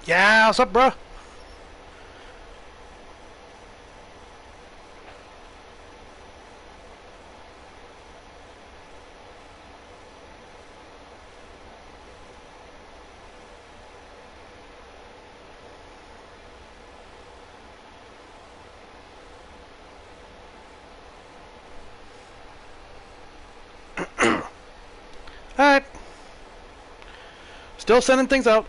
Yeah, what's up, bro? Alright. Still sending things out.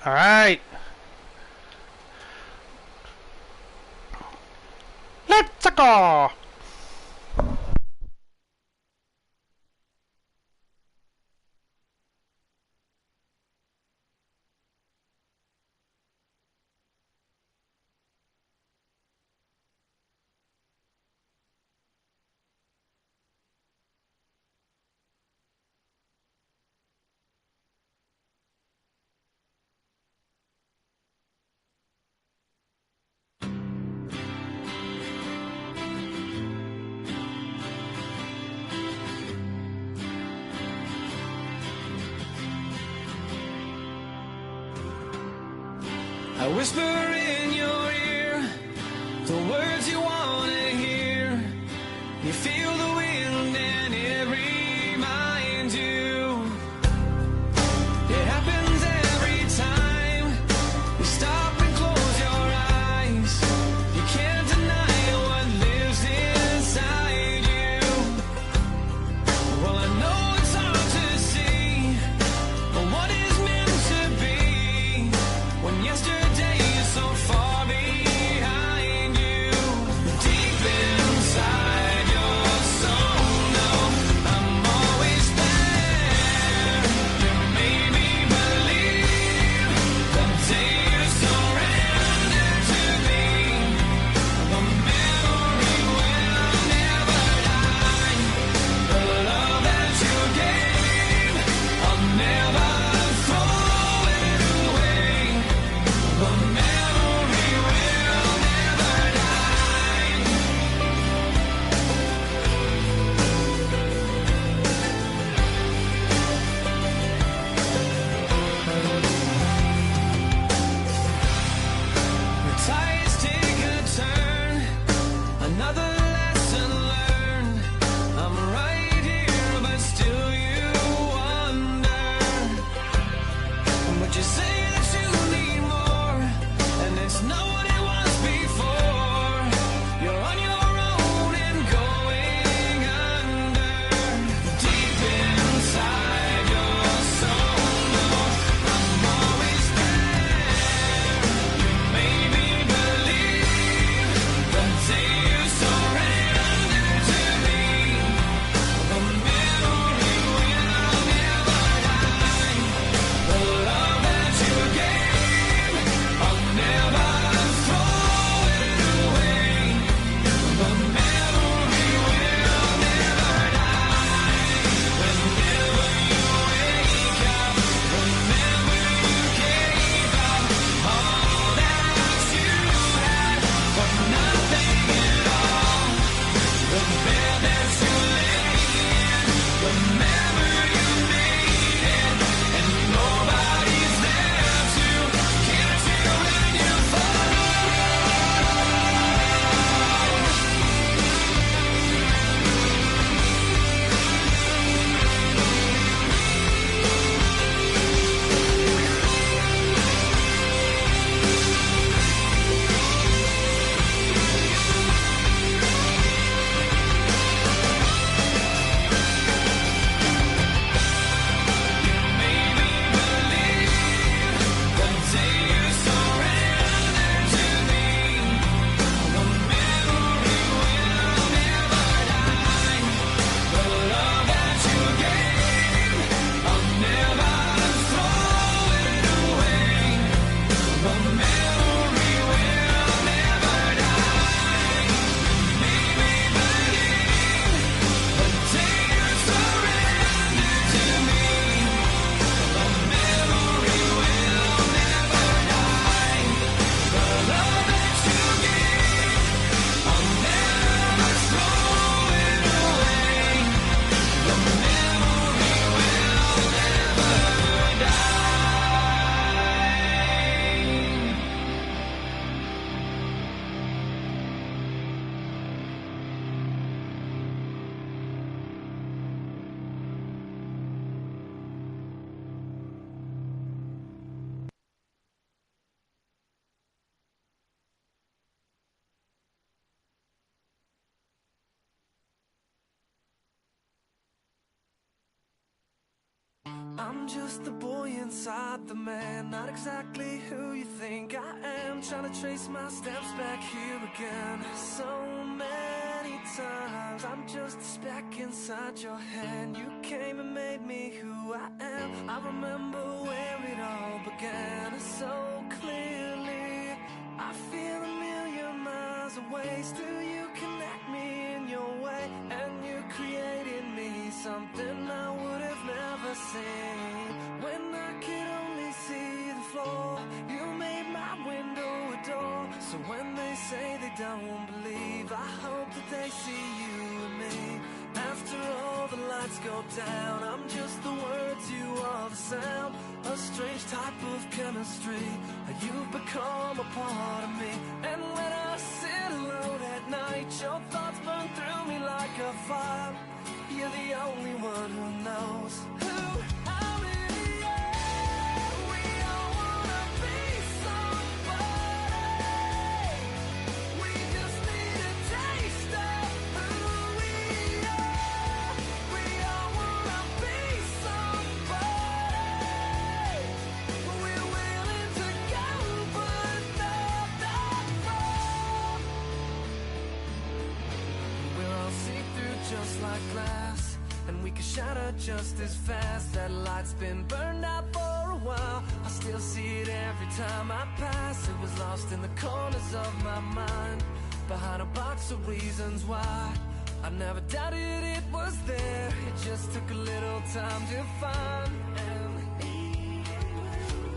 Alright. Let's go! I whisper in your ear the words you want to hear. You feel the wind and it reminds you. It happens every time you stop and close your eyes. You can't deny what lives inside you. Well, I know it's hard to see what is meant to be when yesterday is so far behind you. Deep inside your soul, no, I'm just the boy inside the man, not exactly who you think I am. Trying to trace my steps back here again. So many times, I'm just a speck inside your hand. You came and made me who I am. I remember where it all began so clearly. I feel a million miles away. Still you connect me in your way, and you created me something I would have never seen. When I could only see the floor, you made my window a door. So when they say they don't believe, I hope that they see you and me. After all the lights go down, I'm just the words, you are the sound. A strange type of chemistry, you've become a part of me. And when I sit alone at night, your thoughts burn through me like a fire. You're the only one who knows who I really am. We all wanna be somebody. We just need a taste of who we are. We all wanna be somebody. We're willing to go, but not that far. We're all see-through just like glass, and we can shatter just as fast. That light's been burned out for a while. I still see it every time I pass. It was lost in the corners of my mind, behind a box of reasons why. I never doubted it was there. It just took a little time to find. And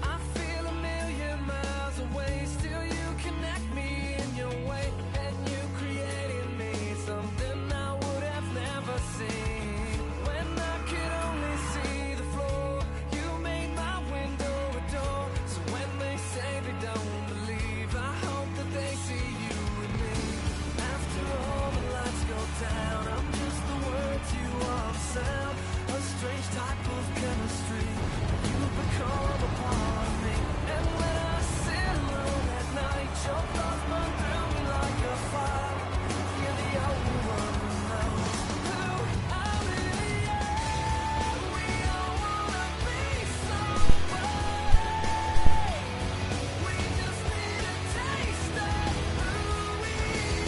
I feel a million miles away. Still you connect me in your way, and you created me something I would have never seen. When I could only see the floor, you made my window a door. So when they say they don't believe, I hope that they see you and me. After all the lights go down, I'm just the words, you are the sound. A strange type of chemistry, you become a part of me. And when I sit alone at night, your thoughts burn through me like a fire. You're the only one who knows who I really am. We all wanna be somebody. We just need a taste of who we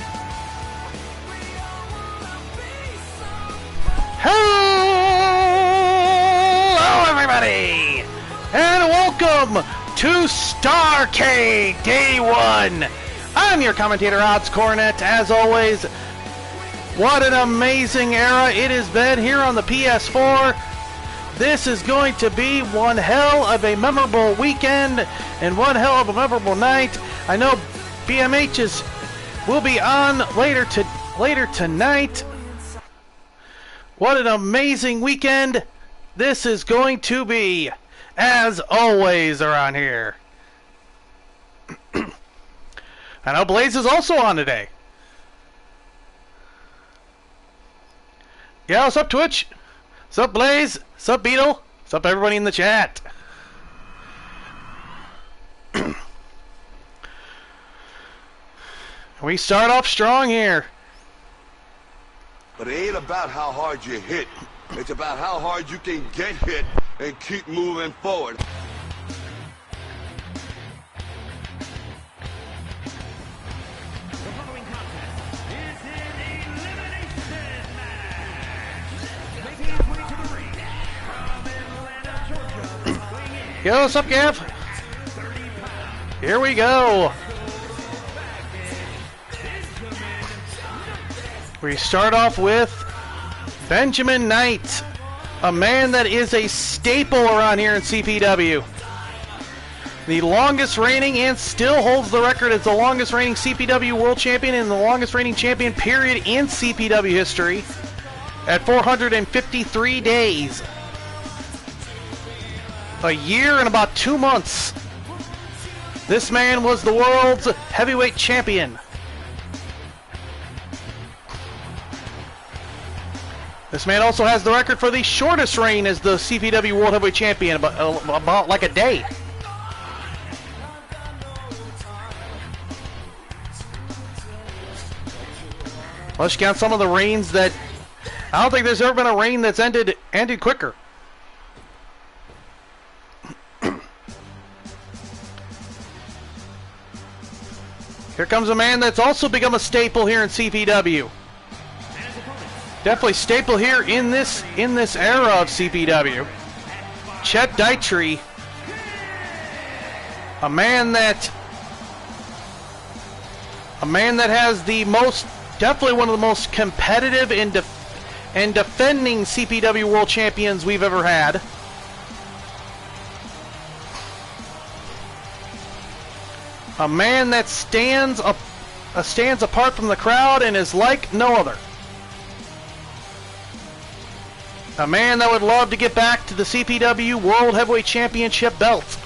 are. We all wanna be somebody. Hello, everybody, and welcome to Starrcade Day 1. I'm your commentator, Odds Cornet. As always, what an amazing era it has been here on the PS4. This is going to be one hell of a memorable weekend and one hell of a memorable night. I know BMHs will be on later tonight. What an amazing weekend this is going to be, as always, around here. I know Blaze is also on today. Yeah, what's up, Twitch? What's up, Blaze? What's up, Beetle? What's up, everybody in the chat? We start off strong here. But it ain't about how hard you hit. It's about how hard you can get hit and keep moving forward. The following contest is an elimination match. Making his way to the ring from Atlanta, Georgia, weighing in Yo, what's up, Gav? 30 pounds. Here we go. We start off with Benjamin Knight, a man that is a staple around here in CPW. The longest reigning and still holds the record as the longest reigning CPW world champion and the longest reigning champion period in CPW history at 453 days. A year and about 2 months. This man was the world's heavyweight champion. This man also has the record for the shortest reign as the CPW World Heavyweight Champion, about like a day. Let's count some of the reigns that... I don't think there's ever been a reign that's ended quicker. Here comes a man that's also become a staple here in CPW. Definitely staple here in this era of CPW. Chet Deitrey, a man that has the most, definitely one of the most competitive and defending CPW World Champions we've ever had. A man that stands apart from the crowd and is like no other. A man that would love to get back to the CPW World Heavyweight Championship belt.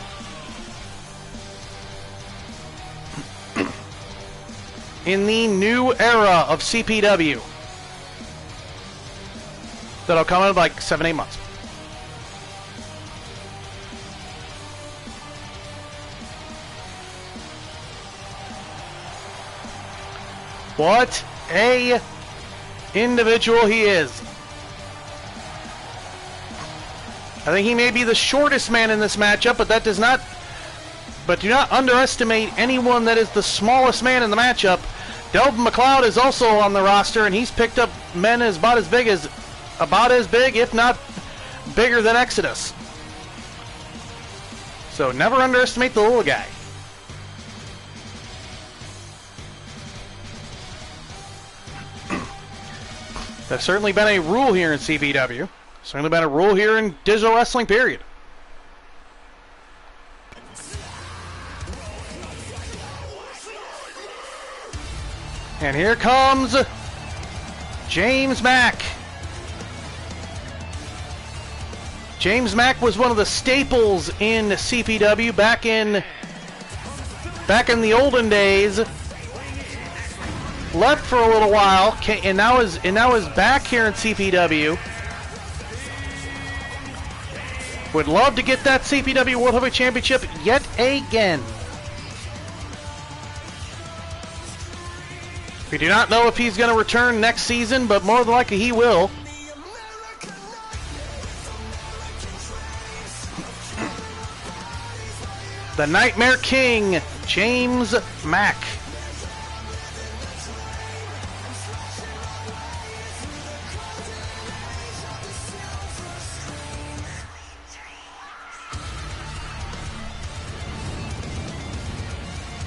In the new era of CPW. That'll come in like 7-8 months. What a individual he is. I think he may be the shortest man in this matchup, but do not underestimate anyone that is the smallest man in the matchup. Delvin McLeod is also on the roster, and he's picked up men about as big, if not bigger than Exodus. So never underestimate the little guy. That's certainly been a rule here in CPW. Certainly been a rule here in digital wrestling, period. And here comes James Mack. James Mack was one of the staples in CPW back in the olden days. Left for a little while, and now is back here in CPW. Would love to get that CPW World Heavyweight Championship yet again. We do not know if he's going to return next season, but more than likely he will. The Nightmare King, James Mack.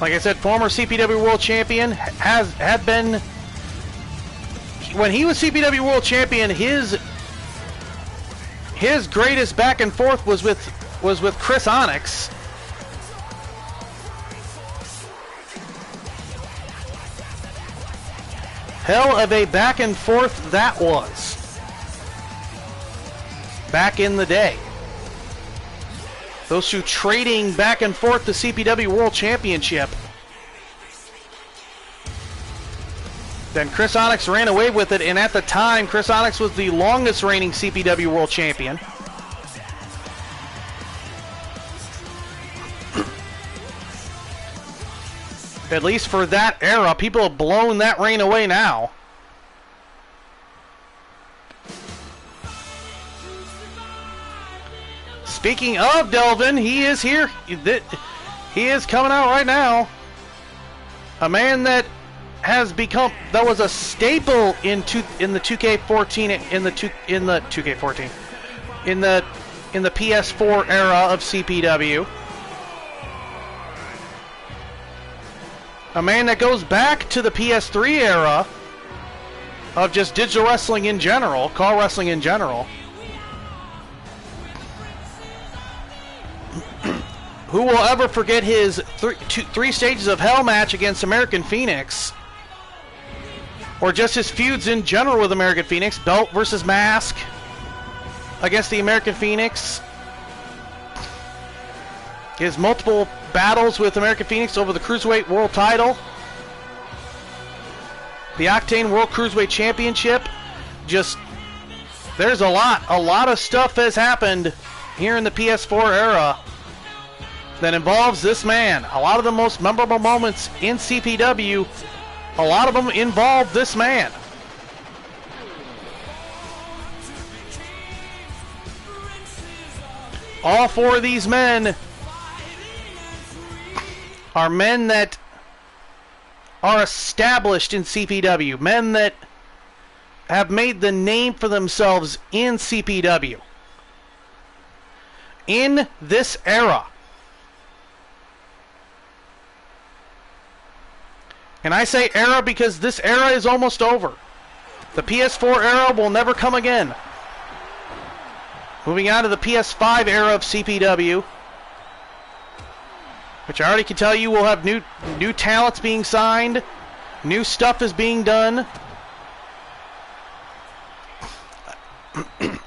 Like I said, former CPW World Champion, had been, when he was CPW World Champion, his greatest back and forth was with Chris Onyx. Hell of a back and forth that was. Back in the day. Those two trading back and forth the CPW World Championship. Then Chris Onyx ran away with it, and at the time, Chris Onyx was the longest reigning CPW World Champion. At least for that era, people have blown that reign away now. Speaking of Delvin, he is here. He is coming out right now. A man that has become, that was a staple in the 2K14 in the PS4 era of CPW. A man that goes back to the PS3 era of just digital wrestling in general, call wrestling in general. Who will ever forget his three stages of hell match against American Phoenix? Or just his feuds in general with American Phoenix. Belt versus mask against the American Phoenix. His multiple battles with American Phoenix over the Cruiserweight World title. The Octane World Cruiserweight Championship. Just, there's a lot of stuff has happened here in the PS4 era that involves this man. A lot of the most memorable moments in CPW, a lot of them involve this man. All four of these men are men that are established in CPW, men that have made the name for themselves in CPW. In this era. And I say era because this era is almost over. The PS4 era will never come again. Moving on to the PS5 era of CPW, which I already can tell you will have new talents being signed, new stuff is being done,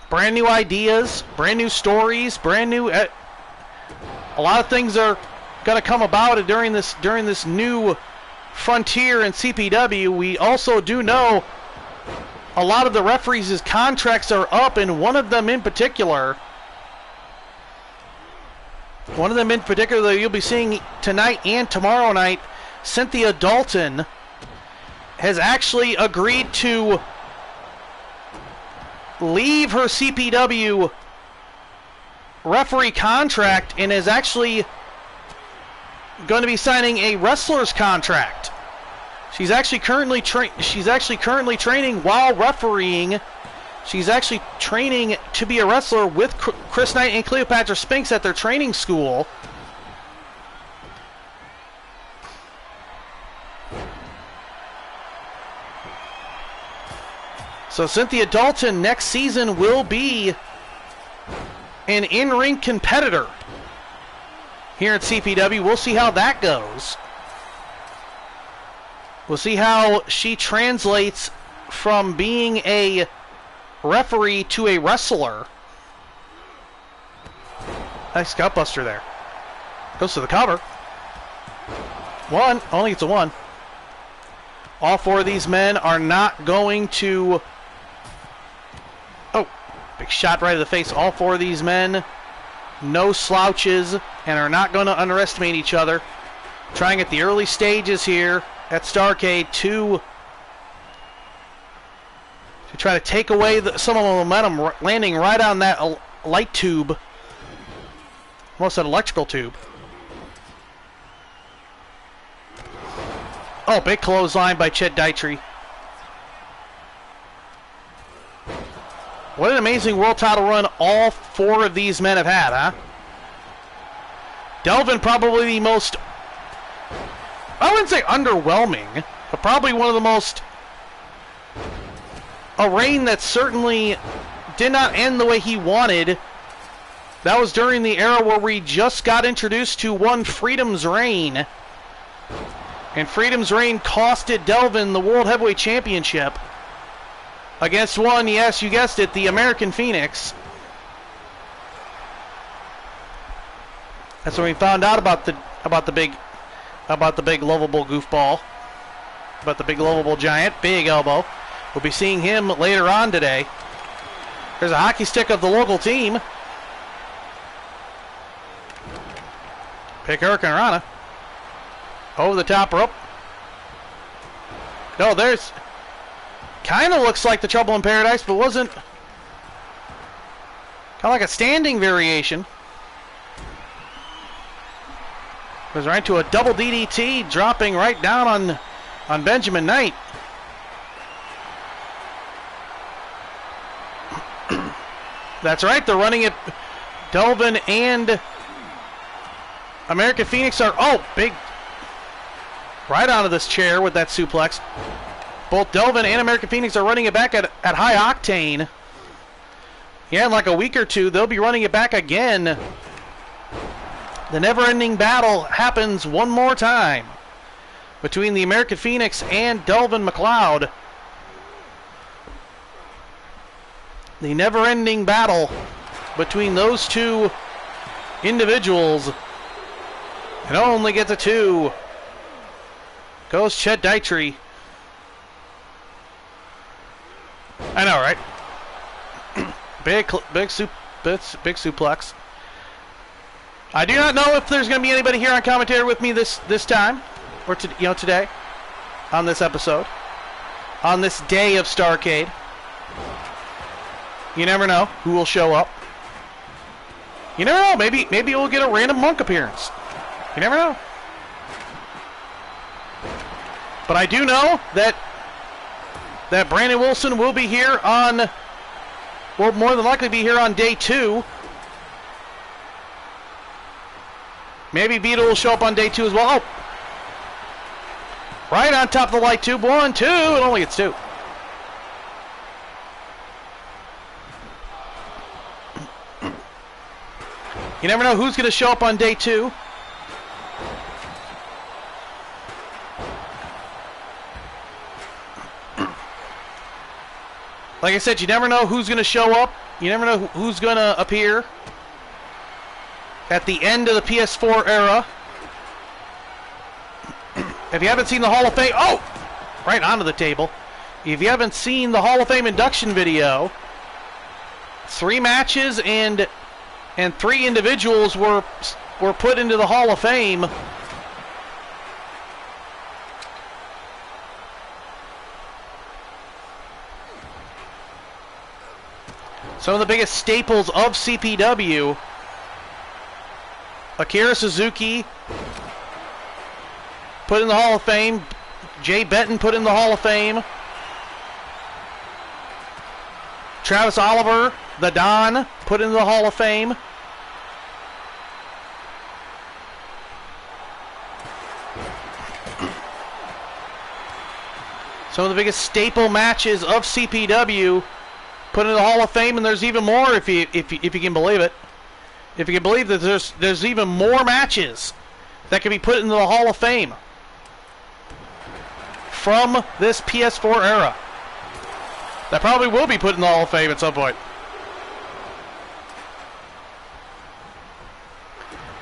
brand new ideas, brand new stories, brand new. A lot of things are going to come about during this new frontier in CPW. We also do know a lot of the referees' contracts are up, and one of them in particular that you'll be seeing tonight and tomorrow night, Cynthia Dalton, has actually agreed to leave her CPW referee contract and is actually going to be signing a wrestler's contract. She's actually currently training while refereeing. She's actually training to be a wrestler with Chris Knight and Cleopatra Spinks at their training school. So Cynthia Dalton next season will be an in-ring competitor here at CPW. We'll see how that goes. We'll see how she translates from being a referee to a wrestler. Nice gutbuster there. Goes to the cover. One. Only it's a one. All four of these men are not going to... Oh, big shot right to the face. All four of these men, no slouches, and are not going to underestimate each other. Trying at the early stages here at Starrcade to try to take away some of the momentum, landing right on that light tube. Almost an electrical tube. Oh, big clothesline by Chet Deitrey. What an amazing world title run all four of these men have had, huh? Delvin probably the most, I wouldn't say underwhelming, but probably one of the most, a reign that certainly did not end the way he wanted. That was during the era where we just got introduced to one Freedom's Reign. And Freedom's Reign costed Delvin the World Heavyweight Championship against one, yes, you guessed it, the American Phoenix. That's when we found out about the big lovable goofball, about the big lovable giant, big elbow. We'll be seeing him later on today. There's a hockey stick of the local team. Pick Hurricane Rana. Over the top rope. No, there's... Kind of looks like the Trouble in Paradise, but wasn't... Kind of like a standing variation. Goes right to a double DDT, dropping right down on Benjamin Knight. That's right, they're running it. Delvin and American Phoenix are... Oh, big... Right onto this chair with that suplex. Both Delvin and American Phoenix are running it back at high octane. Yeah, in like a week or two, they'll be running it back again. The never-ending battle happens one more time between the American Phoenix and Delvin McLeod. The never-ending battle between those two individuals. It only gets a 2. Goes Chet Deitrey. I know, right? big suplex. I do not know if there's going to be anybody here on commentary with me this time, or today, on this episode, on this day of Starrcade. You never know who will show up. You never know. Maybe we'll get a random Monk appearance. You never know. But I do know that Brandon Wilson will be here on, will more than likely be here on day 2. Maybe Beetle will show up on day 2 as well. Oh. Right on top of the light tube. 1, 2. It only gets 2. You never know who's going to show up on day 2. Like I said, you never know who's going to show up. You never know who's going to appear at the end of the PS4 era. If you haven't seen the Hall of Fame... Oh! Right onto the table. If you haven't seen the Hall of Fame induction video, 3 matches and 3 individuals were put into the Hall of Fame. Some of the biggest staples of CPW. Akira Suzuki put in the Hall of Fame. Jay Benton put in the Hall of Fame. Travis Oliver, the Don, put in the Hall of Fame. Some of the biggest staple matches of CPW put in the Hall of Fame, and there's even more if you can believe it. If you can believe that there's even more matches that can be put into the Hall of Fame from this PS4 era. That probably will be put in the Hall of Fame at some point.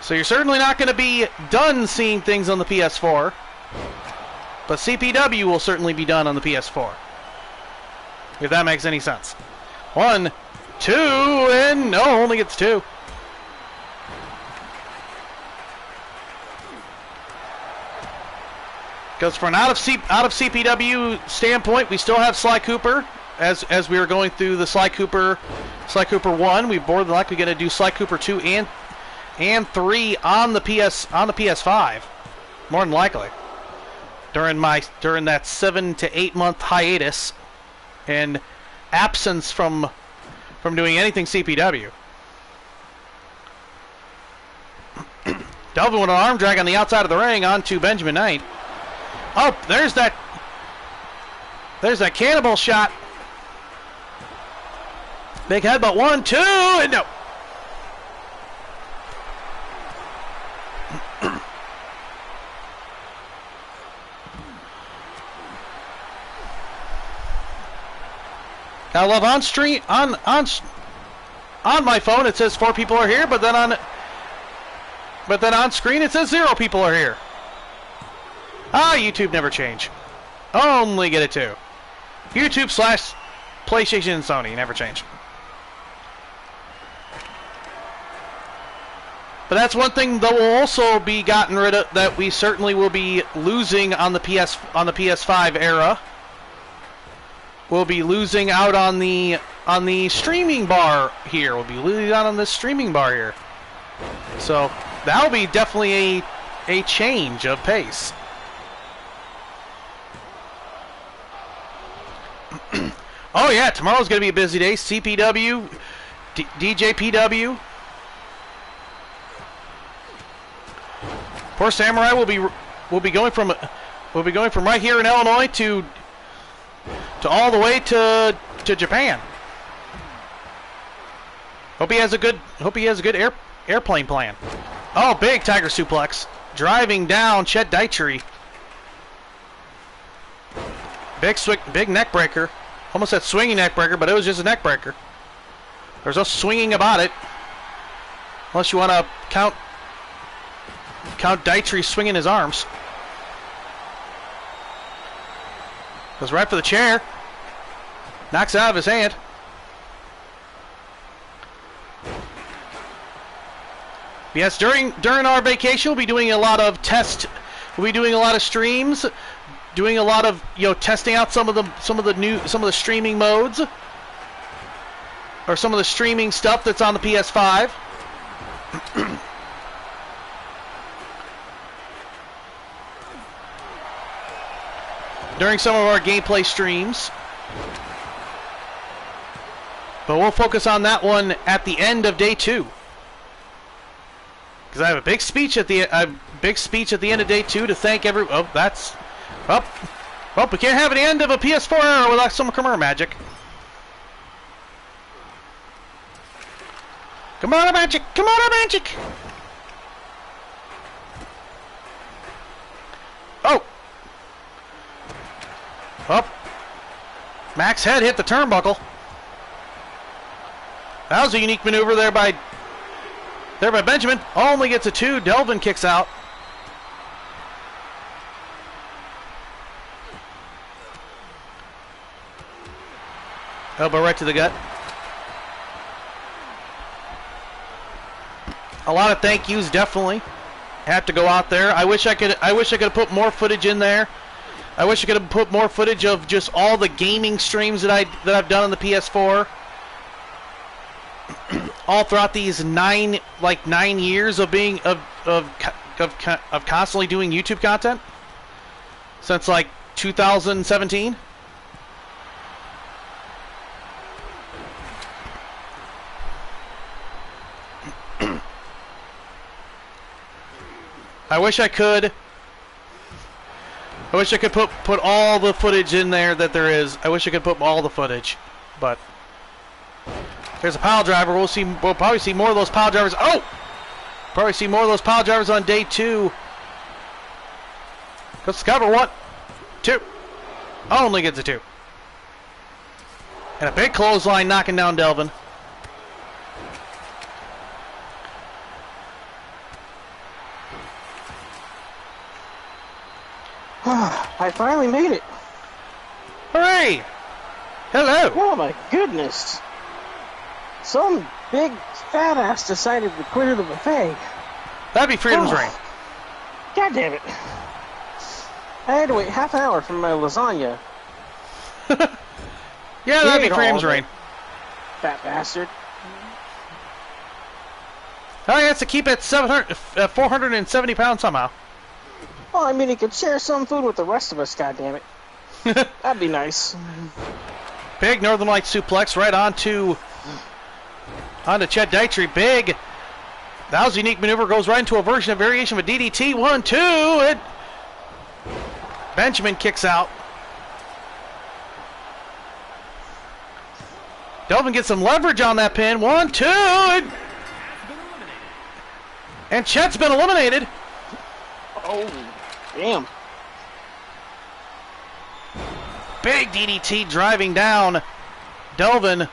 So you're certainly not going to be done seeing things on the PS4, but CPW will certainly be done on the PS4. If that makes any sense. 1, 2, and no, only gets 2. Because from an out of CPW standpoint, we still have Sly Cooper. As we were going through the Sly Cooper 1, we more than likely going to do Sly Cooper 2 and 3 on the PS5, more than likely. During that 7 to 8 month hiatus and absence from doing anything CPW. Delvin with an arm drag on the outside of the ring onto Benjamin Knight. Oh, there's that cannibal shot. Big headbutt, 1, 2, and no. I love on stream on my phone it says 4 people are here, but then on screen it says 0 people are here. Ah, YouTube never change. Only get it 2. YouTube / PlayStation and Sony never change. But that's one thing that will also be gotten rid of, that we certainly will be losing on the PS5 era. We'll be losing out on the streaming bar here. We'll be losing out on this streaming bar here. So that'll be definitely a change of pace. Oh yeah, tomorrow's going to be a busy day. CPW, DJPW. Poor Samurai will be going from right here in Illinois to all the way to Japan. Hope he has a good airplane plan. Oh, big Tiger suplex, driving down Chet Deichery. Big neck breaker. Almost said swinging neck breaker, but it was just a neck breaker. There's no swinging about it, unless you want to count Deichery swinging his arms. Goes right for the chair. Knocks it out of his hand. Yes, during our vacation, we'll be doing a lot of We'll be doing a lot of streams, doing a lot of testing out some of the streaming modes, or some of the streaming stuff that's on the PS5. during some of our gameplay streams. But we'll focus on that one at the end of day 2. Because I have a big speech at the end of day 2 to thank every. Oh, that's. Oh, we can't have the end of a PS4 era without some camera magic. Come on, magic! Come on, magic! Oh! Up. Mac's head hit the turnbuckle. That was a unique maneuver there by Benjamin. Only gets a 2. Delvin kicks out. Elbow right to the gut. A lot of thank yous, definitely. Have to go out there. I wish I could have put more footage in there. I wish I could have put more footage of just all the gaming streams that I've done on the PS4. All throughout these 9 years of being of constantly doing YouTube content since like 2017. I wish I could put all the footage in there that there is. I wish I could put all the footage, but there's a pile driver. We'll probably see more of those pile drivers. Oh! Probably see more of those pile drivers on day 2. Let's cover 1, 2. Only gets a 2. And a big clothesline knocking down Delvin. I finally made it. Hooray! Hello! Oh my goodness. Some big fat ass decided to quit the buffet. That'd be Freedom's Reign. God damn it. I had to wait half an hour for my lasagna. Yeah, that'd be Freedom's Reign. Fat bastard. Oh, he has to keep it 470 pounds somehow. Well, I mean, he could share some food with the rest of us, goddammit. That'd be nice. Big Northern Light suplex right onto Chet Deitrey. Big. That was a unique maneuver. Goes right into a variation of a DDT. 1, 2. And Benjamin kicks out. Delvin gets some leverage on that pin. 1, 2. And Chet's been eliminated. Oh, damn. Big DDT driving down Delvin.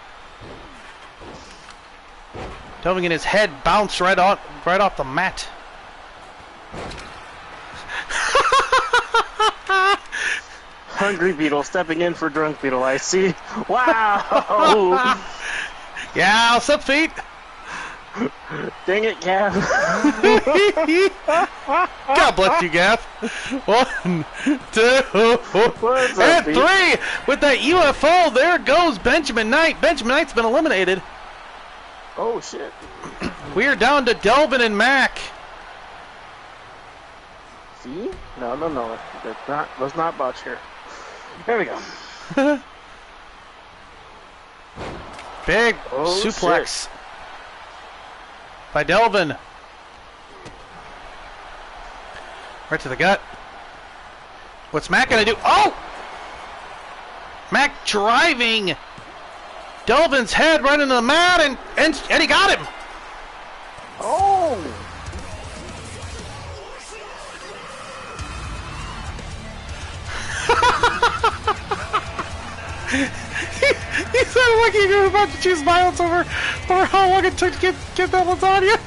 Delvin getting his head bounced right off the mat. Hungry Beetle stepping in for Drunk Beetle, I see. Wow! Yeah, what's up, feet? Dang it, Gav. God bless you, Gav. 1, 2, and 3. With that UFO, there goes Benjamin Knight. Benjamin Knight's been eliminated. Oh, shit. We are down to Delvin and Mac. See? No. Let's not botch here. There we go. Big suplex. Shit. By Delvin. Right to the gut. What's Mac gonna do? Oh! Mac driving Delvin's head right into the mat, and he got him. Oh! He sounded like he was about to choose violence over how long it took to get that lasagna.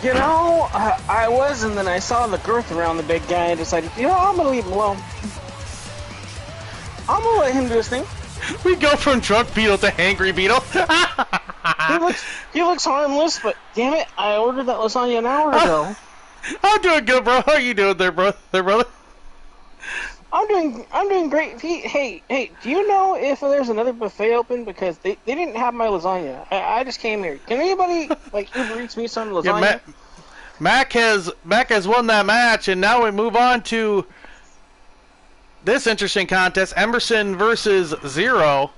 You know, I was, and then I saw the girth around the big guy and decided, you know, I'm gonna leave him alone. I'm gonna let him do his thing. We go from Drunk Beetle to Hangry Beetle. he looks harmless, but damn it, I ordered that lasagna an hour ago. I'm doing good, bro. How you doing there, brother? I'm doing great. Hey, do you know if there's another buffet open? Because they didn't have my lasagna. I just came here. Can anybody Uber Eats me some lasagna? Yeah, Mac has won that match, and now we move on to this interesting contest, Emerson versus Zero.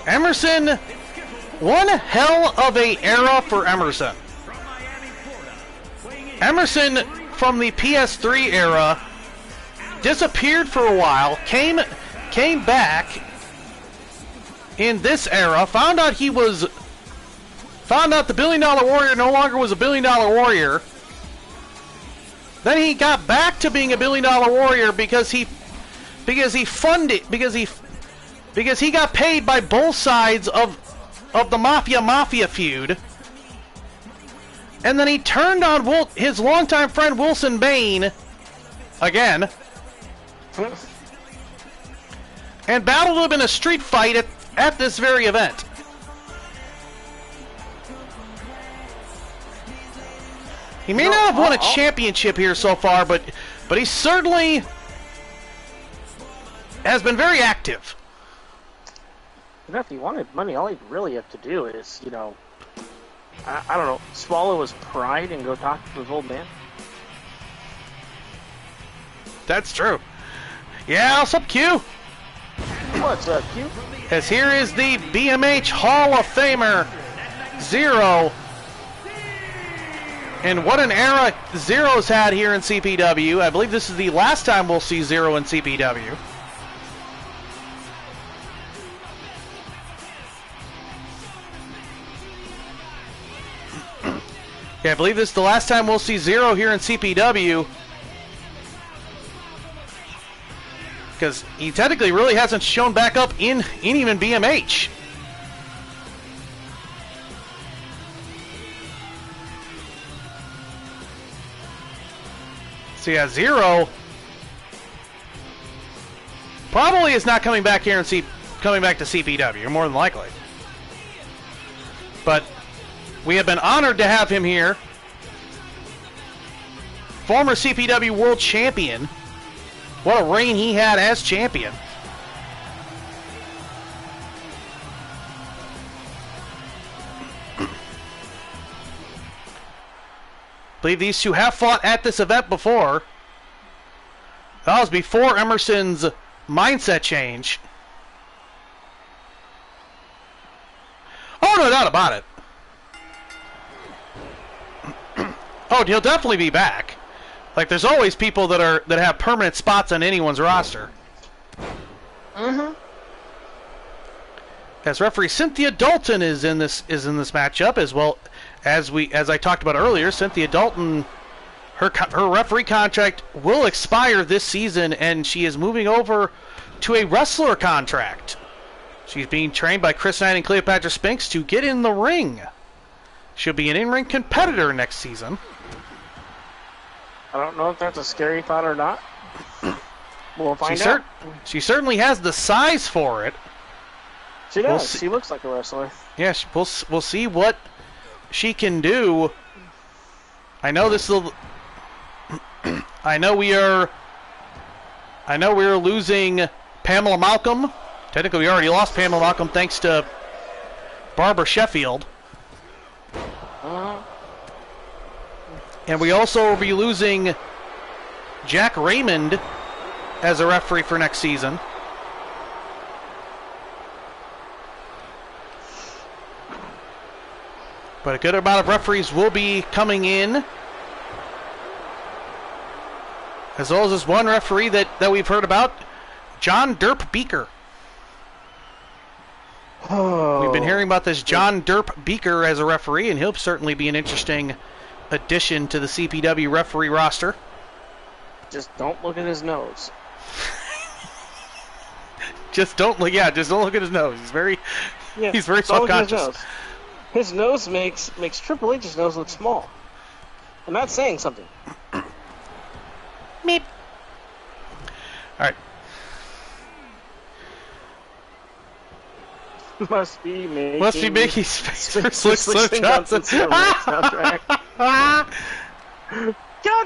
Emerson, one hell of a era for Emerson. Emerson from the PS3 era disappeared for a while, came back in this era, found out the $1 Billion Warrior no longer was a $1 Billion Warrior. Then he got back to being a $1 Billion Warrior because he got paid by both sides of the Mafia feud. And then he turned on his longtime friend Wilson Bain again. And battled him in a street fight at this very event. He may not have won a championship here so far, but he certainly has been very active. You know, if he wanted money, all he'd really have to do is, you know, I don't know, swallow his pride and go talk to his old man. That's true. Yeah, what's up, Q? What's up, Q? As here is the BMH Hall of Famer, Zero. And what an era Zero's had here in CPW. I believe this is the last time we'll see Zero in CPW. Yeah, I believe this is the last time we'll see Zero here in CPW. Because he technically really hasn't shown back up in even BMH. So yeah, Zero probably is not coming back here and coming back to CPW, more than likely. But we have been honored to have him here. Former CPW World Champion. What a reign he had as champion. I believe these two have fought at this event before. That was before Emerson's mindset change. Oh, no doubt about it. Oh, he'll definitely be back. Like, there's always people that have permanent spots on anyone's roster. Mm-hmm. As referee Cynthia Dalton is in this matchup, as well as I talked about earlier. Cynthia Dalton, her referee contract will expire this season, and she is moving over to a wrestler contract. She's being trained by Chris Knight and Cleopatra Spinks to get in the ring. She'll be an in-ring competitor next season. I don't know if that's a scary thought or not. We'll find out. She certainly has the size for it. She does. She looks like a wrestler. Yes, we'll see what she can do. I know this will. I know we are losing Pamela Malcolm. Technically, we already lost Pamela Malcolm thanks to Barbara Sheffield. And we also will be losing Jack Raymond as a referee for next season. But a good amount of referees will be coming in. As well as this one referee that we've heard about, John Derp Beaker. Oh. We've been hearing about this John Derp Beaker as a referee, and he'll certainly be an interesting addition to the CPW referee roster. Just don't look at his nose. Just don't look at his nose. He's very self-conscious. His nose makes Triple H's nose look small. I'm not saying something. Meep. All right. Must be Mickey's face for Slick Johnson. God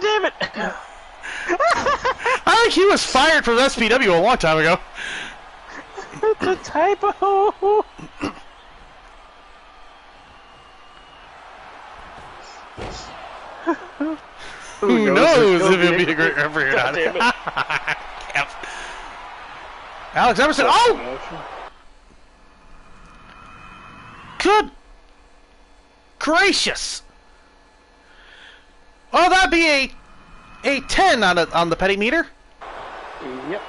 damn it! I think he was fired from SPW a long time ago. It's a typo. Who knows if it'll be a great referee or God not. damn it. Yep. Alex Emerson. Oh! Good gracious! Oh, that'd be a 10 on the petty meter. Yep.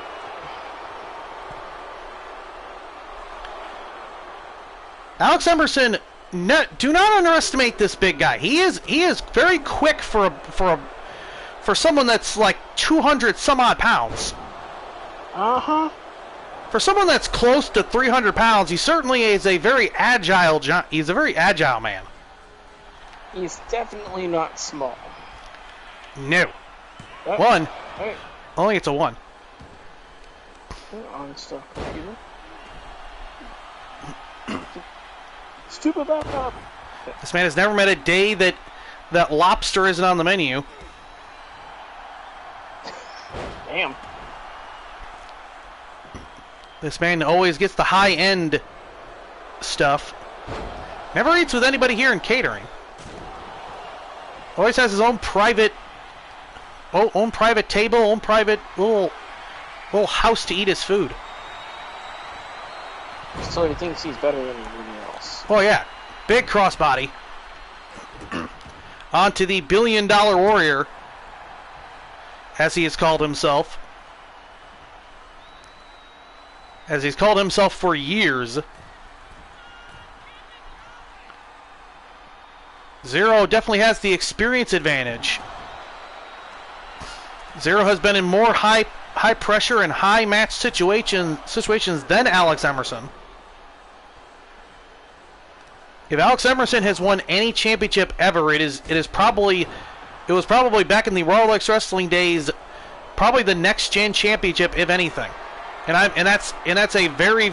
Alex Emerson, do not underestimate this big guy. He is very quick for someone that's like 200 some odd pounds. Uh-huh. For someone that's close to 300 pounds, he certainly is a very agile. He's a very agile man. He's definitely not small. No. Oh, One. Hey, Only it's a 1. on stuff computer. Stupid laptop. This man has never met a day that lobster isn't on the menu. Damn. This man always gets the high-end stuff. Never eats with anybody here in catering. Always has his own private table, own private little house to eat his food. So he thinks he's better than everybody else. Oh yeah, big crossbody. Onto the $1 billion warrior, as he has called himself. As he's called himself for years. Zero definitely has the experience advantage. Zero has been in more high pressure and high match situations than Alex Emerson. If Alex Emerson has won any championship ever, it was probably back in the Royal X Wrestling days, probably the next gen championship, if anything. And that's a very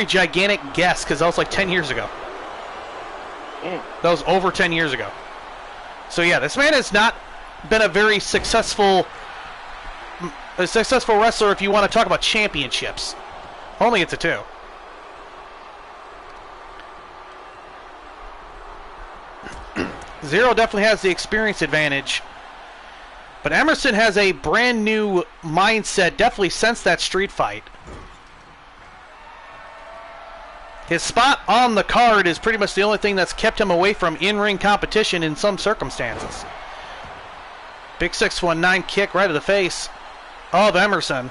gigantic guess, because that was like 10 years ago. Damn. That was over 10 years ago. So yeah, this man has not been a very successful wrestler if you want to talk about championships. Only it's a 2. Zero definitely has the experience advantage. But Emerson has a brand new mindset, definitely since that street fight. His spot on the card is pretty much the only thing that's kept him away from in-ring competition in some circumstances. Big 619 kick right to the face of Emerson.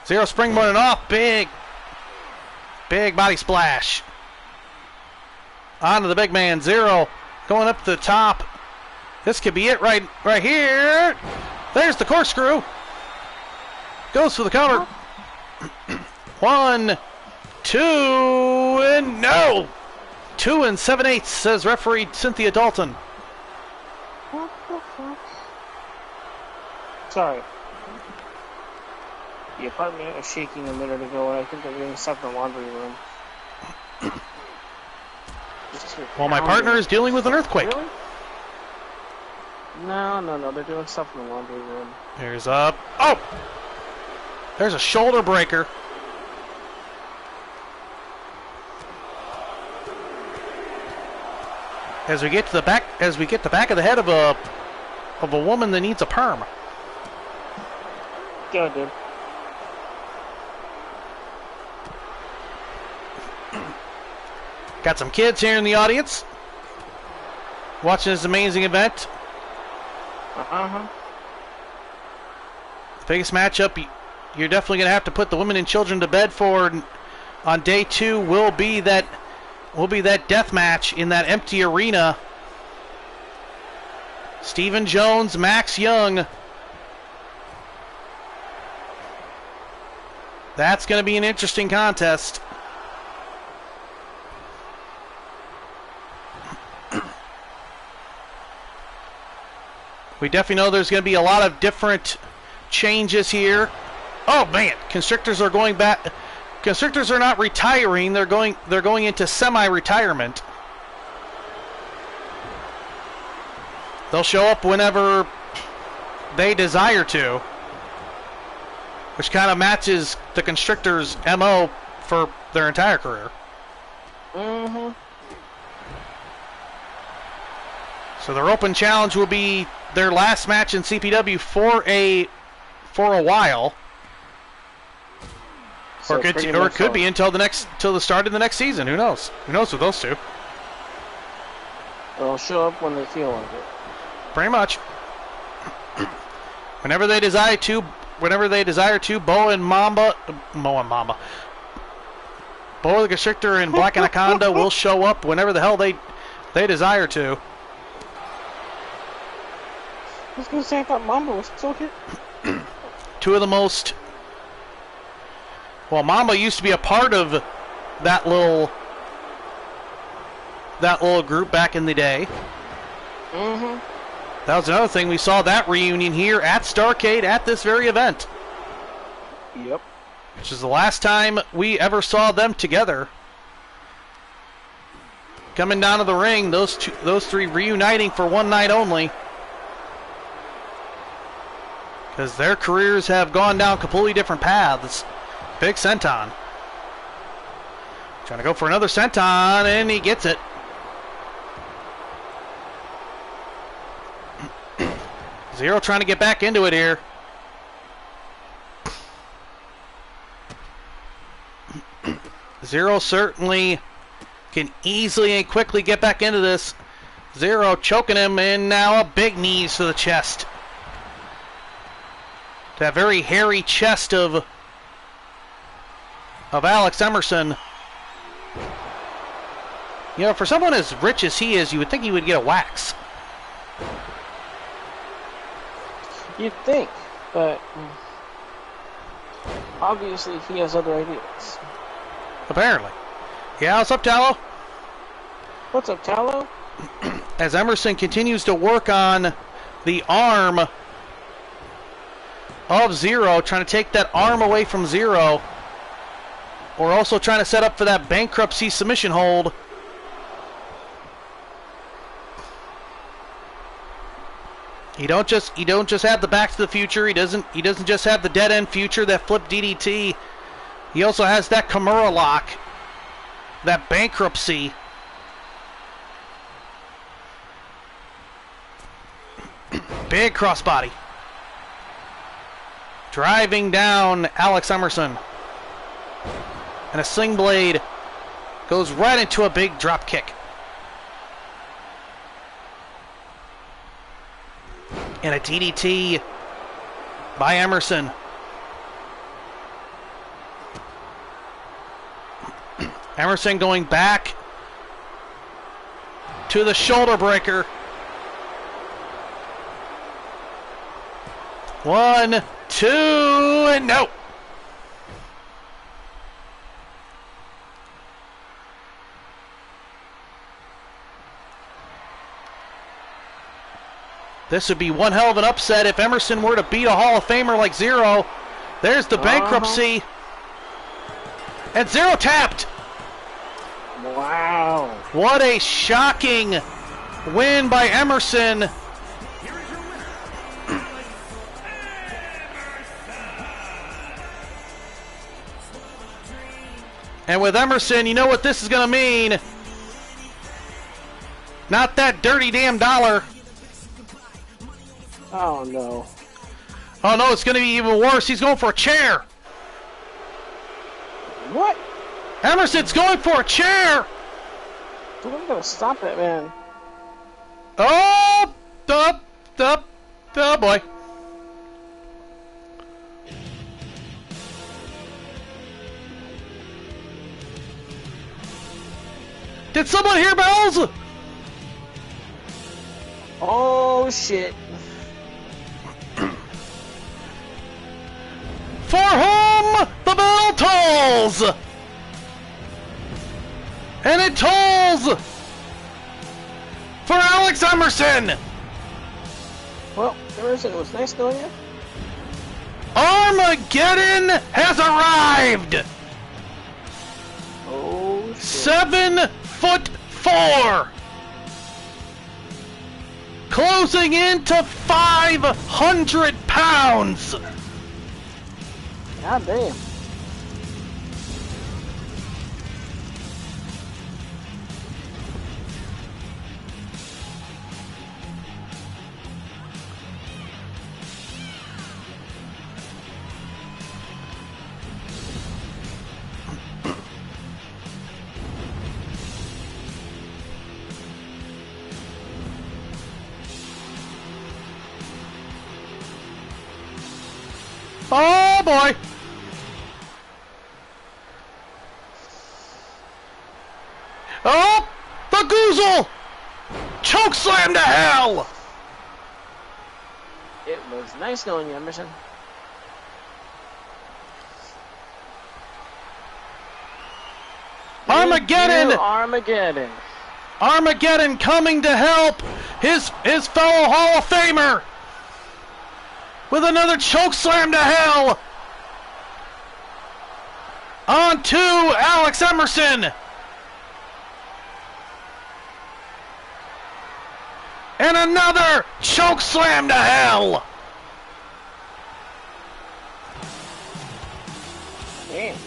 Zero springboarding off, big body splash. Onto the big man, Zero going up to the top. This could be it right here. There's the corkscrew. Goes for the cover. 1, 2, and no! 2 7/8, says referee Cynthia Dalton. What the fuck? Sorry. The apartment was shaking a minute ago, and I think they're doing stuff in the laundry room. Well, my partner is dealing with an earthquake. Really? No, they're doing stuff in the laundry room. There's a... Oh! There's a shoulder breaker. As we get the back of the head of a woman that needs a perm. Go, dude. Got some kids here in the audience watching this amazing event. Uh-huh. The biggest matchup you're definitely going to have to put the women and children to bed for on day 2 will be that death match in that empty arena. Stephen Jones, Max Young. That's going to be an interesting contest. We definitely know there's going to be a lot of different changes here. Oh man, Constrictors are going back. Constrictors are not retiring. They're going into semi-retirement. They'll show up whenever they desire to. which kind of matches the Constrictor's MO for their entire career. Mm-hmm. So their open challenge will be their last match in CPW for a while. So Or it could be until the start of the next season. Who knows? Who knows with those two? They'll show up when they feel like it. Pretty much. Whenever they desire to, Bo and Mamba, Bo the Constrictor and Black Anaconda will show up whenever the hell they desire to. I was gonna say I thought Mamba was still here. Two of the most. Well, Mamba used to be a part of that little group back in the day. Mm-hmm. That was another thing. We saw that reunion here at Starrcade at this very event. Yep. Which is the last time we ever saw them together. Coming down to the ring, those three reuniting for one night only. Because their careers have gone down completely different paths. Big senton. Trying to go for another senton, and he gets it. Zero trying to get back into it here. Zero certainly can easily and quickly get back into this. Zero choking him, and now a big knees to the chest. That very hairy chest of Alex Emerson. You know, for someone as rich as he is, you would think he would get a wax. You'd think, but obviously he has other ideas. Apparently. Yeah, what's up, Tallow? What's up, Tallow? As Emerson continues to work on the arm of Zero, trying to take that arm away from Zero. Or also trying to set up for that bankruptcy submission hold. He don't just have the Back to the Future. He doesn't just have the dead end future, that flip DDT. He also has that Kimura lock, that bankruptcy. Big crossbody. Driving down Alex Emerson. And a sling blade goes right into a big drop kick. And a DDT by Emerson. Emerson going back to the shoulder breaker. 1, 2, and no. This would be one hell of an upset if Emerson were to beat a Hall of Famer like Zero. There's the bankruptcy. And Zero tapped. Wow. What a shocking win by Emerson. And with Emerson, you know what this is going to mean. Not that dirty damn dollar. Oh, no. Oh, no, it's going to be even worse. He's going for a chair. What? Emerson's going for a chair. Dude, I'm going to stop that man. Oh, boy. Did someone hear bells? Oh, shit. For whom the bell tolls. And it tolls for Alex Emerson. Well, Emerson, it was nice knowing you. Armageddon has arrived. Oh, shit. 7'4", closing into 500 pounds. God damn. Oh boy! Oh! The Goozle! Choke slam to hell! It was nice knowing you, Emerson. Armageddon! You, Armageddon. Armageddon coming to help his fellow Hall of Famer with another choke slam to hell. On to Alex Emerson. And another choke slam to hell. Damn.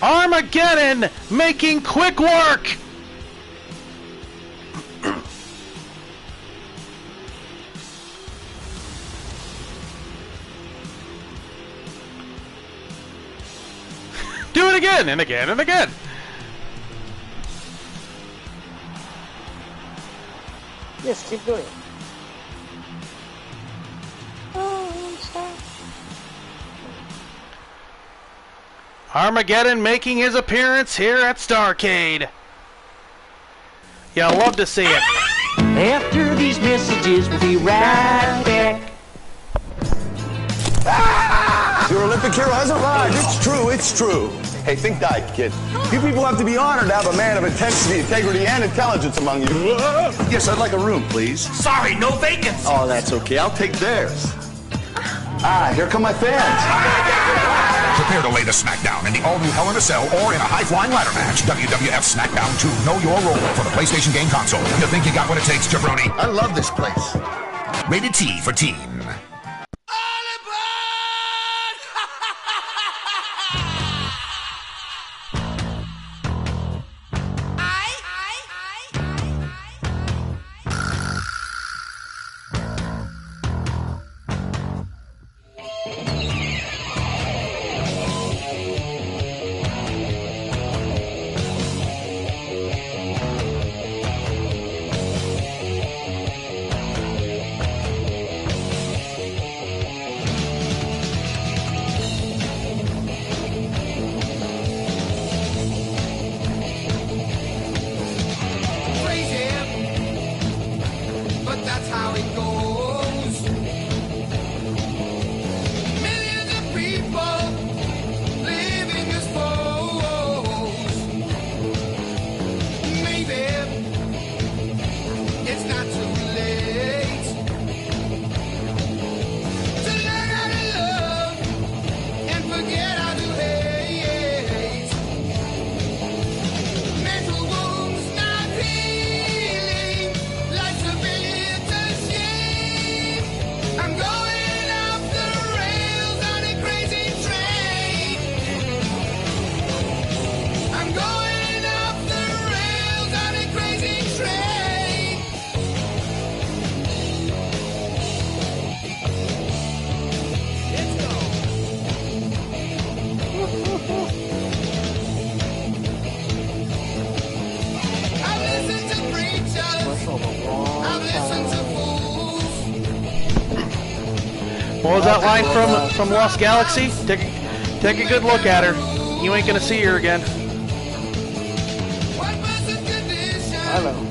Armageddon making quick work. Do it again and again and again. Yes, keep doing it. Armageddon making his appearance here at Starrcade. Yeah, I love to see it. After these messages, we'll be right back. Your Olympic hero has arrived. It's true, it's true. Hey, think dyke, kid. You people have to be honored to have a man of intensity, integrity, and intelligence among you. Yes, I'd like a room, please. Sorry, no vacancy. Oh, that's okay. I'll take theirs. Ah, here come my fans. Prepare to lay the smackdown in the all-new Hell in a Cell or in a high-flying ladder match. WWF SmackDown 2, Know Your Role for the PlayStation game console. You think you got what it takes, jabroni? I love this place. Rated T for teen. What was that line from Lost Galaxy? Take a good look at her. You ain't gonna see her again. I know.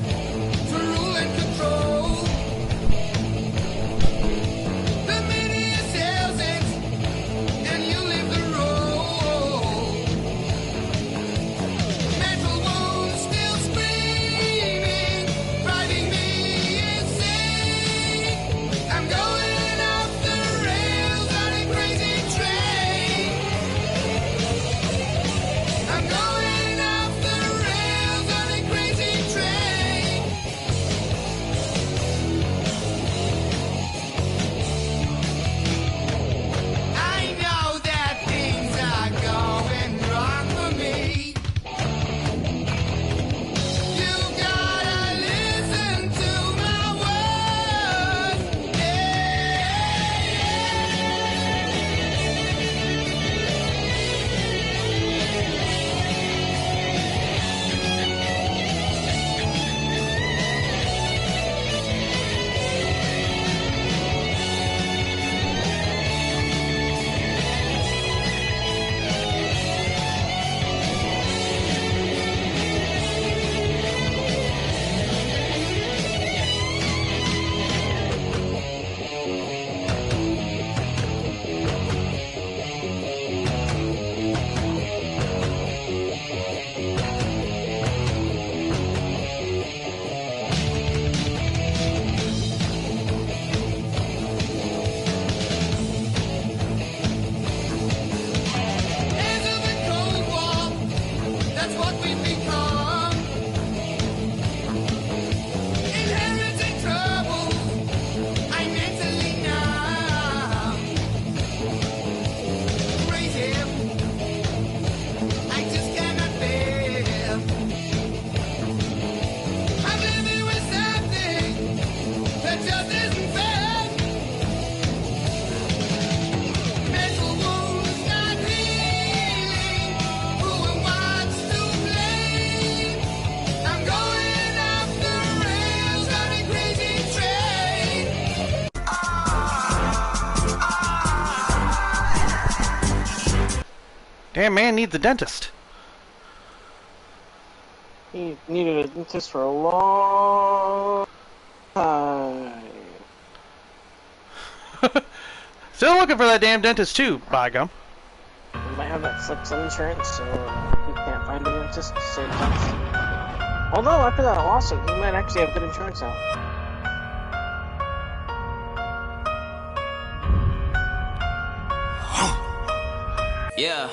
Damn man needs a dentist. He needed a dentist for a long time. Still looking for that damn dentist too, by gum. He might have that slips insurance, so he can't find a dentist to save costs. Although, after that lawsuit, he might actually have good insurance now. Yeah,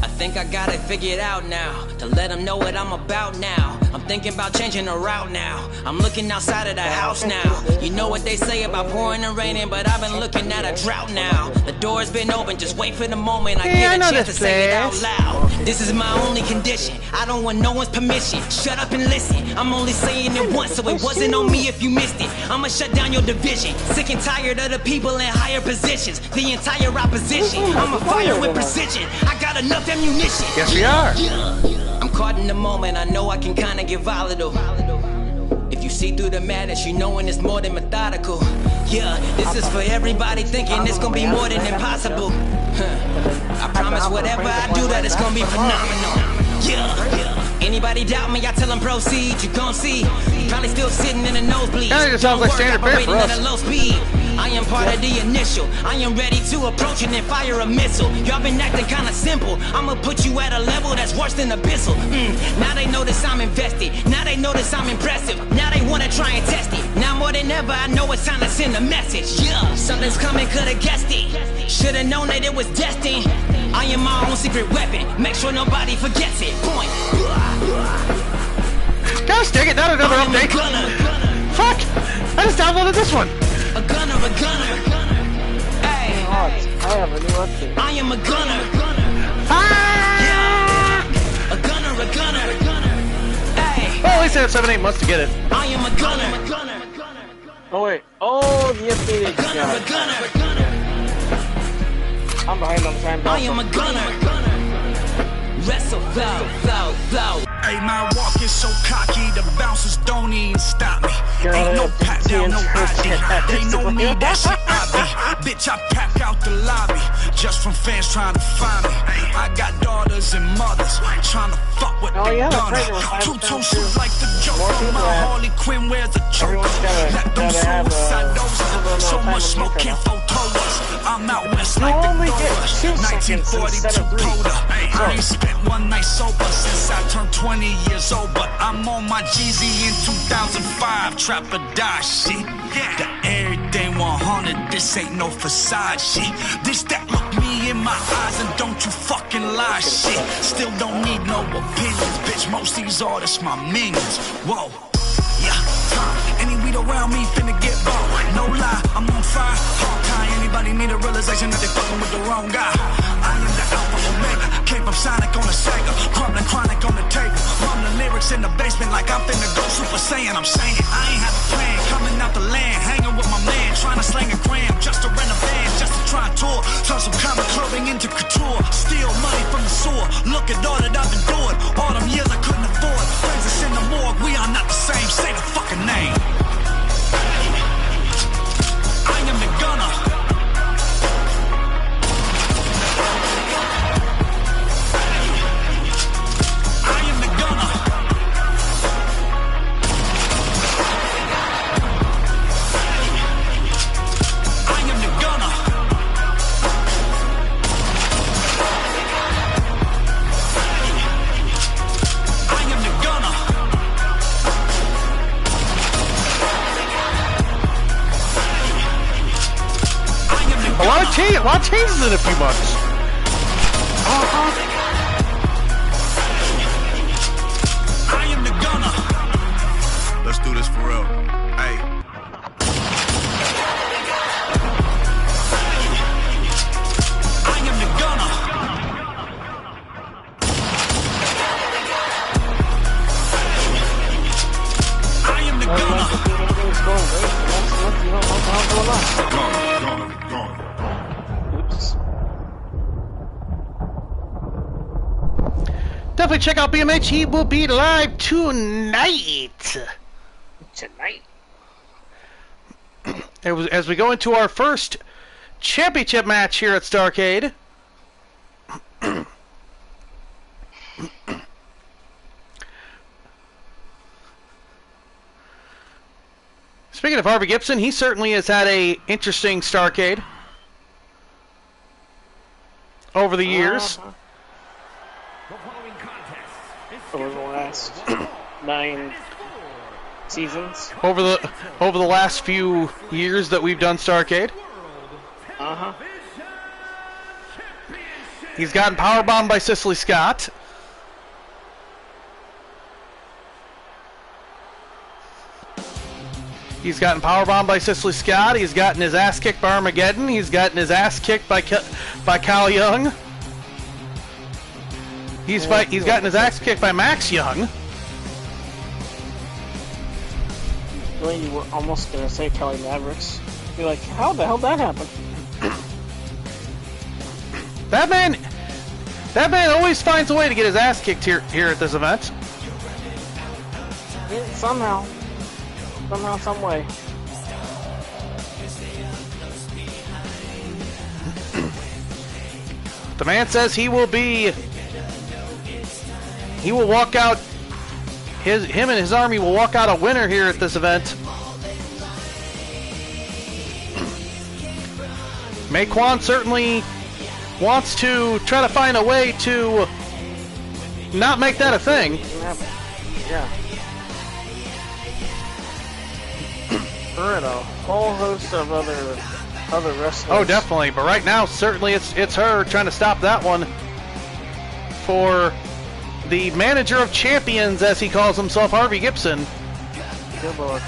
I think I got it figured out now. To let them know what I'm about now. I'm thinking about changing the route now. I'm looking outside of the house now. You know what they say about pouring and raining, but I've been looking at a drought now. The door's been open, just wait for the moment I get a chance to say it out loud. This is my only condition. I don't want no one's permission. Shut up and listen. I'm only saying it once, so it wasn't on me if you missed it. I'ma shut down your division. Sick and tired of the people in higher positions. The entire opposition. I'm a fire with precision. I got enough ammunition. Yes, we are. I'm caught in the moment, I know I can kinda get volatile. If you see through the madness, you knowing it's more than methodical. Yeah, this is for everybody thinking it's gonna be more than impossible. I promise whatever I do that it's gonna be phenomenal. Yeah. Anybody doubt me, I tell them proceed, you gon' see. Probably still sitting in a nosebleed. Kinda just sounds like standard fare for us. At a low speed. I am part of the initial. I am ready to approach and then fire a missile. Y'all been acting kinda simple. I'ma put you at a level that's worse than abyssal. Now they notice I'm invested. Now they notice I'm impressive. Now they wanna try and test it. Now more than ever, I know it's time to send a message. Yeah, something's coming, could've guessed it. Should've known that it was destined. I am my own secret weapon. Make sure nobody forgets it. Point. Gosh dang it, not another update. Fuck! I just downloaded this one. A gunner. Hey, I have a new update. I am a gunner. Ah! A gunner. Hey, Well, at least I have 7-8 months to get it. I am a gunner. Oh wait. Oh, the updated. A gunner. I'm behind on time. I am a gunner. Wrestle, flow. Hey, my walk is so cocky, the bouncers don't even stop me. Ain't no pat down, no ID. They know me, that shit I be. Bitch, I pack out the lobby just from fans trying to find me. I got daughters and mothers trying to fuck with the gunner. Two-tone suit like the Joker. My Harley Quinn wears a choker. Let them suicide doses. So much smoke can't photo us. I'm out west like the Goers. 1942 Coda. I ain't spent one night sober since I turned 20 years old, but I'm on my Jeezy in 2005, trap or die shit. The everything 100, this ain't no facade shit. This that look me in my eyes and don't you fucking lie shit. Still don't need no opinions, bitch, most these artists my minions. Whoa, yeah, any weed around me finna get bought. No lie, I'm on fire, Hawkeye. Anybody need a realization that they fucking with the wrong guy. I am the alpha omega, came from Sonic on a Sega, crumbling chronic on the table. Rumbling lyrics in the basement like I'm finna go Super Saiyan. I'm saying I ain't have a plan, coming out the land, hanging with my man, trying to slang a gram just to rent a van, just to try and tour. Turn some common clothing into couture, steal money from the sewer. Look at all that I've endured, all them years I couldn't afford. Friends is in the morgue, we are not the same. Say the fucking name. I am the gunner. A lot of changes in a few months. I am the gunner. Let's do this for real. Hey. I am the gunner. I am the gunner. Definitely check out BMH. He will be live tonight. As we go into our first championship match here at Starrcade. Speaking of Harvey Gibson, he certainly has had a interesting Starrcade over the years. The following contest is Over the last 9 seasons. Over the last few years that we've done Starrcade. Uh-huh. He's gotten powerbombed by Cicely Scott. He's gotten powerbombed by Cicely Scott. He's gotten his ass kicked by Armageddon. He's gotten his ass kicked by Kyle Young. He's gotten his ass kicked by Max Young. Well, you were almost gonna say Kelly Mavericks. You're like, how the hell did that happen? That man always finds a way to get his ass kicked here at this event. Yeah, somehow, some way. The man says he will walk out. Him and his army will walk out a winner here at this event. Maquan certainly wants to try to find a way to not make that a thing. Yeah. Her and a whole host of other wrestlers. Oh, definitely. But right now, certainly it's her trying to stop that one for the manager of champions, as he calls himself, Harvey Gibson. Good Lord.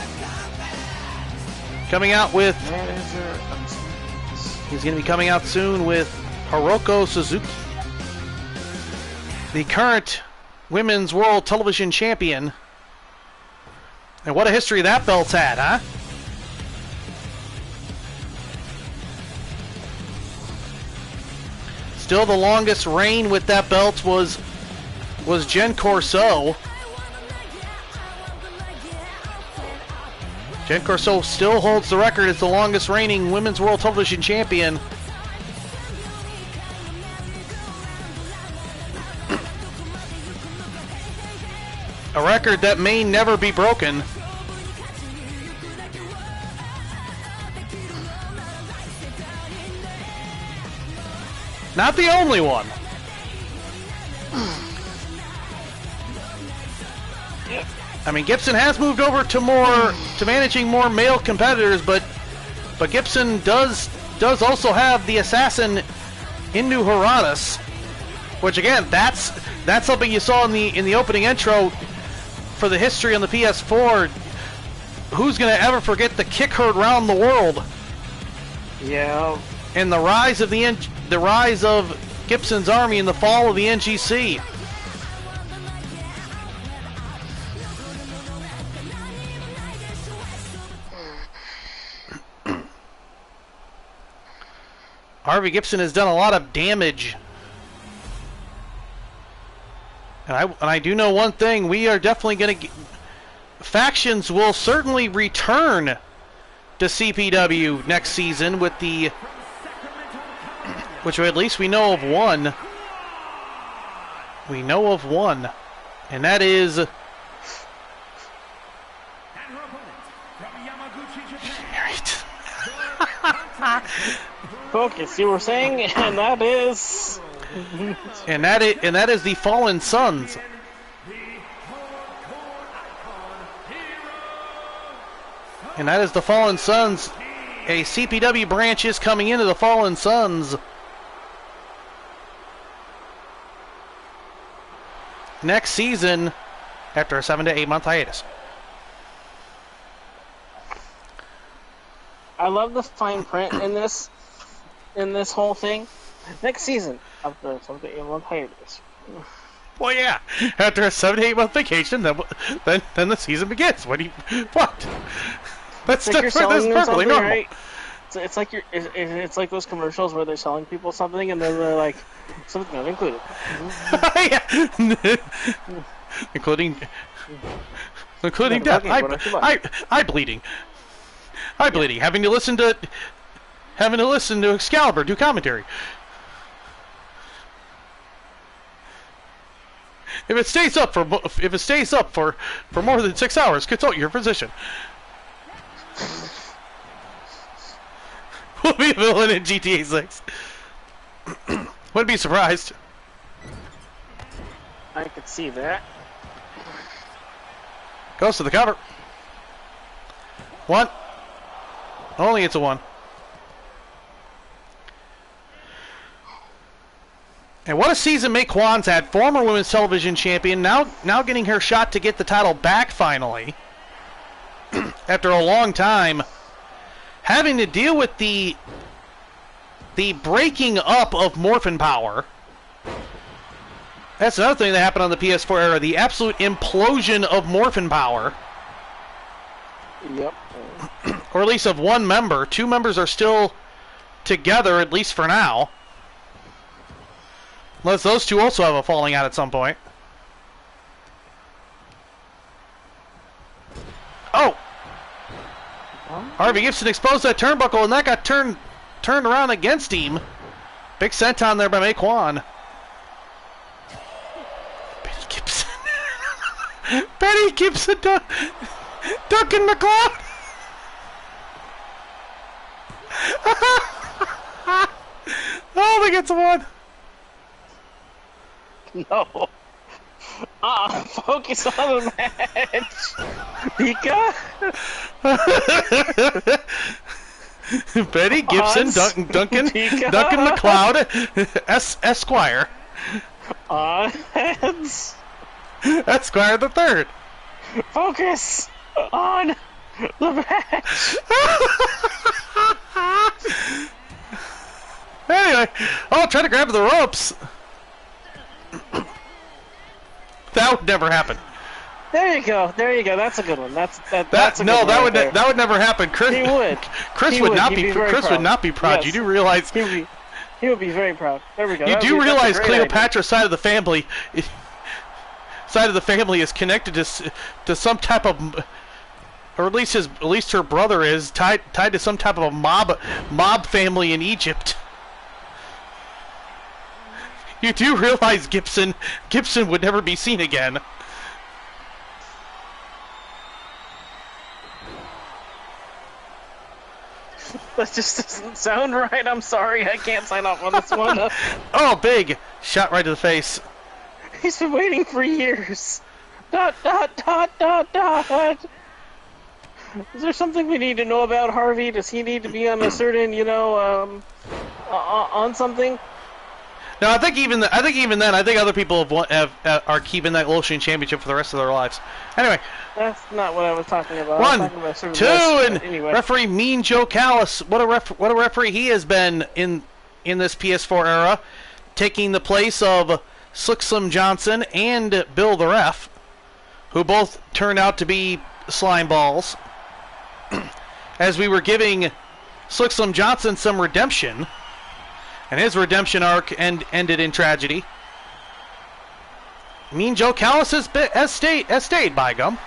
Coming out with... Manager of champions. He's going to be coming out soon with Hiroko Suzuki, the current Women's World Television Champion. And what a history that belt's had, huh? Still the longest reign with that belt was Jen Corso. Jen Corso still holds the record as the longest reigning Women's World Television Champion. A record that may never be broken. Not the only one. I mean, Gibson has moved over to managing more male competitors, but Gibson does also have the assassin Inu Haradas, which again, that's something you saw in the opening intro for the history on the PS4. Who's gonna ever forget the kick heard round the world? Yeah. And the rise of Gibson's army and the fall of the NGC. Harvey Gibson has done a lot of damage. And I do know one thing, we are definitely going to... Factions will certainly return to CPW next season with the... Which at least we know of one. We know of one. And that is... Focus, you were saying, and that is... and that is the Fallen Sons. And that is the Fallen Sons. A CPW branch is coming into the Fallen Sons next season after a 7 to 8 month hiatus. I love the fine print in this whole thing. Next season after a 7 to 8 month hiatus. Well, yeah. After a 7 to 8 month vacation, then the season begins. What? That's like perfectly normal. Right? It's like those commercials where they're selling people something and then they're like, something not included. including death. Eye bleeding. Having to listen to Excalibur do commentary. If it stays up for more than 6 hours, consult your physician. Will be a villain in GTA 6. Wouldn't be surprised. I could see that. Goes to the cover. 1. Only it's a 1. And what a season May Kwan's had. Former women's television champion. Now getting her shot to get the title back finally. After a long time. Having to deal with the breaking up of Morphin Power. That's another thing that happened on the PS4 era. The absolute implosion of Morphin Power. Yep. Or at least of one member. 2 members are still together, at least for now. Unless those 2 also have a falling out at some point. Oh! Harvey Gibson exposed that turnbuckle, and that got turned around against him. Big senton there by May Kwan. Betty Gibson. Betty Gibson, Duncan McLeod. Oh, they get someone. No. Focus on the match. Pika? Betty Gibson, Duncan McLeod, Esquire. Heads. Esquire the third. Focus on the match. Anyway, try to grab the ropes. That would never happen. There you go. That's a good one. That's a good no, one right there. that would never happen. Chris, He would. Chris He would would. not He'd be. be very Chris proud. would not be proud. Yes. You do realize. He would be very proud. There we go. You That's do a realize great Cleopatra's side of the family is connected to some type of, or at least her brother is tied to some type of a mob family in Egypt. You do realize Gibson would never be seen again. That just doesn't sound right. I'm sorry. I can't sign off on this one. Oh, big shot right to the face. He's been waiting for years. ... Is there something we need to know about Harvey? Does he need to be on a certain, on something? No, I think even then, other people are keeping that Lotion Championship for the rest of their lives. Anyway. That's not what I was talking about. 1, 2, and anyway. referee Mean Joe Callis. What a referee he has been in this PS4 era, taking the place of Slick Slim Johnson and Bill the Ref, who both turned out to be slime balls. As we were giving Slick Slim Johnson some redemption, and his redemption arc ended in tragedy. Mean Joe Callis has stayed by gum.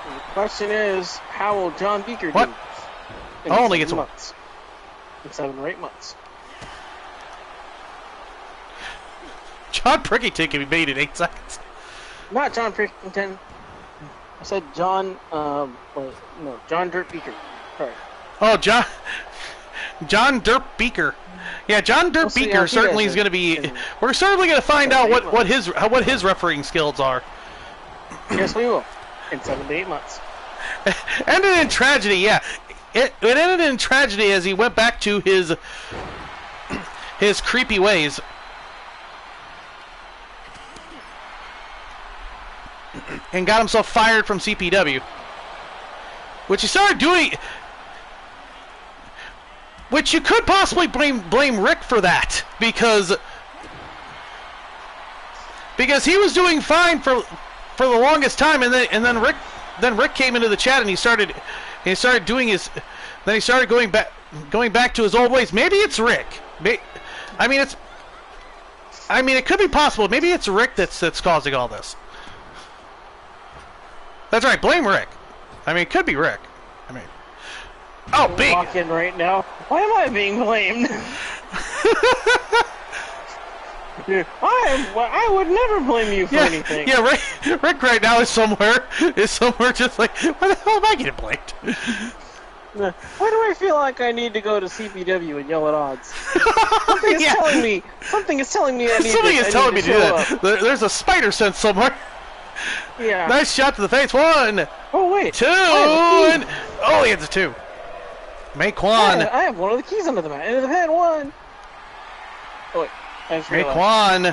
The question is, how will John Beaker What? do? Only gets 1. months. In 7 or 8 months. John Prickington can be made in 8 seconds. Not John Prickington. I said John. John Dirt Beaker. Sorry. Oh, John Dirt Beaker. Yeah, John Dirt Beaker certainly is going to be. We're certainly going to find out what his refereeing skills are. Yes, we will. In 7 to 8 months. Ended in tragedy. Yeah, it ended in tragedy as he went back to his creepy ways. And got himself fired from CPW. Which he started doing. Which you could possibly blame Rick for that, because he was doing fine for the longest time, and then Rick came into the chat and he started doing his. Then he started going back to his old ways. Maybe it's Rick. It could be possible. Maybe it's Rick that's causing all this. That's right. Blame Rick. It could be Rick. Oh, big! Walk in right now. Why am I being blamed? Yeah, I would never blame you for anything. Yeah, Rick right now is somewhere just like, why the hell am I getting blamed? Why do I feel like I need to go to CPW and yell at odds? Something is telling me. Something is telling me I need Something to. is telling me to do that. Up. There's a spider sense somewhere. Yeah. Nice shot to the face. 1. Oh wait. 2. And he hits a 2. May Kwan. I have one of the keys under the mat. Into the head. 1. Oh wait. May Kwan.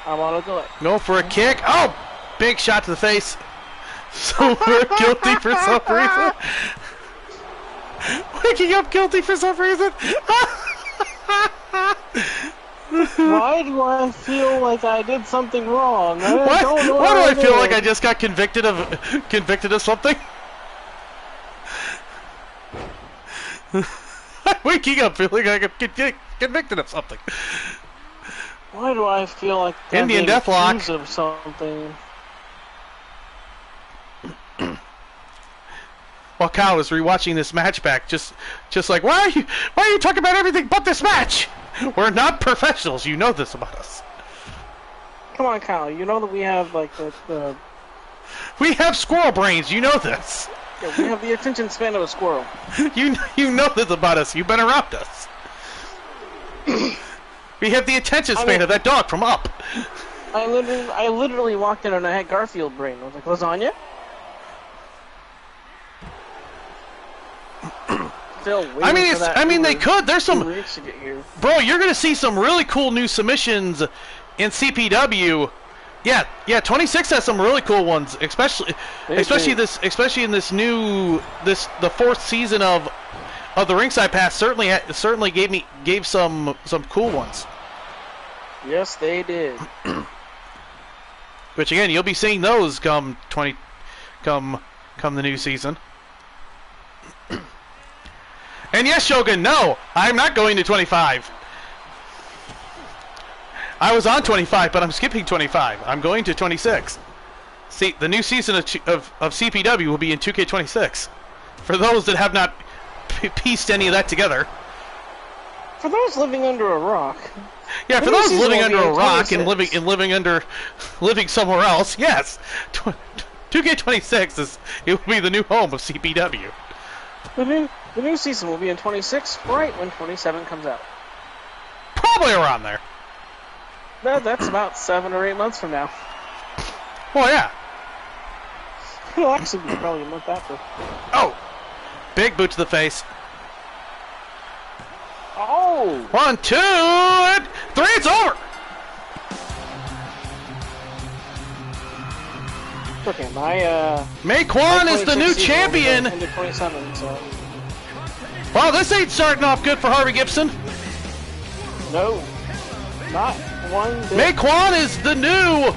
I'm on a delay. Go for a kick. Oh, big shot to the face. So we're guilty for some reason. Waking up guilty for some reason. Why do I feel like I did something wrong? Why do I feel like I just got convicted of something? I'm waking up feeling like I'm convicted of something. Why do I feel like I'm Indian being Deathlock accused of something? While Kyle is rewatching this match back, just like, why are you talking about everything but this match? We're not professionals. You know this about us. Come on, Kyle. You know that we have like the we have squirrel brains. You know this. Yeah, we have the attention span of a squirrel. You know this about us. You've been around us. We have the attention span of that dog from Up. I literally walked in and I had Garfield brain. I was like, lasagna? I mean, they could. There's some. Bro, you're gonna see some really cool new submissions in CPW. Yeah. 26 has some really cool ones, especially in this the 4th season of the Ringside Pass. Certainly gave some cool ones. Yes, they did. Which again, you'll be seeing those come the new season. And yes, Shogun, no, I'm not going to 25. I was on 25, but I'm skipping 25. I'm going to 26. See, the new season of CPW will be in 2K26. For those that have not pieced any of that together. For those living under a rock. Yeah, for those living under a rock and living somewhere else, yes. 2K26 it will be the new home of CPW. The new season will be in 26, right when 27 comes out. Probably around there. That's about 7 or 8 months from now. Well, yeah. It'll actually be probably a month after. Oh! Big boot to the face. Oh! 1, 2, and 3, it's over! Okay, May Kwan is the new champion! Into 27, so... Well, this ain't starting off good for Harvey Gibson. No. Not one bit. May Kwan is the new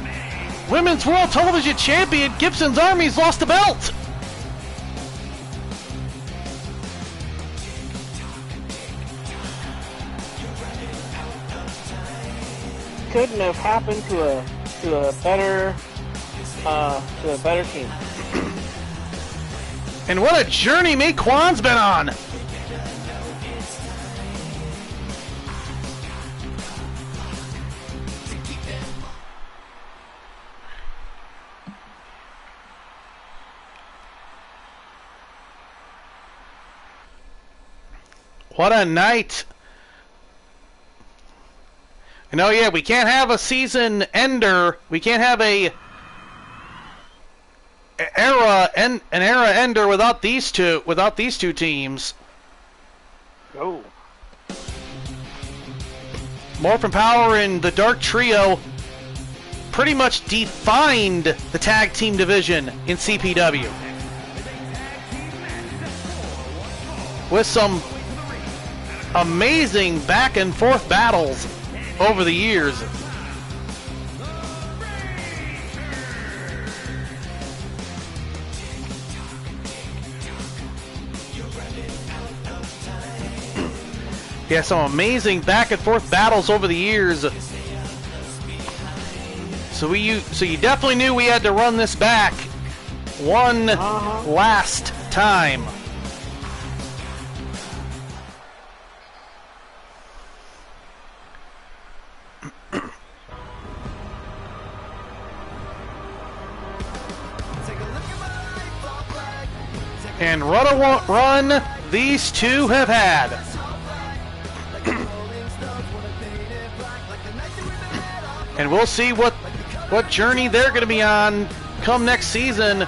Women's World Television Champion. Gibson's Army's lost the belt. Couldn't have happened to a better team. And what a journey May Kwan's been on. What a night. You know, yeah, we can't have a season ender. We can't have an era ender without these two teams. No. Morphin Power and the Dark Trio pretty much defined the tag team division in CPW. With some amazing back and forth battles over the years. Yeah, some amazing back and forth battles over the years. So you definitely knew we had to run this back one last time. And run these two have had. And we'll see what journey they're going to be on come next season.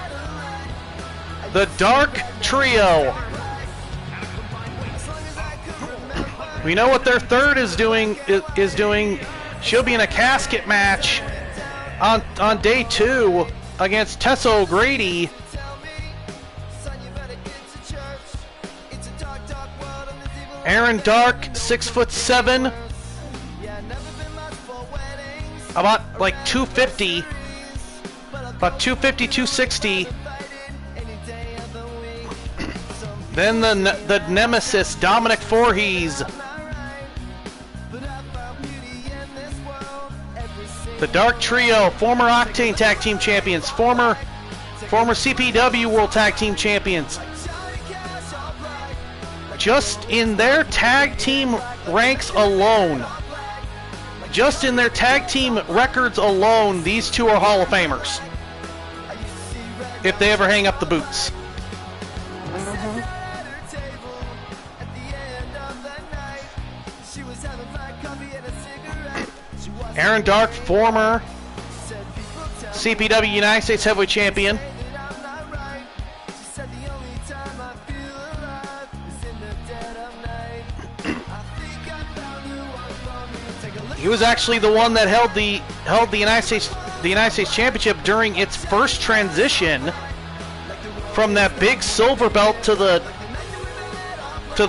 The Dark Trio. We know what their third is doing. She'll be in a casket match on day 2 against Tessa O'Grady. Aaron Dark, 6'7", about like 250, about 250, 260. Then the nemesis, Dominic Voorhees. The Dark Trio, former Octane Tag Team Champions, former CPW World Tag Team Champions. Just in their tag team ranks alone, just in their tag team records alone, these two are Hall of Famers. If they ever hang up the boots. Aaron Dark, former CPW United States Heavyweight Champion. He was actually the one that held the United States Championship during its first transition from that big silver belt to the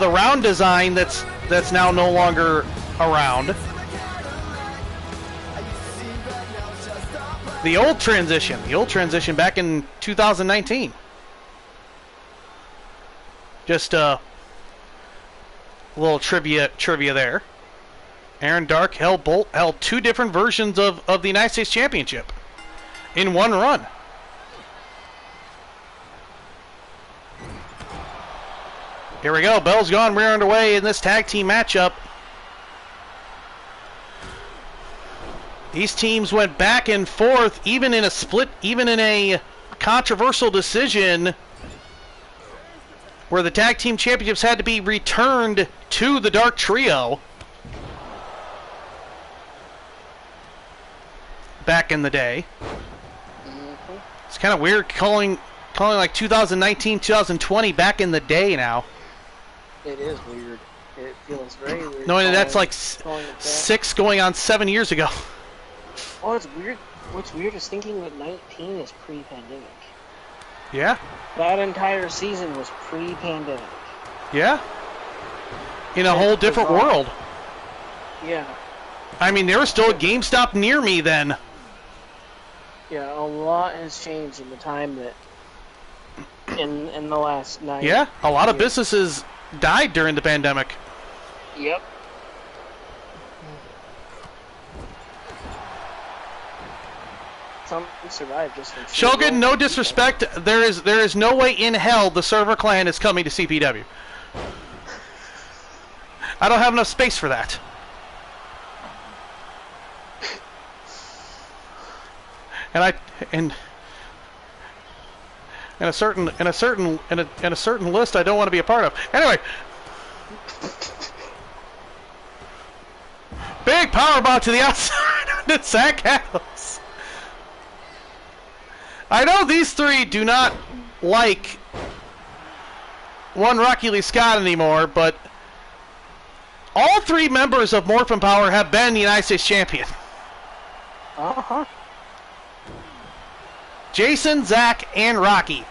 round design that's now no longer around. The old transition back in 2019. Just a little trivia there. Aaron Dark held 2 different versions of the United States Championship in one run. Here we go. Bell's gone. We're underway in this tag team matchup. These teams went back and forth, even in a controversial decision where the tag team championships had to be returned to the Dark Trio back in the day. It's kind of weird calling like 2019, 2020 back in the day now. It is weird. It feels very weird. Knowing that's like 6 going on 7 years ago. Oh, it's weird. What's weird is thinking that 19 is pre-pandemic. Yeah? That entire season was pre-pandemic. Yeah? In a whole different world. Yeah. I mean, there was still a GameStop near me then. Yeah, a lot has changed in the time that... In the last 9 years. Yeah, a lot of businesses died during the pandemic. Yep. Some survived just from Shogun, no disrespect. There is no way in hell the Server Clan is coming to CPW. I don't have enough space for that. And a certain list I don't want to be a part of. Anyway. Big power bomb to the outside of the Zach House. I know these three do not like one Rocky Lee Scott anymore, but all 3 members of Morphin Power have been the United States champion. Uh-huh. Jason, Zach, and Rocky.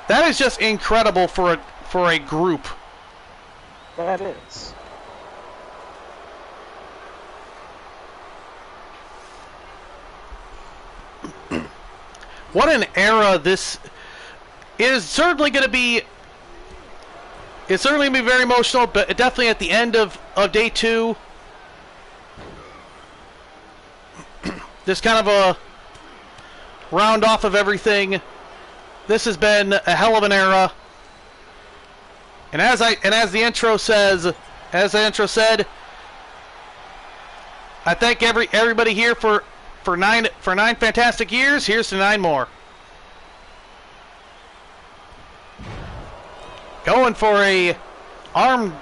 That is just incredible for a group. That is. What an era this is. Certainly going to be. It's certainly going to be very emotional, but definitely at the end of day 2. Just kind of a round off of everything. This has been a hell of an era. And as the intro said, I thank everybody here for 9 fantastic years. Here's to 9 more. going for an arm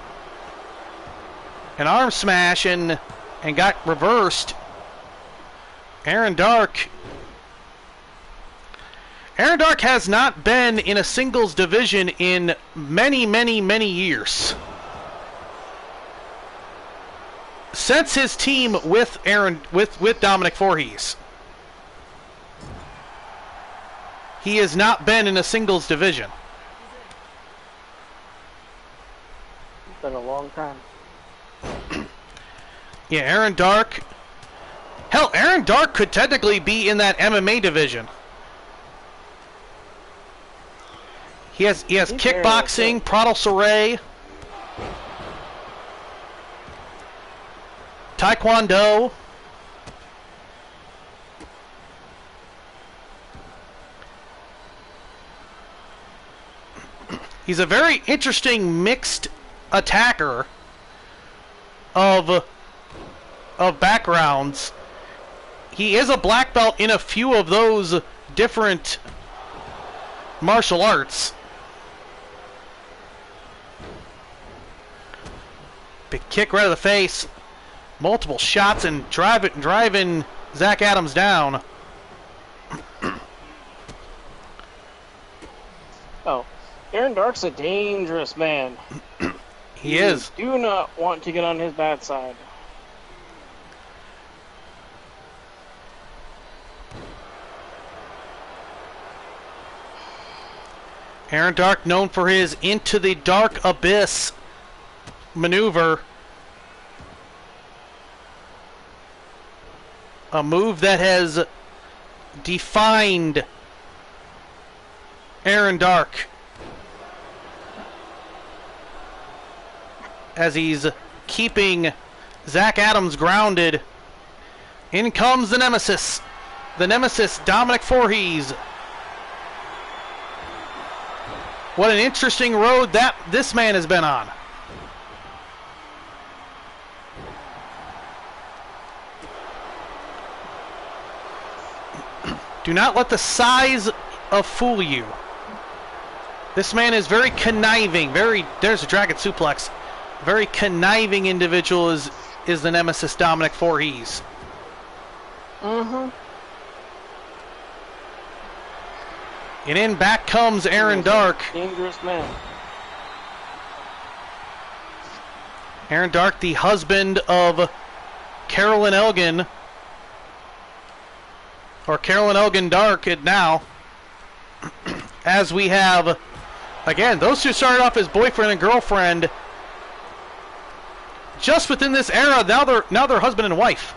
smash and got reversed. Aaron Dark has not been in a singles division in many, many, many years. Since his team with Dominic Voorhees, he has not been in a singles division. It's been a long time. Yeah, Aaron Dark. Hell, Aaron Dark could technically be in that MMA division. He has kickboxing, Pradal Saray, Taekwondo. He's a very interesting mixed attacker of backgrounds. He is a black belt in a few of those different martial arts. Big kick right to the face. Multiple shots and driving Zach Adams down. Oh, Aaron Dark's a dangerous man. He is. You do not want to get on his bad side. Aaron Dark, known for his Into the Dark Abyss maneuver. A move that has defined Aaron Dark as he's keeping Zach Adams grounded. In comes the Nemesis. The Nemesis, Dominic Voorhees. What an interesting road that this man has been on. Do not let the size fool you. This man is very conniving. There's a dragon suplex. Very conniving individual is the Nemesis Dominic Voorhees. Mm-hmm. And in back comes Aaron Dark. Dangerous man. Aaron Dark, the husband of Carolyn Elgin. Or Carolyn Elgin Dark now. As we have, again, those two started off as boyfriend and girlfriend. Just within this era, now they're husband and wife.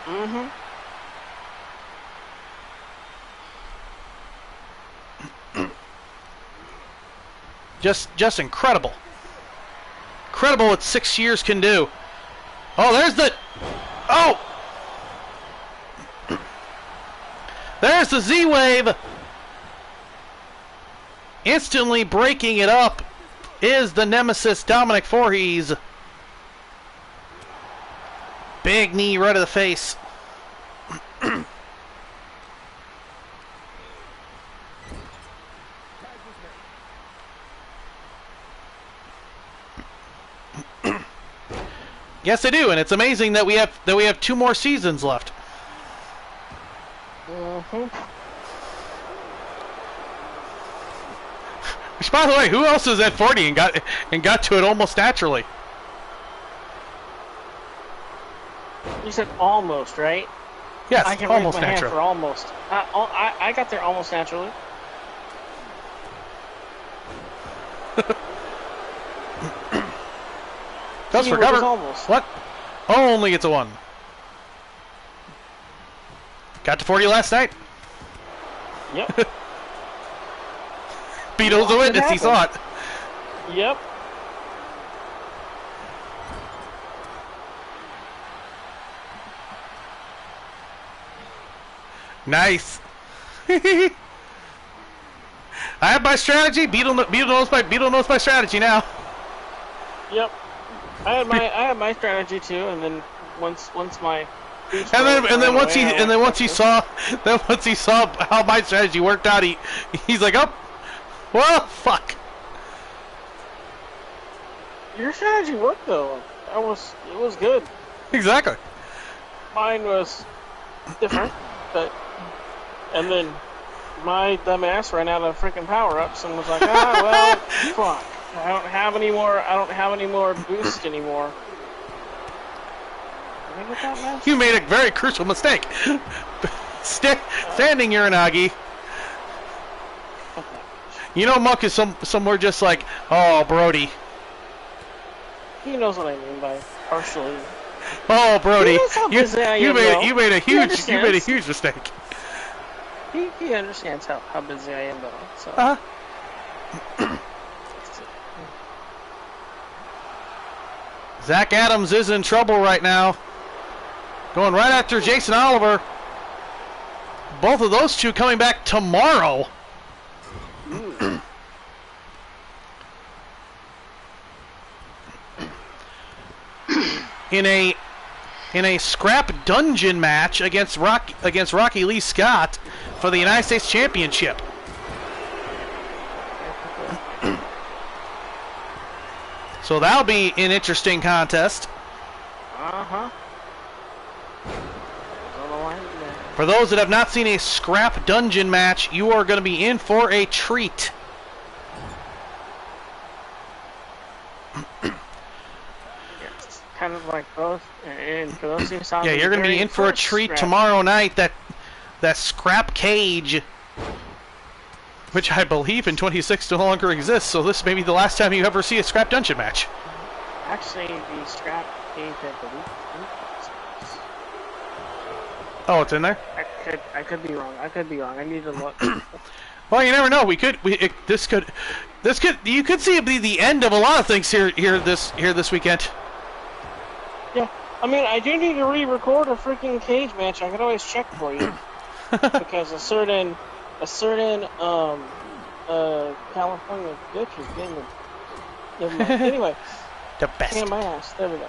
Mm-hmm. Just incredible. Incredible what 6 years can do. Oh, there's the... Oh! There's the Z-Wave. Instantly breaking it up is the Nemesis Dominic Voorhees. Big knee right to the face. Yes, I do, and it's amazing that we have 2 more seasons left. Mm-hmm. Which, by the way, who else is at 40 and got to it almost naturally? You said almost, right? Yes, I can almost raise my hand natural. for almost. I got there almost naturally. Just He for was cover. almost. What? Only gets a 1. Got to 40 last night. Yep. Beatles the witness. He saw it. Yep. Nice. I have my strategy. Beetle knows my strategy now. Yep. I had my strategy too, and then once my And then once he saw how my strategy worked out, he's like, oh, Well, fuck. Your strategy worked though. It was good. Exactly. Mine was different, but and then my dumbass ran out of freaking power-ups and was like, well, fuck. I don't have any more boost anymore. Did I get that mess? You made a very crucial mistake. Standing Uranagi. You know Muck is somewhere just like, oh, Brody. He knows what I mean by partially. Oh, Brody. He knows how busy I am, you made a huge mistake. He understands how busy I am though. So. Zach Adams is in trouble right now. Going right after Jason Oliver. Both of those two coming back tomorrow. in a scrap dungeon match against Rocky Lee Scott for the United States Championship. So that'll be an interesting contest. For those that have not seen a scrap dungeon match, you are going to be in for a treat. Kind of like both, and for those who saw yeah, you're going to be in for a treat tomorrow night. That scrap cage, which I believe in 26 no longer exists. So this may be the last time you ever see a scrap dungeon match. Actually, the scrap cage, I believe. Oh, it's in there. I could be wrong. I need to look. Well, you never know. You could see it be the end of a lot of things here this weekend. Yeah, I mean, I do need to re-record a freaking cage match. I could always check for you because a certain California bitch is getting the anyway. The best. Get in my ass. There we go.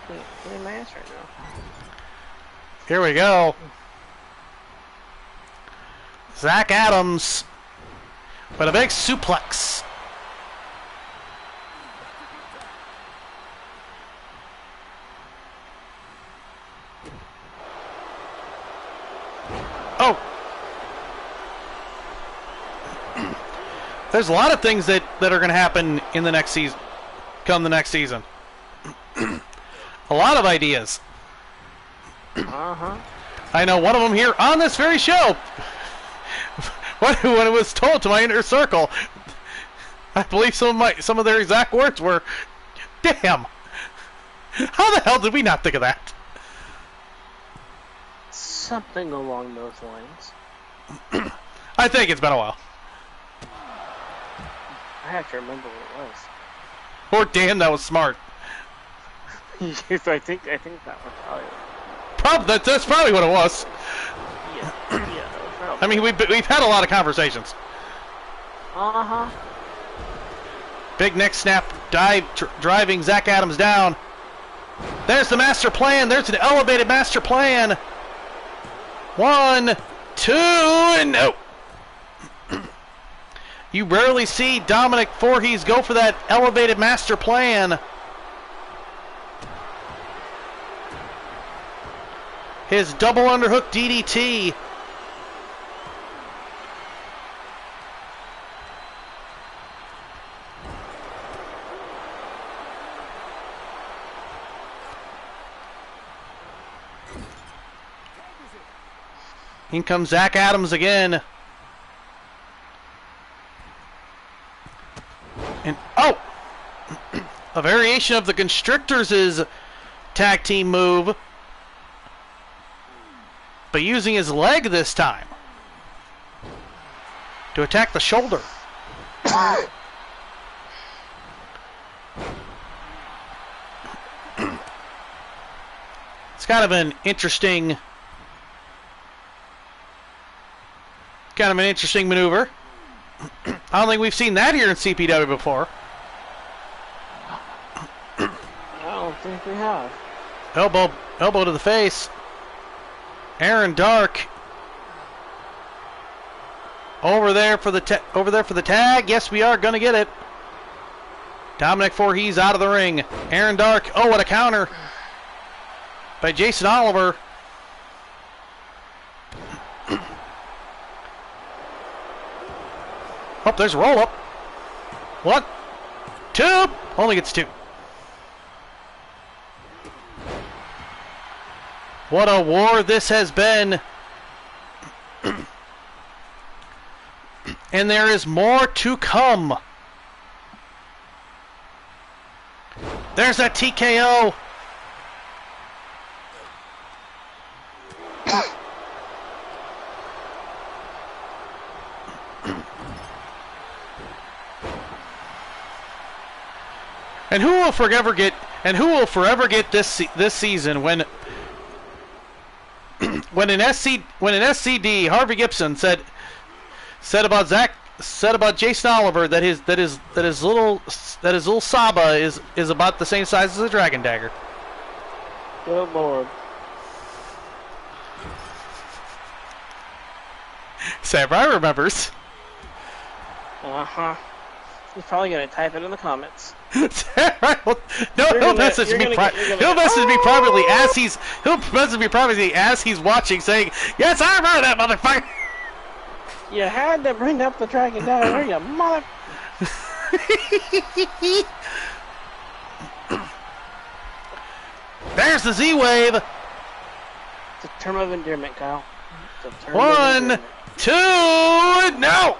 Get in my ass right now. Here we go. Zach Adams with a big suplex. Oh. There's a lot of things that are going to happen in the next season. Come the next season. A lot of ideas. I know one of them here on this very show. When it was told to my inner circle, I believe some of their exact words were, "Damn, how the hell did we not think of that?" Something along those lines. I think it's been a while. I have to remember what it was. Or damn, that was smart. I think that was probably that's probably what it was. Yeah. Probably. I mean, we've had a lot of conversations. Big neck snap dive, driving Zach Adams down. There's the master plan. There's an elevated master plan. 1, 2, and no. You rarely see Dominic Voorhees go for that elevated master plan. His double underhook DDT. In comes Zach Adams again. And, oh! A variation of the Constrictors' tag team move, but using his leg this time to attack the shoulder. It's kind of an interesting maneuver. I don't think we've seen that here in CPW before. I don't think we have. Elbow to the face. Aaron Dark Over there for the tag. Yes, we are going to get it. Dominic Voorhees out of the ring. Aaron Dark. Oh, what a counter by Jason Oliver. Oh, there's a roll up. 1, 2. Only gets 2. What a war this has been. And there is more to come. There's that TKO. And who will forever get this season when an SCD Harvey Gibson said about Jason Oliver that his little Saba is about the same size as a dragon dagger. Good lord. Samurai remembers. Uh-huh. He's probably gonna type it in the comments. Samurai, he'll message me privately as he's watching, saying, "Yes, I remember that motherfucker." You had to bring up the dragon dagger, you mother. There's the Z-Wave. It's a term of endearment, Kyle. It's a term 1, 2, no!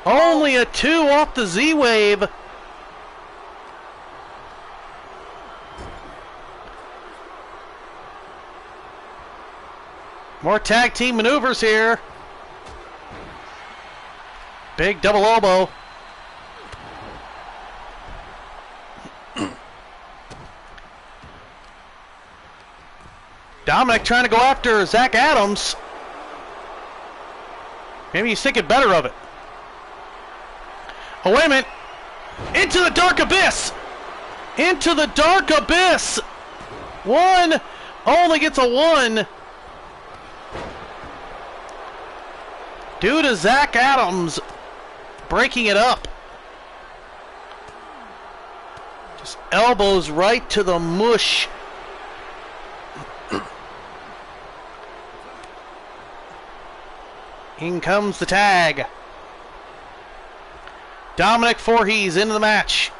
Only a 2 off the Z-Wave. More tag team maneuvers here. Big double elbow. Dominic trying to go after Zach Adams. Maybe he's thinking better of it. Oh, wait a minute. Into the dark abyss. Into the dark abyss. 1. Only gets a 1. Due to Zach Adams breaking it up. Just elbows right to the mush. In comes the tag. Dominic Voorhees into the match.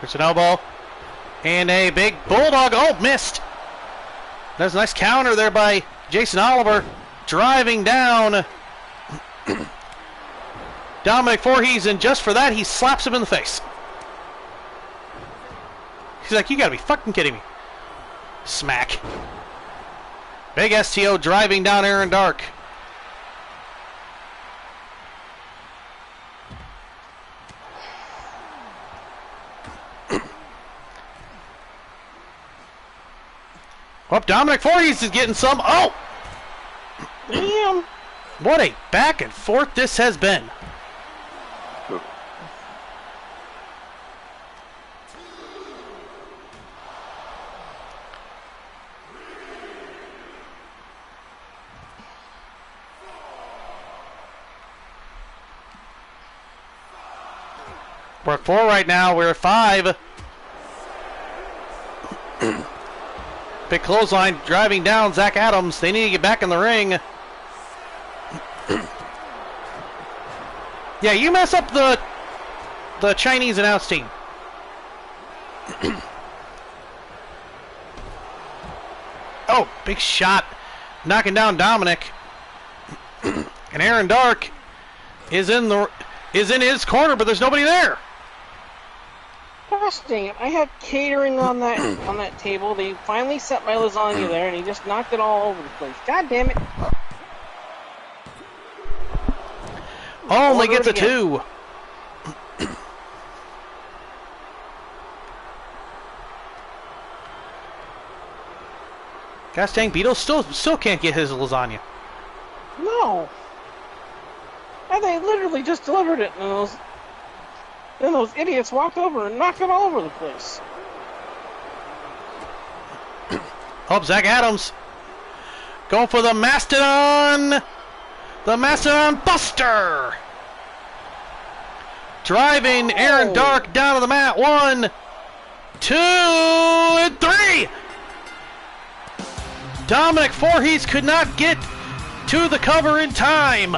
There's an elbow. And a big bulldog. Oh, missed. There's a nice counter there by Jason Oliver. Driving down Dominic Voorhees, and just for that, he slaps him in the face. He's like, you gotta be fucking kidding me. Smack. Big STO driving down Aaron Dark. Oh, Dominic Voorhees is getting some. Oh! Damn! What a back and forth this has been. We're at 4 right now. We're at 5. Big clothesline driving down Zach Adams. They need to get back in the ring. Yeah, you mess up the Chinese announce team. Oh, big shot. Knocking down Dominic. And Aaron Dark is in his corner, but there's nobody there. Gosh dang it, I had catering on that table. They finally set my lasagna there, and he just knocked it all over the place. God damn it. Only gets a 2. Gosh dang, Beetle still can't get his lasagna. No. And they literally just delivered it, and those idiots walked over and knocked it all over the place. Oh, Zach Adams going for the Mastodon. The Mastodon Buster. Driving Aaron Dark down to the mat. 1, 2, and 3. Dominic Voorhees could not get to the cover in time.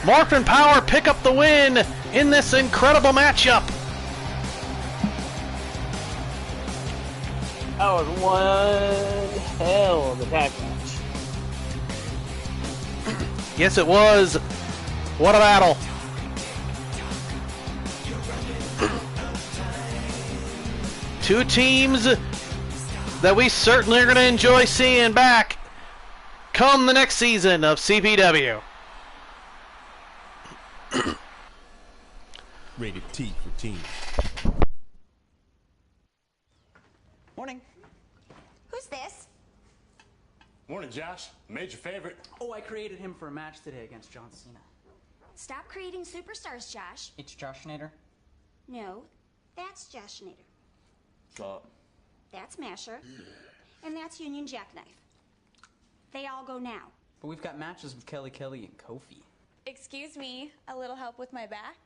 Morphin Power pick up the win in this incredible matchup. That was one hell of a tag match. Yes, it was. What a battle. Two teams that we certainly are going to enjoy seeing back come the next season of CPW. Rated T for team. Morning. Who's this? Morning, Josh. Major favorite. Oh, I created him for a match today against John Cena. Stop creating superstars, Josh. It's Josh Nader. No, that's Josh Nader. Stop. That's Masher. And that's Union Jackknife. They all go now. But we've got matches with Kelly Kelly and Kofi. Excuse me, a little help with my back?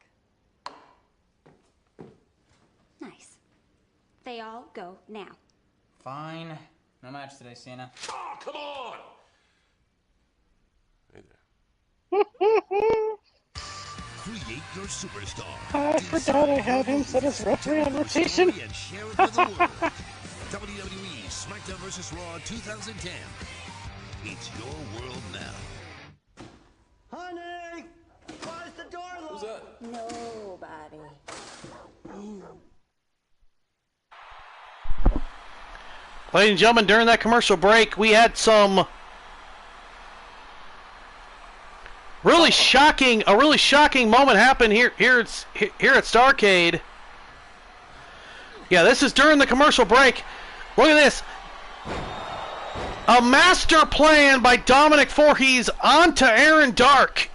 Nice. They all go now. Fine. No match today, Cena. Oh, come on! Hey Create your superstar. I forgot I had him set as referee on rotation. And share it with the world. WWE SmackDown vs. Raw 2010. It's your world now. Honey! Why is the door locked? Who's that? Nobody. Ladies and gentlemen, during that commercial break, we had some a really shocking moment happen here at Starrcade. Yeah, this is during the commercial break. Look at this. A master plan by Dominic Voorhees onto Aaron Dark.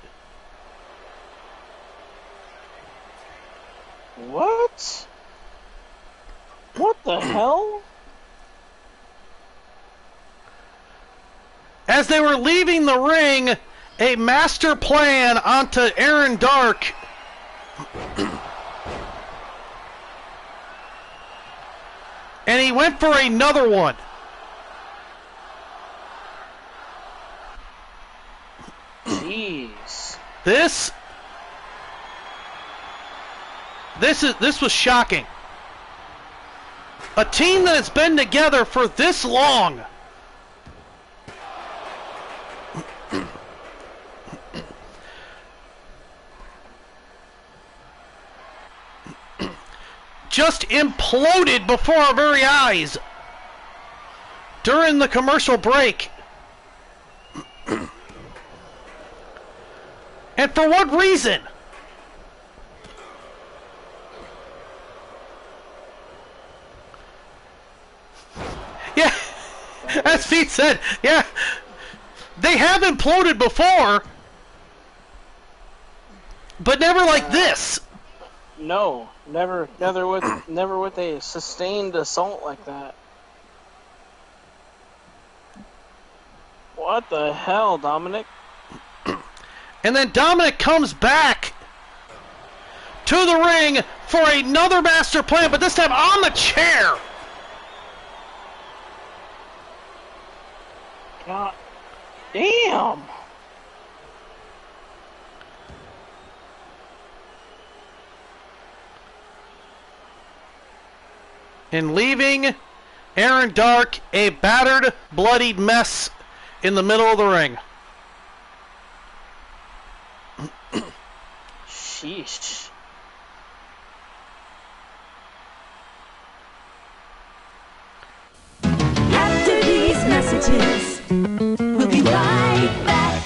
What? What the hell? As they were leaving the ring, a master plan onto Aaron Dark. And he went for another one. Jeez. This was shocking. A team that has been together for this long. Just imploded before our very eyes during the commercial break. And for what reason? Yeah, as Pete said, yeah, they have imploded before, but never like this. No, never with a sustained assault like that. What the hell, Dominic? And then Dominic comes back to the ring for another master plan, but this time on the chair. God damn. And leaving Aaron Dark a battered, bloodied mess in the middle of the ring. Sheesh. After these messages, we'll be right back.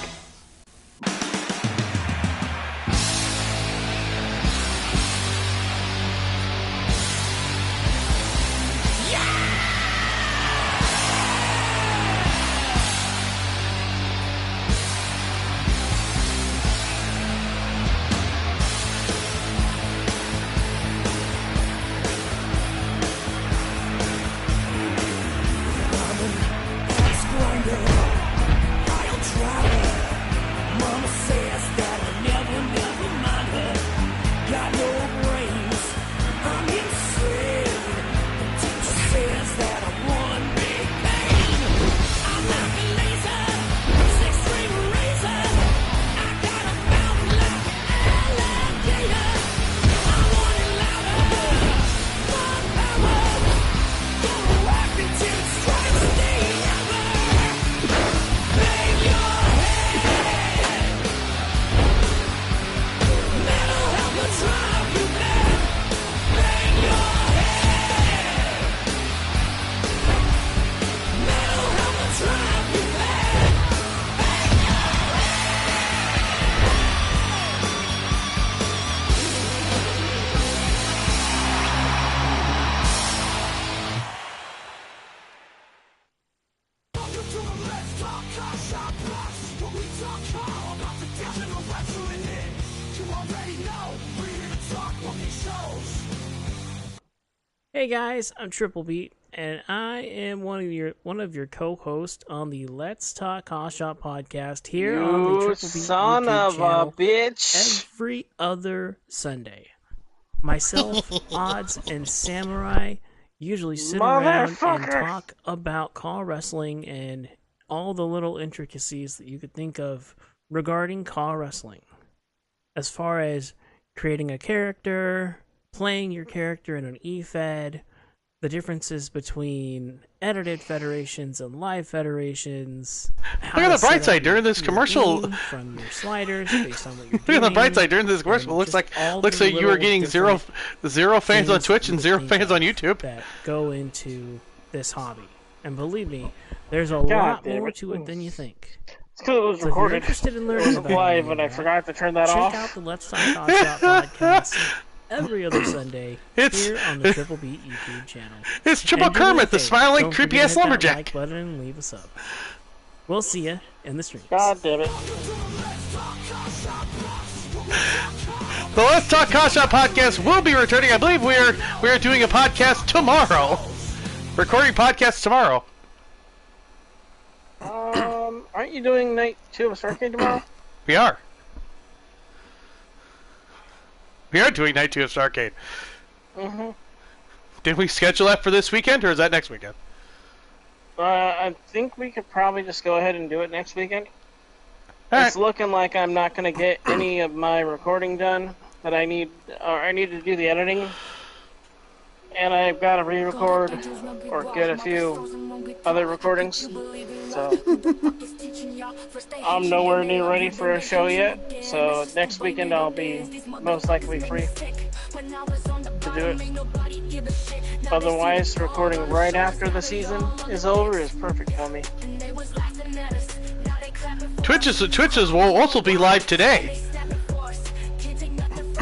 Hey guys, I'm Triple Beat, and I am one of your co-hosts on the Let's Talk Caw Shop podcast here on the Triple Beat son YouTube of a channel bitch. every other Sunday. Myself, Odds, and Samurai usually sit around and talk about Caw Wrestling and all the little intricacies that you could think of regarding Caw Wrestling. As far as creating a character, playing your character in an E-Fed, the differences between edited federations and live federations. Look at the bright side during this commercial. From your sliders based on what you're Look doing. at the bright side during this commercial. Looks like you were getting zero fans on Twitch and zero fans on YouTube. That go into this hobby, and believe me, there's a lot more to it than you think. It's because it was So recorded. If you're interested in It learning was about live, it, and I forgot to turn that check off. out the Let's Talk Caw Shop podcast every other Sunday here on the Triple Beat YouTube channel. It's Triple And do me a Kermit, the favor, smiling, don't forget to creepy-ass hit that lumberjack. Like button and leave us up. We'll see ya in the streams. God damn it. The Let's Talk Caw Shop podcast will be returning. I believe we are doing a podcast tomorrow. Recording podcast tomorrow. Aren't you doing night 2 of Starrcade tomorrow? We are. We are doing night 2 of Starrcade. Mm-hmm. Did we schedule that for this weekend, or is that next weekend? I think we could probably just go ahead and do it next weekend. All It's looking like I'm not going to get any of my recording done that I need, or I need to do the editing. And I've got to re-record or get a few other recordings. So I'm nowhere near ready for a show yet. So next weekend I'll be most likely free to do it. Otherwise, recording right after the season is over is perfect for me. Twitches will also be live today.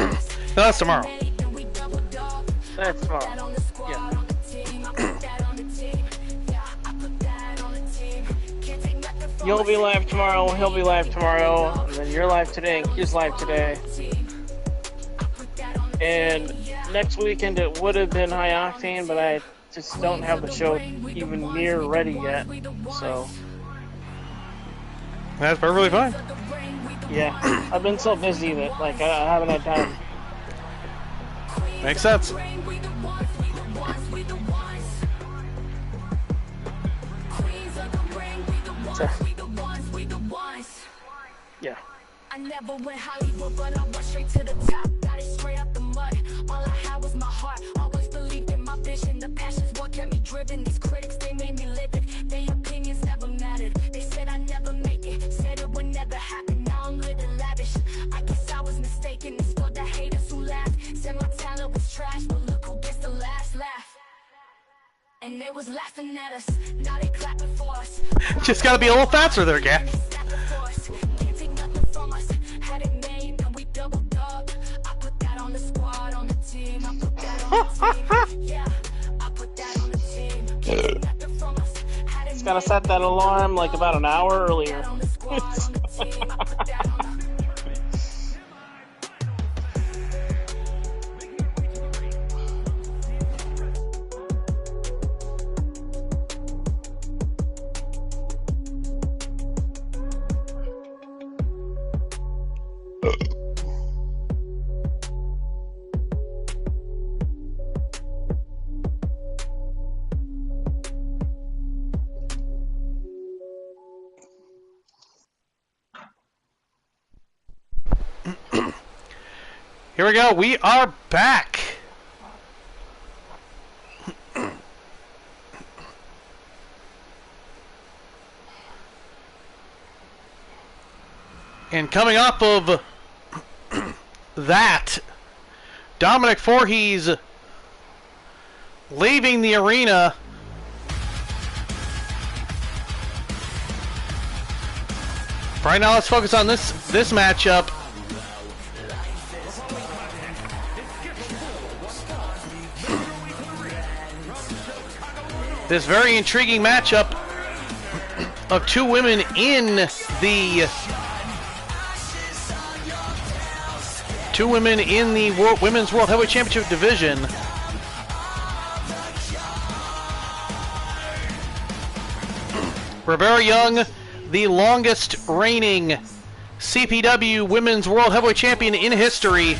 No, that's tomorrow. That's tomorrow. Yeah. You'll be live tomorrow, he'll be live tomorrow, and then you're live today, and Q's live today. And next weekend it would have been High Octane, but I just don't have the show even near ready yet, so... That's perfectly fine. Yeah, I've been so busy that, like, I haven't had time. Makes sense. Yeah. I never went Hollywood, but I went straight to the top. Got it straight out the mud. All I had was my heart. Always believed in my vision. The passion's what kept me driven. These critics, they made me live it. Their opinions never mattered. They said I never make it. Said it would never happen. Now I'm living lavish. I guess I was mistaken. It's for the haters who laugh. Said my talent was trash, but look who gets the last laugh. And they was laughing at us. Now they clapping for us. Just gotta be a little faster there, Gak. It's gotta set that alarm like about an hour earlier. Here we go. We are back. And coming off of that, Dominic Voorhees leaving the arena. Right now, let's focus on this matchup. This very intriguing matchup of two women in the Women's World Heavyweight Championship division. Rivera Young, the longest reigning CPW Women's World Heavyweight Champion in history.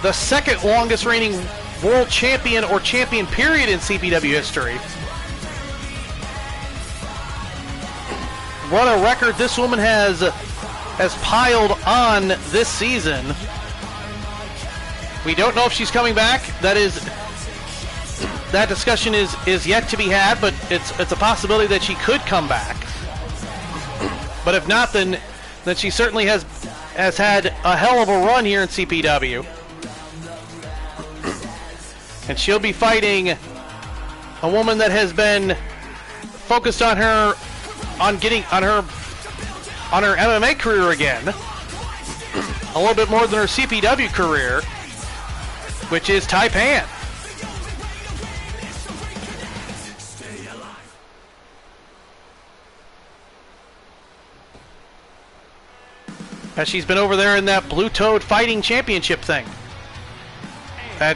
The second longest reigning World Champion or Champion period in CPW history. What a record this woman has piled on this season. We don't know if she's coming back. That discussion is yet to be had, but it's a possibility that she could come back. But if not, then she certainly has had a hell of a run here in CPW. And she'll be fighting a woman that has been focused on her MMA career again. A little bit more than her CPW career, which is Taipan. As she's been over there in that Blue Toad Fighting Championship thing. That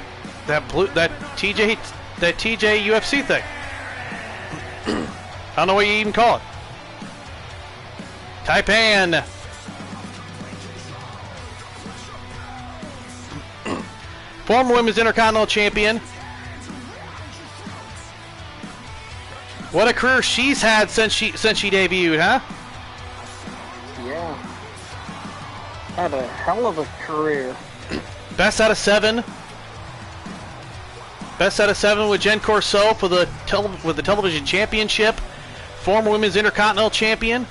TJ UFC thing. I don't know what you even call it. Taipan. Former Women's Intercontinental Champion. What a career she's had since she debuted, huh? Yeah. Had a hell of a career. Best out of 7. Best out of 7 with Jen Corso for the television championship. Former Women's Intercontinental Champion.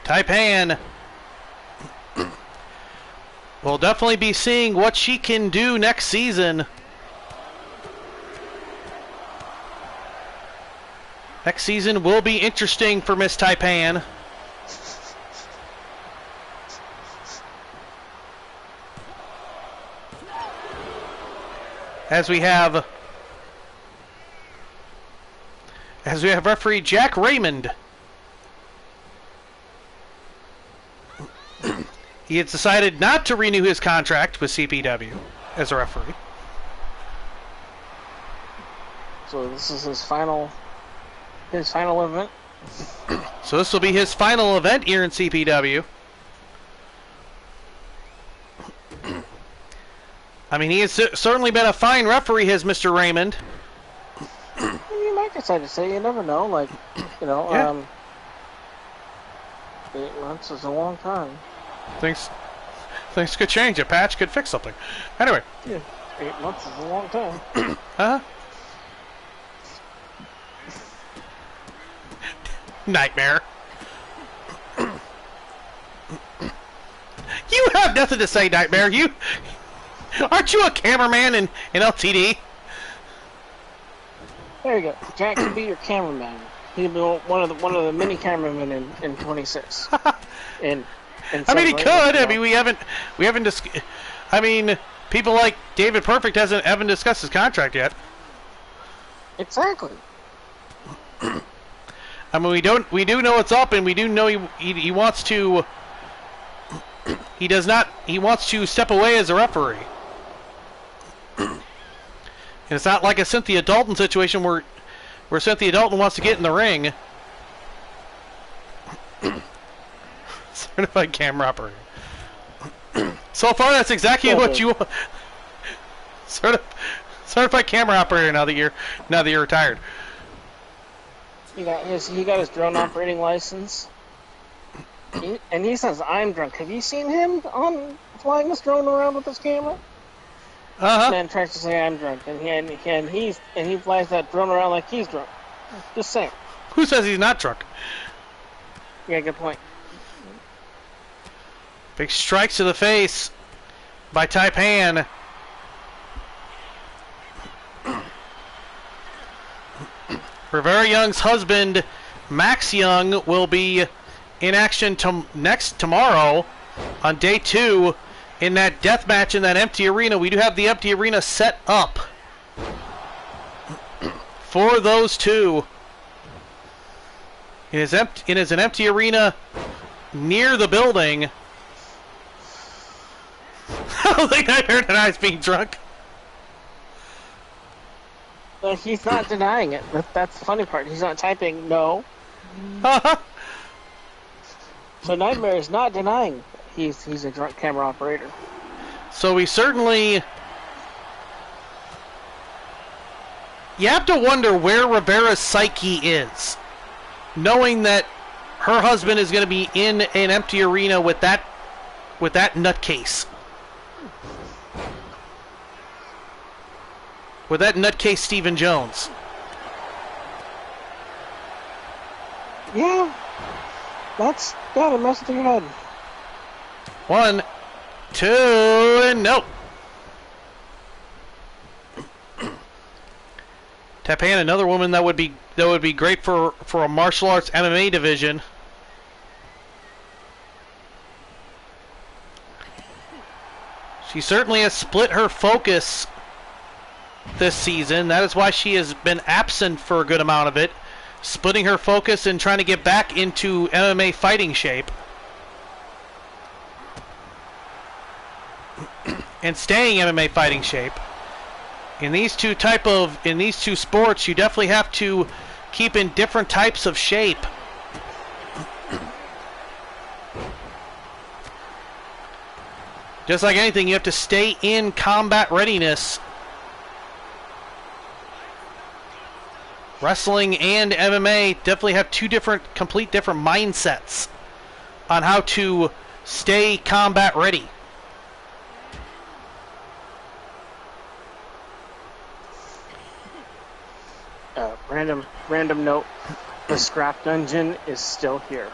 Taipan will definitely be seeing what she can do next season. Next season will be interesting for Miss Taipan. As we have referee Jack Raymond. He has decided not to renew his contract with CPW as a referee. So this is his final event. So this will be his final event here in CPW. I mean, he has certainly been a fine referee, has Mr. Raymond. You might decide to say, you never know. Like, Yeah. 8 months is a long time. Things could change. A patch could fix something. Anyway. Yeah, 8 months is a long time. Huh? Nightmare. You have nothing to say, Nightmare. Aren't you a cameraman in LTD? There you go. Jack can be your cameraman. He'll be one of the many cameramen in 26. I mean, he could. I mean, we haven't I mean, people like David Perfect haven't discussed his contract yet. Exactly. I mean, we do know it's up, and we do know he wants to. He wants to step away as a referee. And it's not like a Cynthia Dalton situation where Cynthia Dalton wants to get in the ring. Certified camera operator. So far, that's exactly what you want. Certified camera operator. Now that you're retired. He got his drone operating license. And he says, "I'm drunk." Have you seen him flying this drone around with his camera? Uh-huh. Man tries to say I'm drunk, and he flies that drone around like he's drunk. Just saying. Who says he's not drunk? Yeah, good point. Big strikes to the face by Taipan. Rivera Young's husband, Max Young, will be in action tomorrow on day 2 in that death match in that empty arena. We do have the empty arena set up for those two. It is an empty arena near the building. I don't think I heard an eyes being drunk. He's not denying it. That's the funny part. He's not typing no. So Nightmare is not denying he's a drunk camera operator. So we certainly... You have to wonder where Rivera's psyche is, knowing that her husband is going to be in an empty arena with that nutcase. With that nutcase Stephen Jones. Yeah. That's gotta mess with your head. 1, 2, and nope. Tapan, another woman that would be great for a martial arts MMA division. She certainly has split her focus this season. That is why she has been absent for a good amount of it, splitting her focus and trying to get back into MMA fighting shape. And staying MMA fighting shape. In these two sports, you definitely have to keep in different types of shape. Just like anything, you have to stay in combat readiness. Wrestling and MMA definitely have two complete different mindsets on how to stay combat ready. Random note: the scrap dungeon is still here.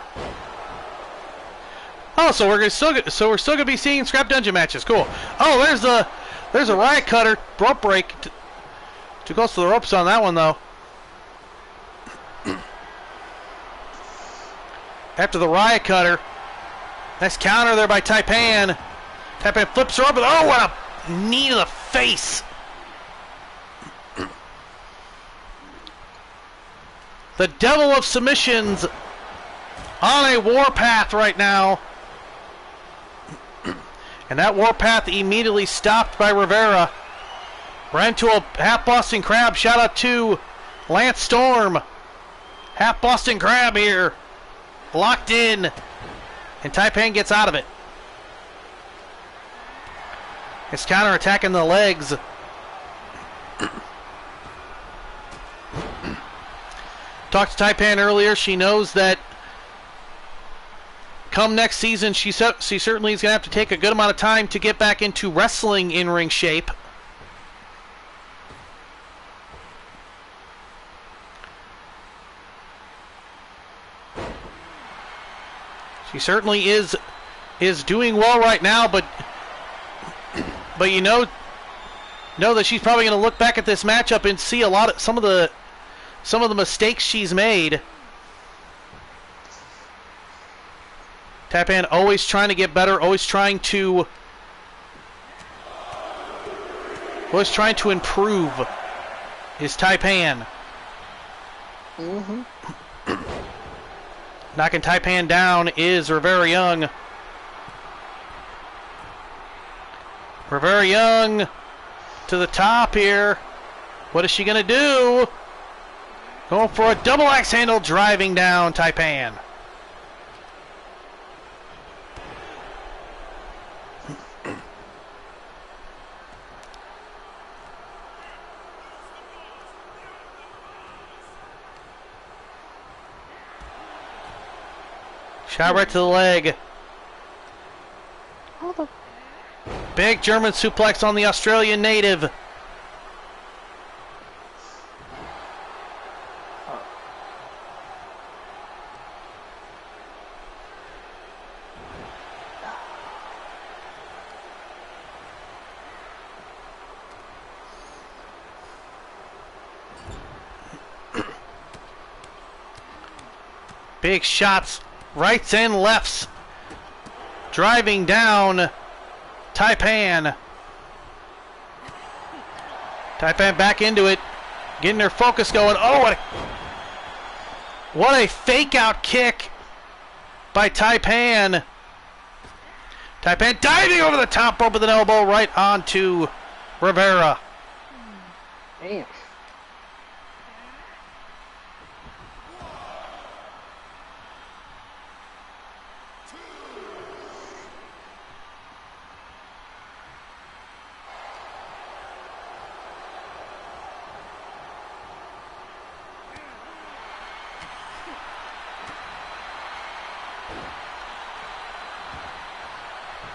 Oh, so we're still gonna be seeing scrap dungeon matches. Cool. Oh, there's a riot cutter rope break. Too close to the ropes on that one though. After the riot cutter, nice counter there by Taipan. Taipan flips her up, and oh, what a knee to the face! The devil of submissions on a warpath right now. And that warpath immediately stopped by Rivera. Ran to a half Boston Crab. Shout out to Lance Storm. Half Boston Crab here. Locked in. And Taipan gets out of it. His counter attacking the legs. Talked to Taipan earlier. She knows that come next season, she certainly is going to have to take a good amount of time to get back into wrestling in-ring shape. She certainly is doing well right now, but you know that she's probably going to look back at this matchup and see some of the mistakes she's made. Taipan always trying to get better, always trying to improve is Taipan. Knocking Taipan down is Rivera Young. Rivera Young to the top here. What is she going to do? Going for a double axe handle, driving down Taipan. Shot right to the leg. Big German suplex on the Australian native. Big shots. Rights and lefts. Driving down Taipan. Taipan back into it. Getting her focus going. Oh, What a fake out kick by Taipan. Taipan diving over the top rope with an elbow right onto Rivera. Damn.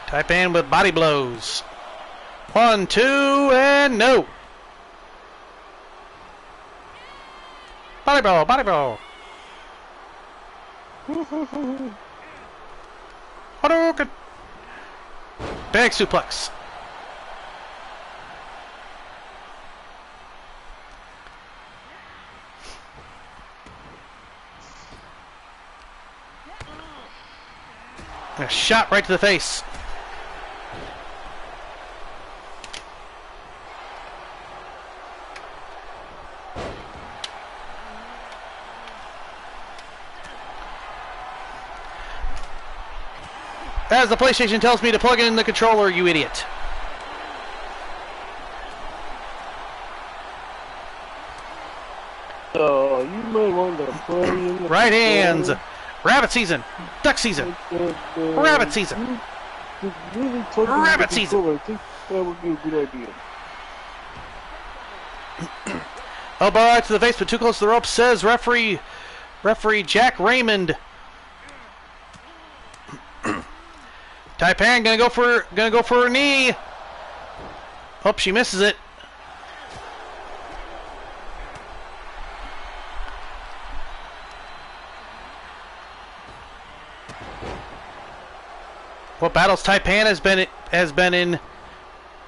Taipan with body blows. 1, 2, and no. Body blow, body blow. Hadouken. Big suplex. A shot right to the face. As the PlayStation tells me to plug in the controller, you idiot. So you may want to play in the Right hands. Rabbit season. Duck season. Rabbit season. Rabbit season. I think that would be a good idea. Elbow right to the face, but too close to the rope, says referee Jack Raymond. Taipan gonna go for her knee. Hope she misses it. What battles Taipan has been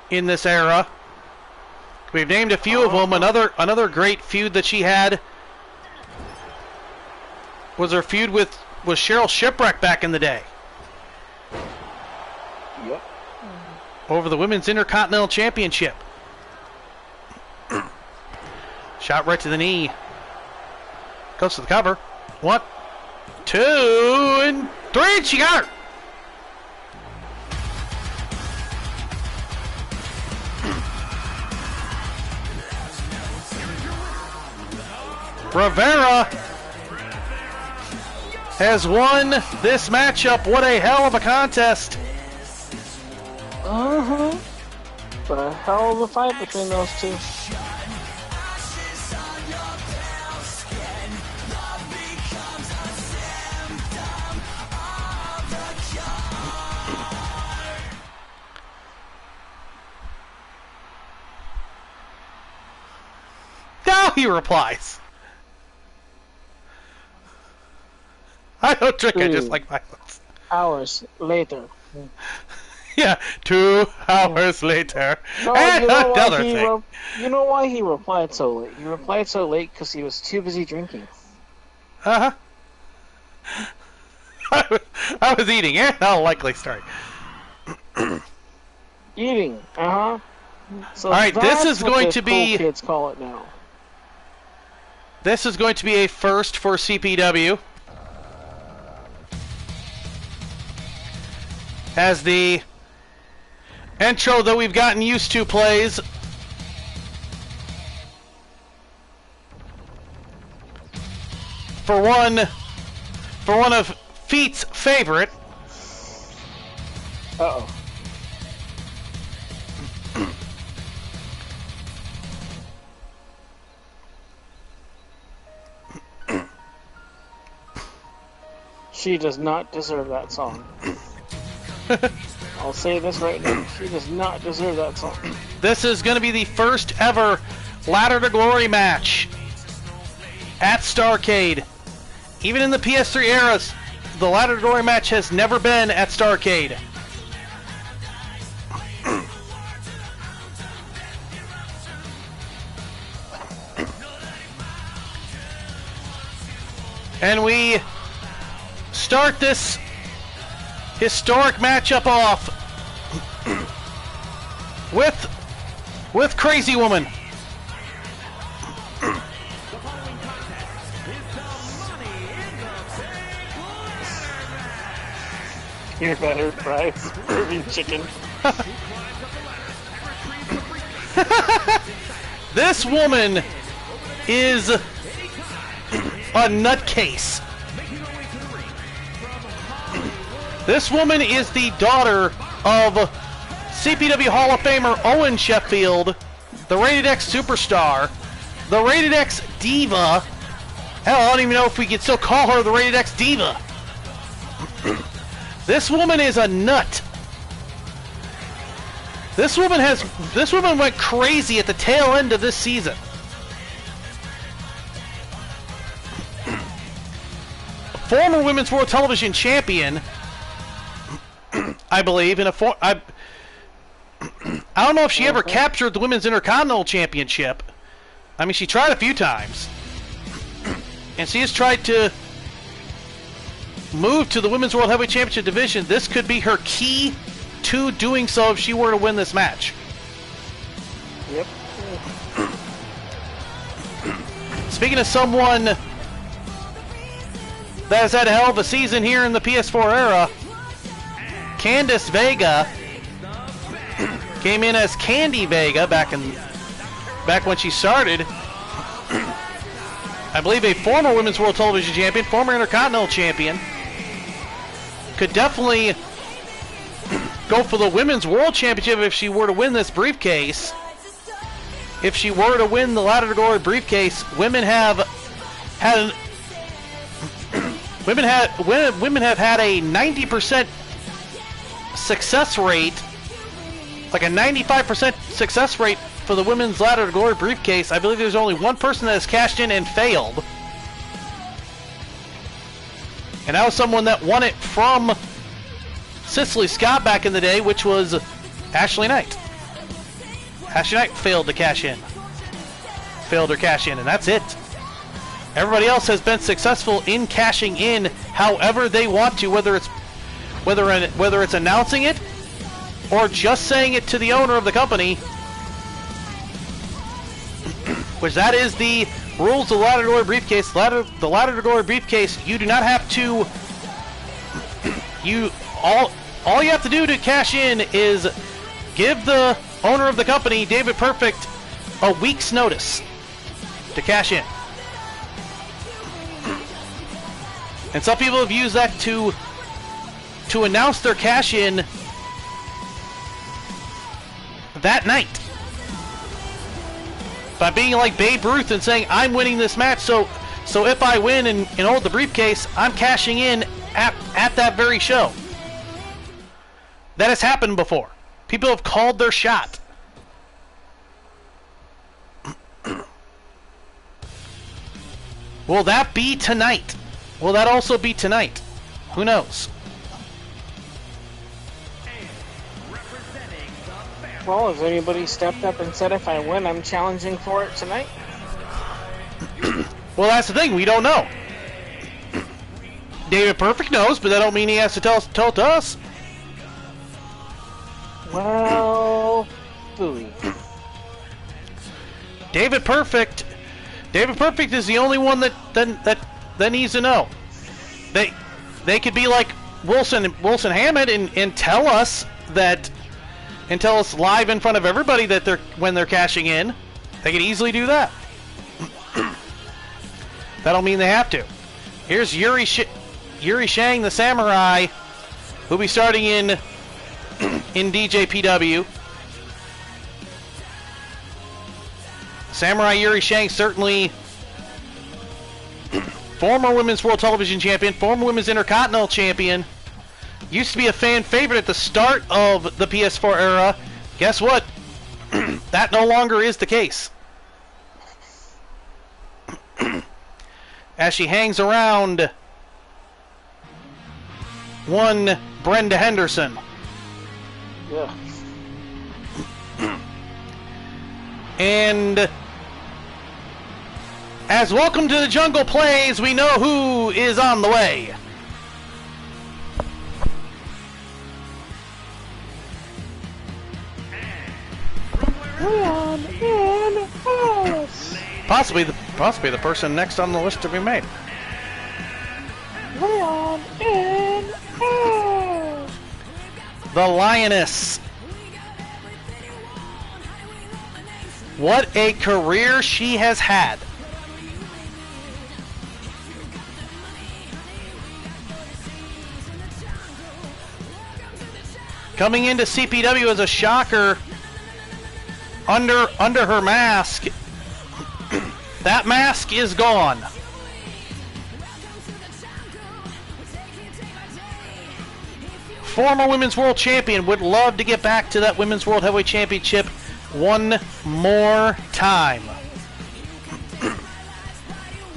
in this era? We've named a few of them. Another great feud that she had was her feud with Cheryl Shipwreck back in the day. Yep. Over the Women's Intercontinental Championship. Shot right to the knee. Goes to the cover. 1, 2, and 3. And she got her. Rivera has won this matchup. What a hell of a contest. But a hell of a fight between those two. Now he replies. I don't drink, I just like violence. Hours later. Yeah, 2 hours later. No, and you know another thing. You know why he replied so late? He replied so late because he was too busy drinking. Uh-huh. I was eating, and I'll likely start. Eating, uh-huh. So all right, this is what going the to be... cool kids call it now. This is going to be a first for CPW. As the intro that we've gotten used to plays. For one of Feet's favorite. Uh-oh. She does not deserve that song. I'll say this right now. She does not deserve that song. This is going to be the first ever Ladder to Glory match at Starrcade. Even in the PS3 eras, the Ladder to Glory match has never been at Starrcade. And we start this historic matchup off with Crazy Woman. The following contest is the Money Your better fries, Irving chicken. This woman is a nutcase. This woman is the daughter of CPW Hall of Famer Owen Sheffield, the Rated X Superstar, the Rated X Diva. Hell, I don't even know if we could still call her the Rated X Diva. This woman is a nut. This woman went crazy at the tail end of this season. Former Women's World Television Champion, I believe, I don't know if she ever captured the Women's Intercontinental Championship. I mean, she tried a few times. And she has tried to move to the Women's World Heavyweight Championship division. This could be her key to doing so if she were to win this match. Yep. Speaking of someone that has had a hell of a season here in the PS4 era, Candice Vega came in as Candy Vega back when she started. I believe a former Women's World Television Champion, former Intercontinental Champion. Could definitely go for the Women's World Championship if she were to win this briefcase. If she were to win the Ladder to Glory briefcase, women have had a 90% success rate, like a 95% success rate for the Women's Ladder to Glory briefcase. I believe there's only one person that has cashed in and failed. And that was someone that won it from Cicely Scott back in the day, which was Ashley Knight. Ashley Knight failed to cash in. Failed her cash in, and that's it. Everybody else has been successful in cashing in however they want to, whether it's announcing it or just saying it to the owner of the company, which that is the rules of the Ladder to Glory briefcase. The Ladder to Glory briefcase, you do not have to. All you have to do to cash in is give the owner of the company, David Perfect, a week's notice to cash in. And some people have used that to announce their cash in that night by being like Babe Ruth and saying, I'm winning this match, so if I win and hold the briefcase, I'm cashing in at that very show. That has happened before. People have called their shot. Will that be tonight? Will that also be tonight? Who knows? Well, has anybody stepped up and said if I win, I'm challenging for it tonight? Well, that's the thing. We don't know. David Perfect knows, but that don't mean he has to tell it to us. Well, booey. David Perfect is the only one that needs to know. They could be like Wilson Hammond and tell us that, and tell us live in front of everybody that when they're cashing in. They could easily do that. That don't mean they have to. Here's Yuri Shang, the Samurai, who'll be starting in DJPW. Samurai Yuri Shang, certainly former Women's World Television Champion, former Women's Intercontinental Champion. Used to be a fan favorite at the start of the PS4 era. Guess what? That no longer is the case. As she hangs around one Brenda Henderson. Yeah. And as Welcome to the Jungle plays, we know who is on the way. Leon in house. Possibly the person next on the list to be made. Leon in house. the Lioness. What a career she has had. Coming into CPW as a shocker under her mask. That mask is gone. Former Women's World Champion would love to get back to that Women's World Heavyweight Championship one more time.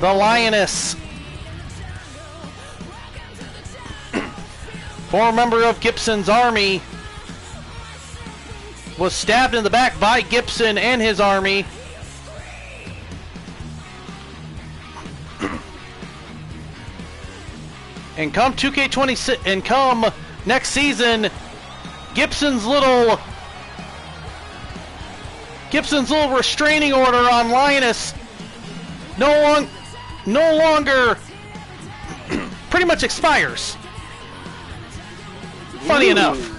The Lioness. Former member of Gibson's army. Was stabbed in the back by Gibson and his army. And come 2K26 and come next season, Gibson's little restraining order on Lioness no longer pretty much expires. Funny enough.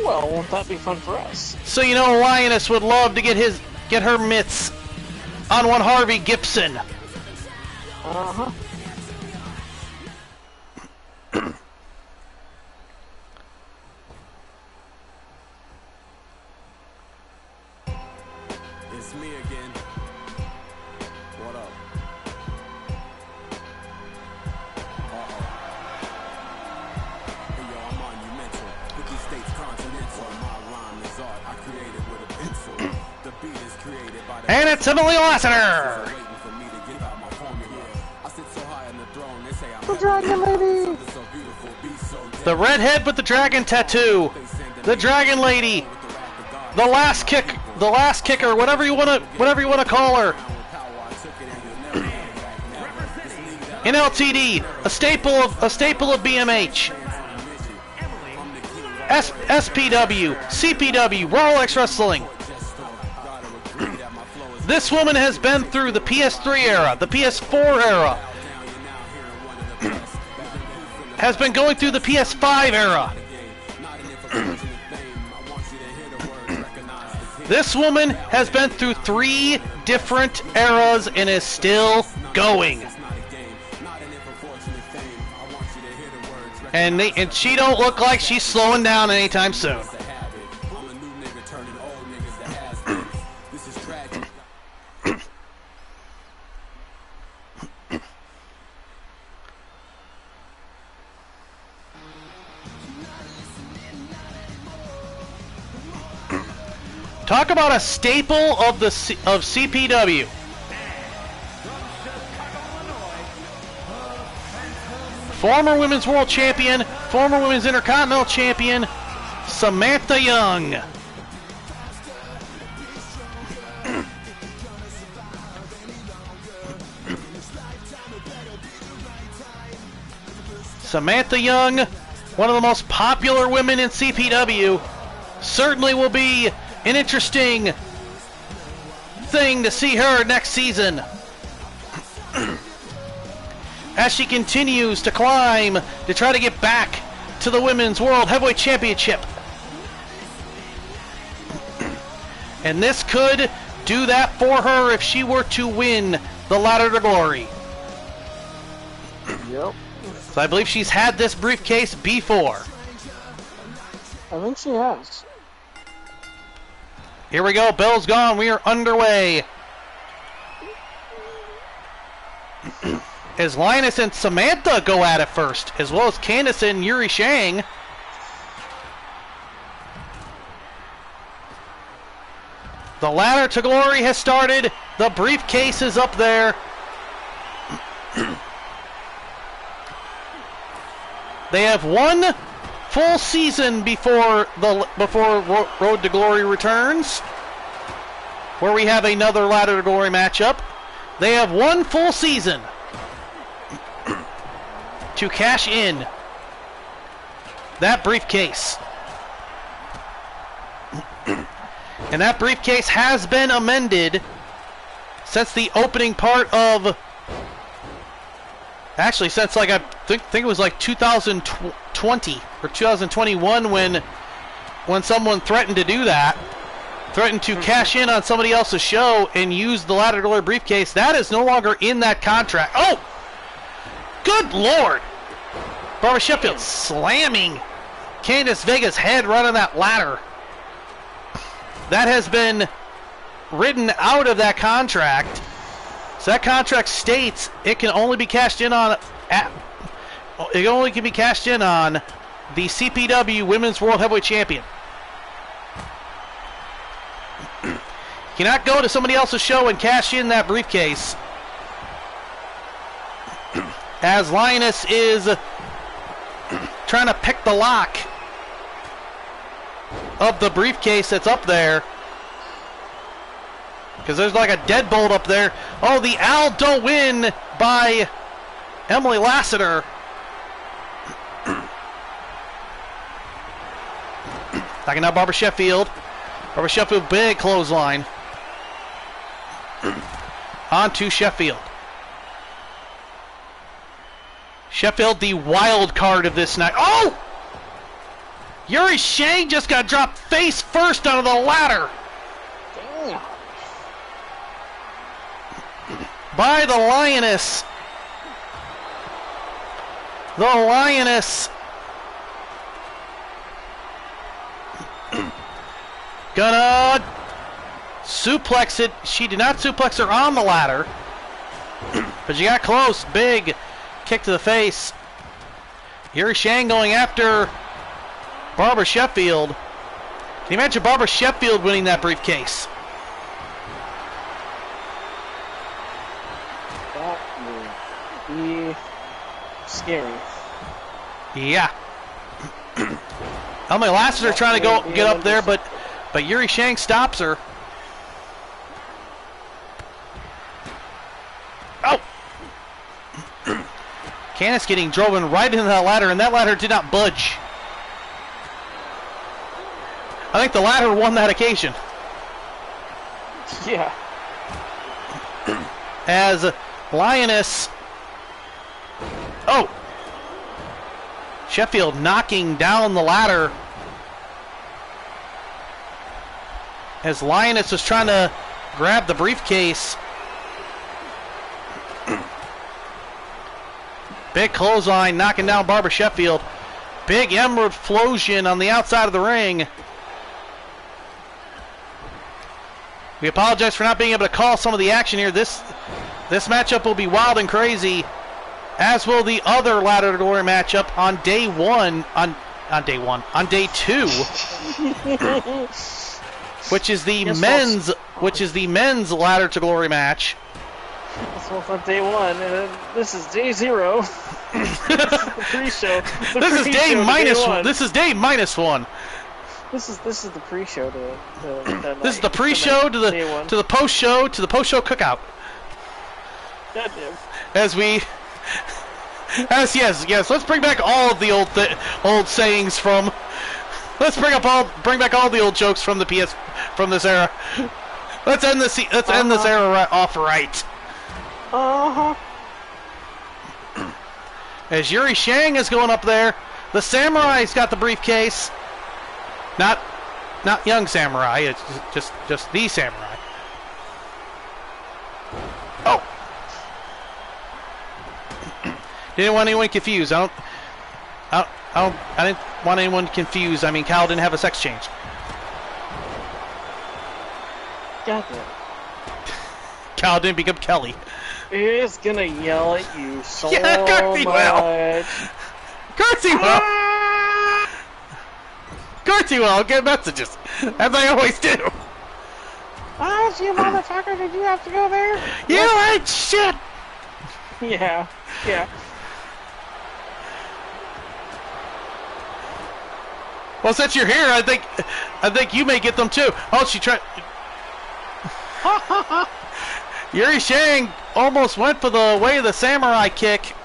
Well, won't that be fun for us? So you know, Lioness would love to get her mitts on one Harvey Gibson. Uh-huh. It's me again. What up? Uh-oh. Hey, yo, I'm monumental. With these states continental. My rhyme is art. I created with a pencil. The beat is created by the... And it's Emily Lassiter! Waiting for me to give out my formula. I sit so high on the throne, they say I'm the dragon lady! so beautiful, be so The redhead with the dragon tattoo. The dragon lady. The last kicker, whatever you wanna call her. In LTD, a staple of BMH. SPW, CPW, Raw X Wrestling. This woman has been through the PS3 era, the PS4 era. Has been going through the PS5 era. This woman has been through 3 different eras and is still going. And she don't look like she's slowing down anytime soon. Talk about a staple of CPW. Former Women's World Champion, former Women's Intercontinental Champion, Samantha Young. Samantha Young, one of the most popular women in CPW, certainly will be an interesting thing to see her next season as she continues to climb to try to get back to the Women's World Heavyweight Championship. And this could do that for her if she were to win the Ladder to Glory. Yep. So I believe she's had this briefcase before. I think she has. Here we go, bell's gone, we are underway. As Linus and Samantha go at it first, as well as Candice and Yuri Shang. The Ladder to Glory has started, the briefcase is up there. They have one full season before Road to Glory returns, where we have another Ladder to Glory matchup. They have one full season to cash in that briefcase. And that briefcase has been amended since the opening part of Actually, since like I think it was like 2020 or 2021 when someone threatened to do that, threatened to cash in on somebody else's show and use the ladder door briefcase. That is no longer in that contract. Oh, good Lord! Barbara Sheffield slamming Candice Vega's head right on that ladder. That has been written out of that contract. So that contract states it can only be cashed in on the CPW Women's World Heavyweight Champion. Cannot go to somebody else's show and cash in that briefcase. As Lioness is trying to pick the lock of the briefcase that's up there. Because there's like a deadbolt up there. Oh, the Al Don't Win by Emily Lassiter. Knocking out Barbara Sheffield. Barbara Sheffield, big clothesline. On to Sheffield. Sheffield, the wild card of this night. Oh! Yuri Shang just got dropped face first out of the ladder. Damn. By the Lioness. The Lioness. Gonna suplex it. She did not suplex her on the ladder. But she got close. Big kick to the face. Yuri Shang going after Barbara Sheffield. Can you imagine Barbara Sheffield winning that briefcase? That would be scary. Yeah. Emily Lassiter trying to get up there, but Yuri Shang stops her. Oh! Candice getting driven right into that ladder, and that ladder did not budge. I think the ladder won that occasion. Yeah. As Lioness... Oh! Sheffield knocking down the ladder. As Lioness was trying to grab the briefcase. Big clothesline knocking down Barbara Sheffield. Big emerald explosion on the outside of the ring. We apologize for not being able to call some of the action here. This matchup will be wild and crazy, as will the other ladder to glory matchup on day one. On day two, which is the men's ladder to glory match. So for day one, and this is day 0. This is the pre-show. This is day minus one. This is day minus one. This is the pre-show to this is the pre-show to the post-show to the post-show cookout. Goddamn. Yes. Let's bring back all of the old sayings from. Let's bring back all the old jokes from this era. Let's end this era off right. As Yuri Shang is going up there, the Samurai's got the briefcase. Not young Samurai. It's just the Samurai. Oh. Didn't want anyone confused. I didn't want anyone confused. I mean, Cal didn't have a sex change. Goddamn. Cal didn't become Kelly. He's gonna yell at you so much. Garty will. Garty will get messages, as I always do. Oh, you motherfucker! Did you have to go there? You ain't shit. Yeah. Well, since you're here, I think you may get them too. Oh, she tried. Yuri Shang almost went for the way of the samurai kick.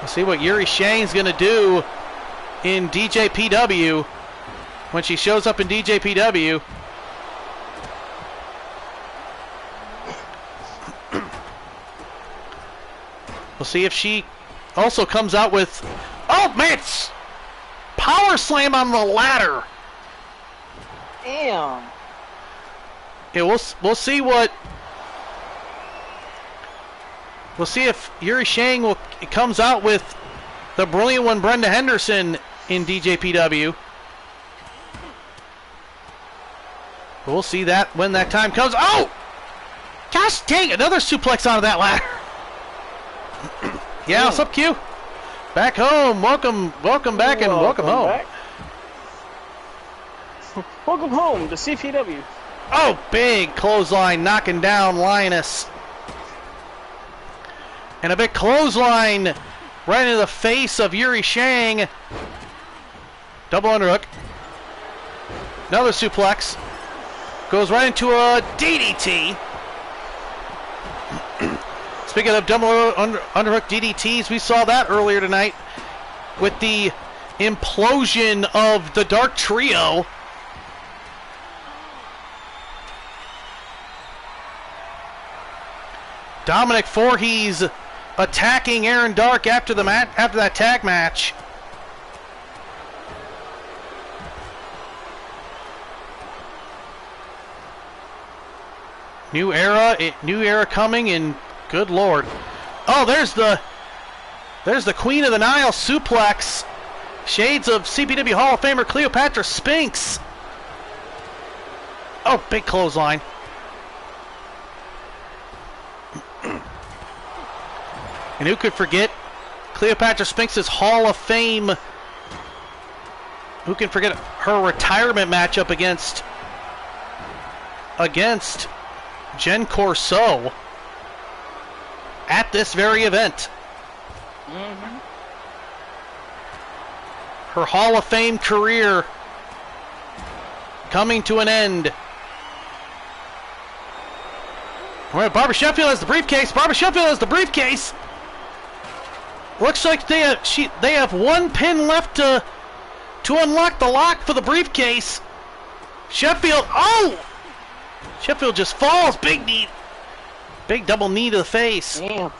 Let's see what Yuri Shang's going to do in DJPW when she shows up in DJPW. We'll see if she also comes out with... Oh, man! Power slam on the ladder. Damn. Yeah, we'll see what... We'll see if Yuri Shang comes out with the brilliant one, Brenda Henderson, in DJPW. We'll see that when that time comes. Oh! Gosh dang, another suplex onto that ladder. Yeah, what's up, Q? Back home. Welcome back and welcome home. Back. Welcome home to CPW. Oh, big clothesline knocking down Linus. And a big clothesline right into the face of Yuri Shang. Double underhook. Another suplex. Goes right into a DDT. Speaking of double underhook DDTs, we saw that earlier tonight with the implosion of the Dark Trio. Dominic Voorhees attacking Aaron Dark after that tag match. New era coming, and good lord. Oh, there's the Queen of the Nile suplex. Shades of CPW Hall of Famer Cleopatra Spinks. Oh, big clothesline. And who could forget Cleopatra Spinks' Hall of Fame? Who can forget her retirement matchup against Jen Corso at this very event? Mm-hmm. Her Hall of Fame career coming to an end. All right, Barbara Sheffield has the briefcase. Barbara Sheffield has the briefcase. Looks like they have one pin left to unlock the lock for the briefcase. Sheffield, oh! Sheffield just falls. Big knee. Big double knee to the face. Damn.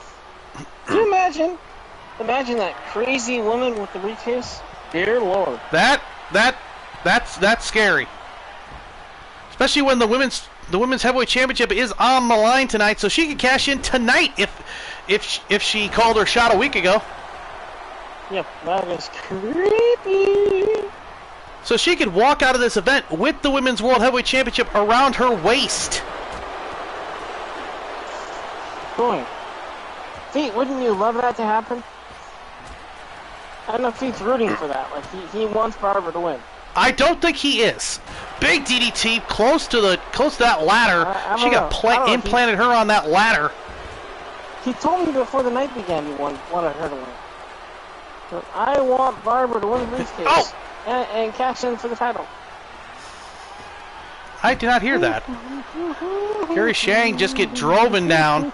Can you imagine? Imagine that crazy woman with the briefcase. Dear Lord. That's scary. Especially when the women's heavyweight championship is on the line tonight, so she could cash in tonight if she called her shot a week ago. Yep, that is creepy. So she could walk out of this event with the Women's World Heavyweight Championship around her waist. Boy. Pete, wouldn't you love that to happen? I don't know if Pete's rooting for that. Like, he wants Barbara to win. I don't think he is. Big DDT close to that ladder. She got implanted her on that ladder. He told me before the night began he wanted her to win. So I want Barbara to win the briefcase. Oh! And cash in for the title. I did not hear that. Yuri Shang just get droven down.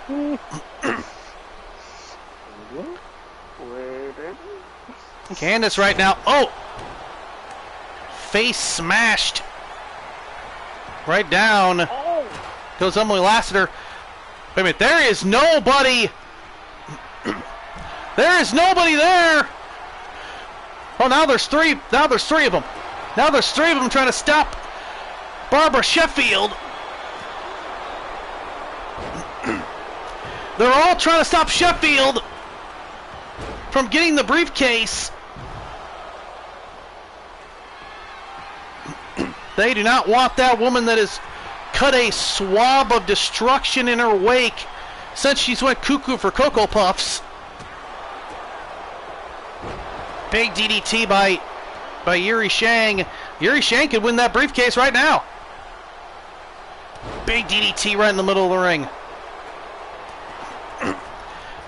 Candace right now. Oh! Face smashed. Right down. Goes Emily Lassiter. Wait a minute. There is nobody. There is nobody there. Oh, now there's three. Now there's three of them. Now there's three of them trying to stop Barbara Sheffield. They're all trying to stop Sheffield from getting the briefcase. They do not want that woman that has cut a swab of destruction in her wake since she's went cuckoo for Cocoa Puffs. Big DDT by Yuri Shang. Yuri Shang could win that briefcase right now. Big DDT right in the middle of the ring.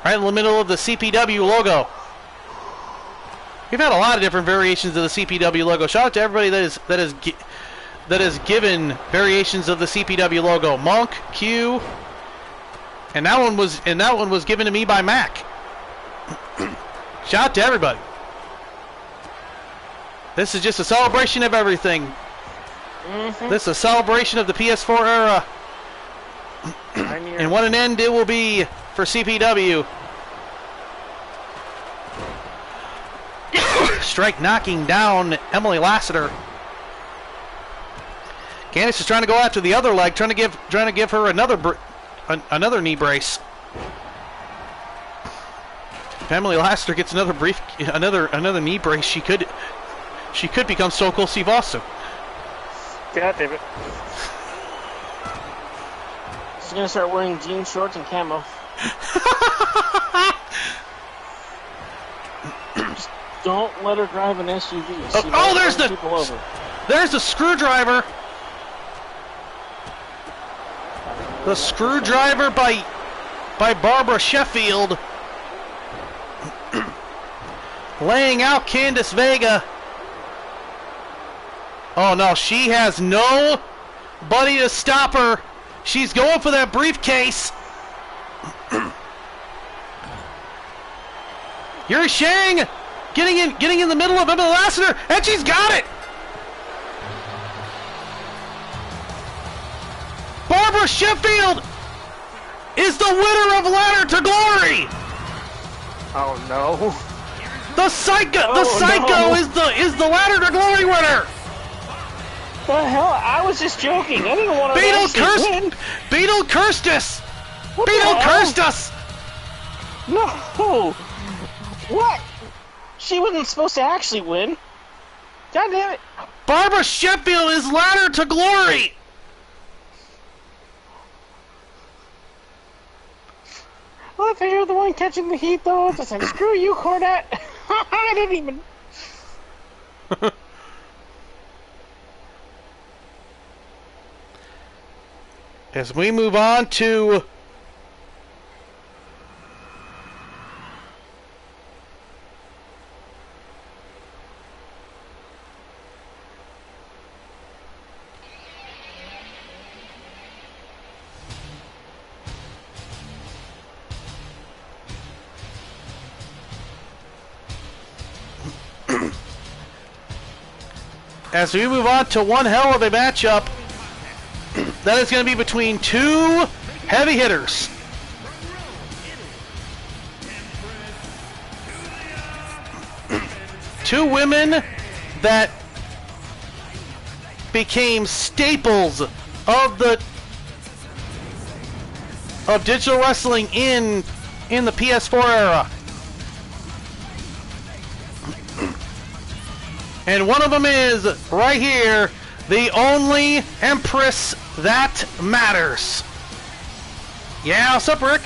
Right in the middle of the CPW logo. We've had a lot of different variations of the CPW logo. Shout out to everybody that has given variations of the CPW logo. Monk, Q, and that one was given to me by Mac. Shout out to everybody. This is just a celebration of everything. Mm-hmm. This is a celebration of the PS4 era. And what an end it will be for CPW. strike knocking down Emily Lassiter. Candice is trying to go after the other leg, trying to give her another knee brace. If Emily Lassiter gets another knee brace, she could become Sokol Sivasu. God damn it. She's gonna start wearing jean shorts and camo. Just don't let her drive an SUV. There's the screwdriver. The screwdriver by Barbara Sheffield, laying out Candice Vega. Oh no, she has nobody to stop her. She's going for that briefcase. Yuri Shang getting in the middle of Emily Lassiter, and she's got it. Barbara Sheffield is the winner of Ladder to Glory. Oh no! The Psycho is the Ladder to Glory winner. The hell! I was just joking. I didn't want to win. Beetle cursed us. Beetle cursed us. No. What? She wasn't supposed to actually win. God damn it! Barbara Sheffield is Ladder to Glory. Well, if you're the one catching the heat, though, I said, screw you, Cornette. I didn't even. As we move on to one hell of a matchup that is going to be between two heavy hitters. Two women that became staples of digital wrestling in the PS4 era. And one of them is right here, the only Empress that matters. Yeah, what's up, Rick?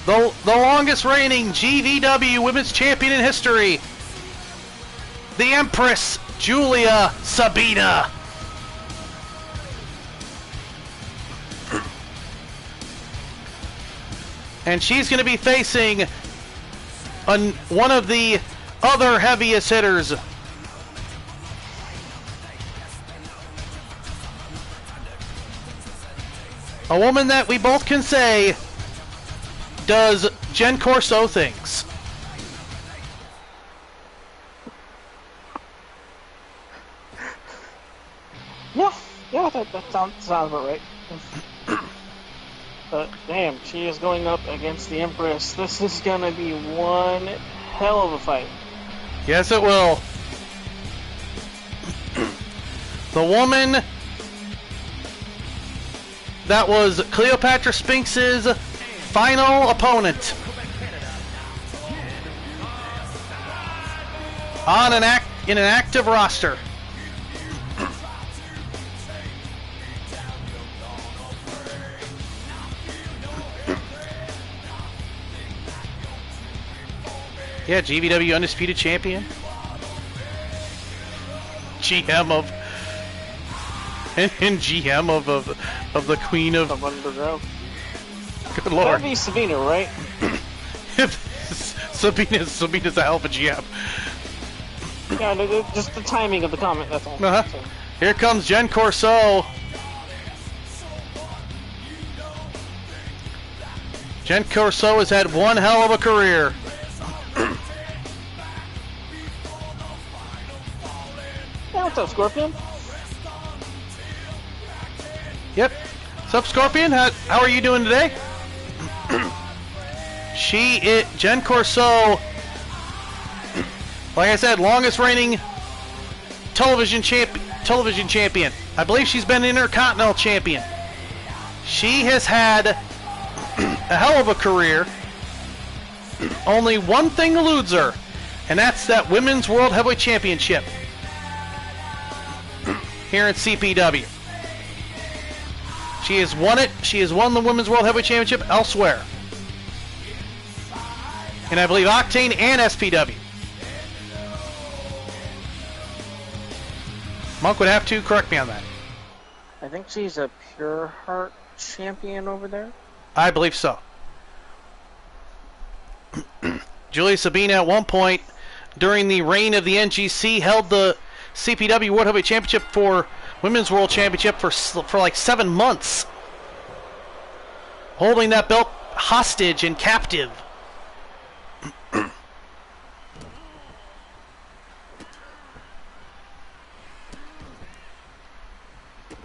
The longest reigning GVW Women's Champion in history, the Empress Julia Sabina. And she's going to be facing one of the other heaviest hitters. A woman that we both can say does Jen Corso things. Yeah, that sounds about right. But damn, she is going up against the Empress. This is gonna be one hell of a fight. Yes, it will. The woman that was Cleopatra Spinks's final opponent on in an active roster. Yeah, GVW Undisputed Champion. GM of and GM of the Queen of Underground. Good Lord. That'd be Sabina, right? Sabina's a hell of a GM. Yeah, just the timing of the comment, that's all. Uh-huh. So. Here comes Jen Corso. Jen Corso has had one hell of a career. Yeah, what's up, Scorpion? Yep. What's up, Scorpion? How are you doing today? Jen Corso, like I said, longest reigning television champion. I believe she's been Intercontinental champion. She has had a hell of a career. Only one thing eludes her, and that's that Women's World Heavyweight Championship here in CPW. She has won it. She has won the Women's World Heavyweight Championship elsewhere. And I believe Octane and SPW. Monk would have to correct me on that. I think she's a Pure Heart champion over there. I believe so. Julia Sabina at one point during the reign of the NGC held the CPW World Heavyweight Championship for Women's World Championship for like 7 months. Holding that belt hostage and captive.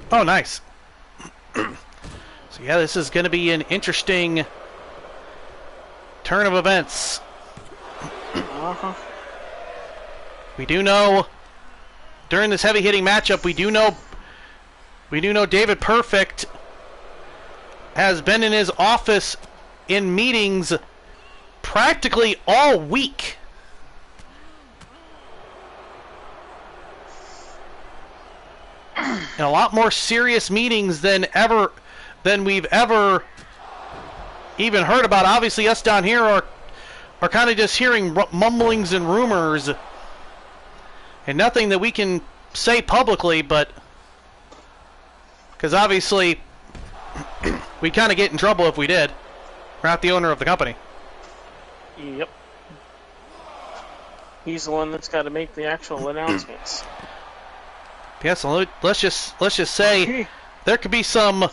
Oh, nice. So yeah, this is going to be an interesting turn of events. We do know during this heavy-hitting matchup, we do know David Perfect has been in his office in meetings practically all week. And a lot more serious meetings than we've ever even heard about. Obviously, us down here are kind of just hearing mumblings and rumors, and nothing that we can say publicly. But because obviously we kind of get in trouble if we did. We're not the owner of the company. Yep. He's the one that's got to make the actual announcements. Yes, let's just say there could be some.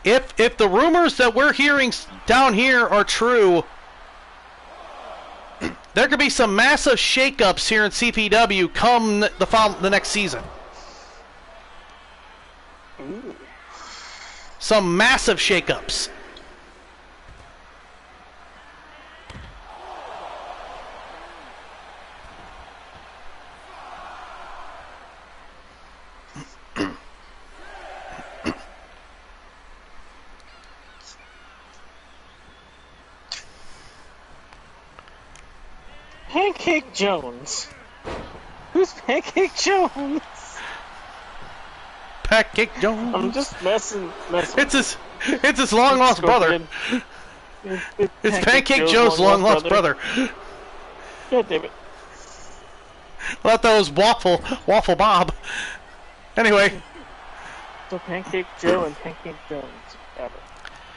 If the rumors that we're hearing down here are true, there could be some massive shakeups here in CPW come the next season. Ooh. Some massive shakeups. Pancake Jones. Who's Pancake Jones? Pancake Jones. I'm just messing. It's his long lost brother. It's Pancake Joe's long lost brother. God damn it. I thought that was Waffle Bob. Anyway. So Pancake Joe and Pancake Jones.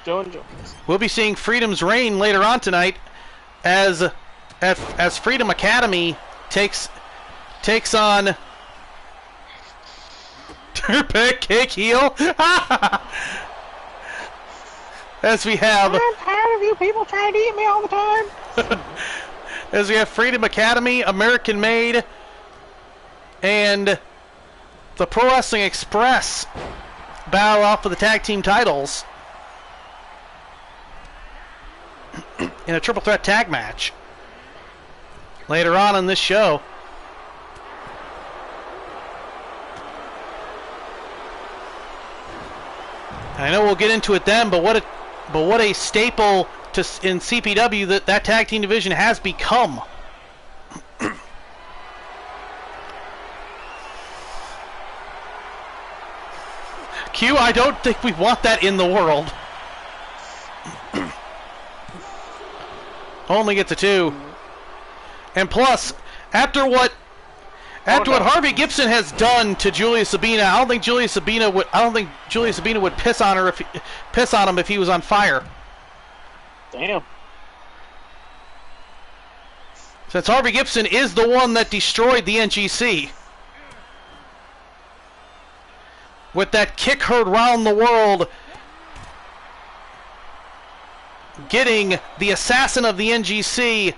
Joe and Jones. We'll be seeing Freedom's Reign later on tonight as Freedom Academy takes on Pancake Heel. As we have, I'm tired of you people trying to eat me all the time. As we have Freedom Academy, American Made, and the Pro Wrestling Express battle off for the tag team titles in a triple threat tag match later on in this show. And I know we'll get into it then, but what a staple in CPW that tag team division has become. Q, I don't think we want that in the world. Only gets a 2. And plus, after what Harvey Gibson has done to Julia Sabina, I don't think Julia Sabina would piss on him if he was on fire. Damn. Since Harvey Gibson is the one that destroyed the NGC with that kick heard round the world, getting the assassin of the NGC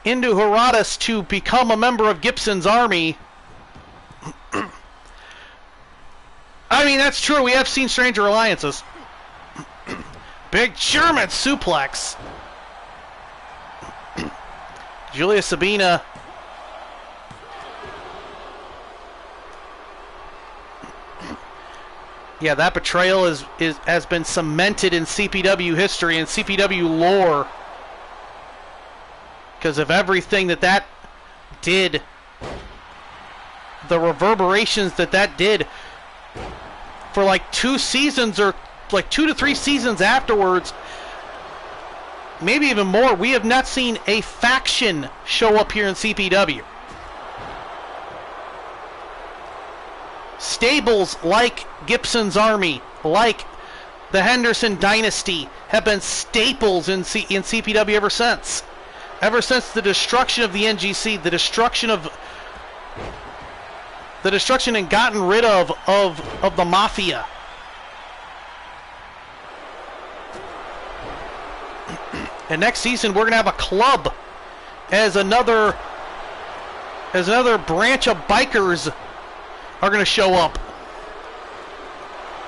into Herodes to become a member of Gibson's army. I mean, that's true. We have seen stranger alliances. Big German suplex. Julia Sabina. Yeah, that betrayal has been cemented in CPW history and CPW lore because of everything that did, the reverberations that did for like 2 seasons or like 2 to 3 seasons afterwards, maybe even more. We have not seen a faction show up here in CPW. Stables like Gibson's Army, like the Henderson Dynasty, have been staples in CPW ever since. Ever since the destruction of the NGC, the destruction and gotten rid of the Mafia. And next season we're gonna have a club as another branch of bikers are going to show up.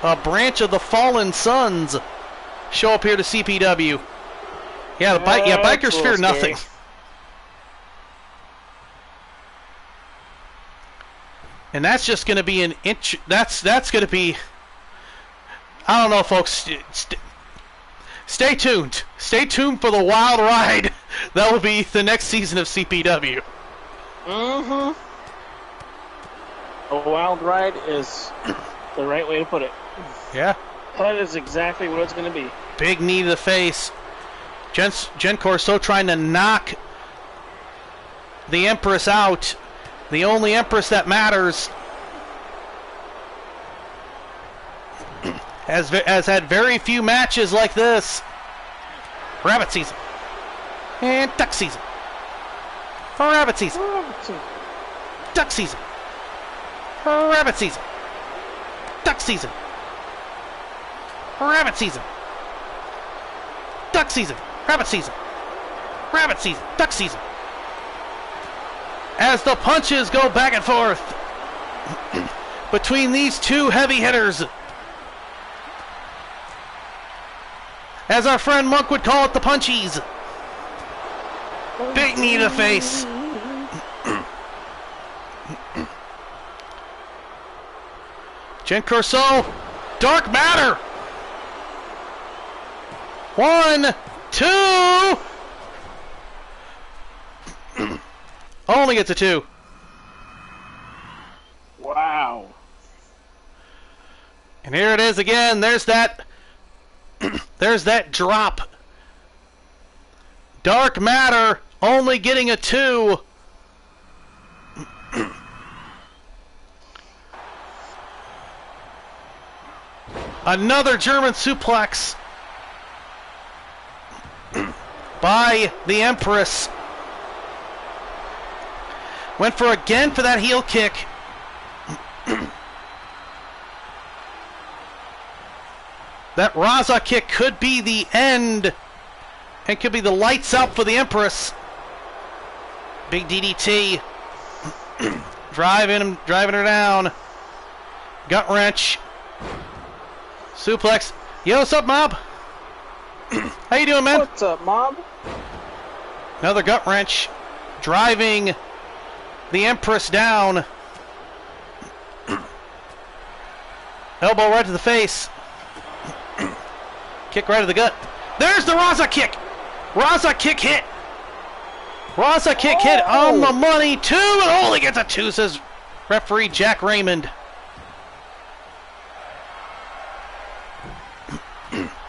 A branch of the Fallen Sons show up here to CPW. Yeah, bikers fear nothing. And that's just going to be an inch. That's going to be. I don't know, folks. Stay tuned. Stay tuned for the wild ride. That will be the next season of CPW. Mm-hmm. A wild ride is the right way to put it. Yeah. That is exactly what it's going to be. Big knee to the face. Jen Corso trying to knock the Empress out. The only Empress that matters. Has had very few matches like this. Rabbit season. And duck season. For rabbit season. Duck season. Rabbit season. Duck season. Rabbit season. Duck season. Rabbit season. Rabbit season. Duck season. As the punches go back and forth between these two heavy hitters. As our friend Monk would call it, the punchies. Big knee to the face. Jen Corso, Dark Matter. 1, 2. Only gets a 2. Wow. And here it is again. There's that. There's that drop. Dark Matter only getting a 2. Another German suplex by the Empress. Went for that heel kick. That Raza kick could be the end and could be the lights out for the Empress. Big DDT. driving her down. Gut wrench. Suplex. Yo, what's up, Mob? How you doing, man? What's up, Mob? Another gut wrench. Driving the Empress down. Elbow right to the face. Kick right to the gut. There's the Raza kick. Raza kick hit. Raza kick hit on the money. 2 and only gets a 2, says referee Jack Raymond.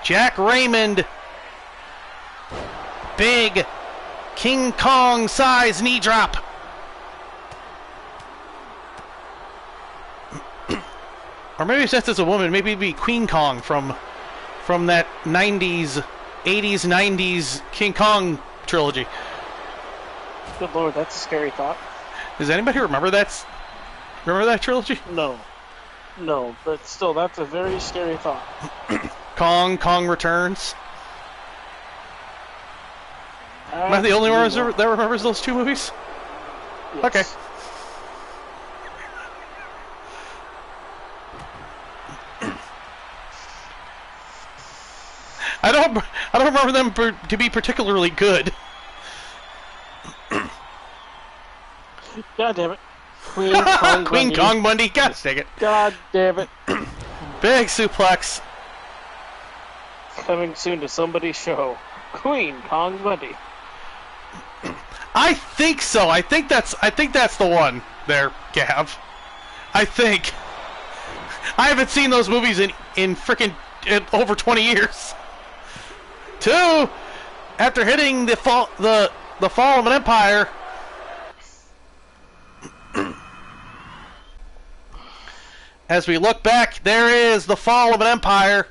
Jack Raymond. Big King Kong size knee drop. Or maybe since it's a woman, maybe it'd be Queen Kong from that 80s, 90s King Kong trilogy. Good lord, that's a scary thought. Does anybody remember that trilogy? No, but still, that's a very scary thought. Kong Returns. Am I the only one that remembers those 2 movies? Yes. Okay. don't remember them to be particularly good. God damn it. Queen Kong Queen Bundy. Kong Bundy. God dang it. God damn it. Big suplex. Coming soon to somebody's show. Queen Kong Bundy. I think so. I think that's the one there, Gav. I think. I haven't seen those movies in frickin' over 20 years. 2, after hitting the fall of an empire. As we look back, there is the fall of an empire.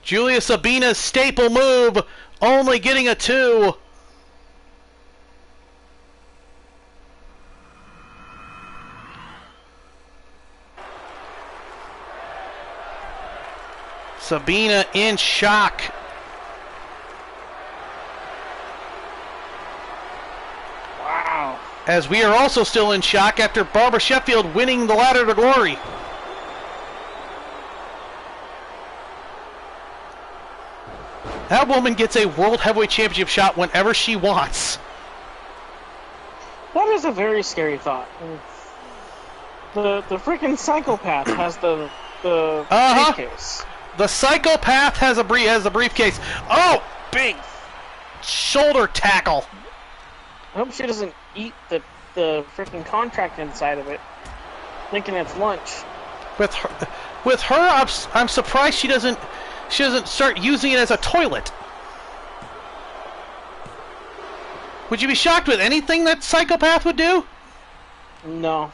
Julia Sabina's staple move, only getting a 2. Sabina in shock. Wow. As we are also still in shock after Barbara Sheffield winning the Ladder to Glory. That woman gets a World Heavyweight Championship shot whenever she wants. That is a very scary thought. The freaking psychopath has the briefcase. The psychopath has a briefcase. Oh, big shoulder tackle. I hope she doesn't eat the freaking contract inside of it, thinking it's lunch. With her, I'm surprised she doesn't start using it as a toilet. Would you be shocked with anything that psychopath would do? No.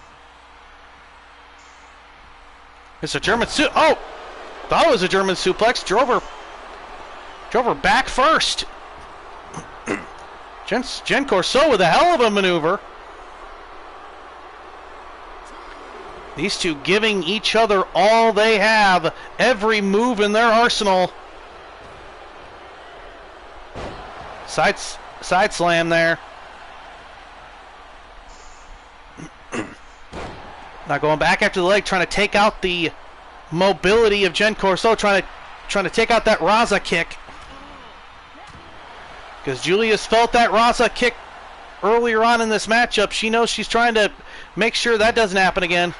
It's a German oh, thought it was a German suplex. Drove her back first. Jen Corso with a hell of a maneuver. These two giving each other all they have, every move in their arsenal. Side slam there. Now going back after the leg, trying to take out the mobility of Jen Corso, trying to take out that Raza kick. Because Julia's felt that Raza kick earlier on in this matchup. She knows she's trying to make sure that doesn't happen again.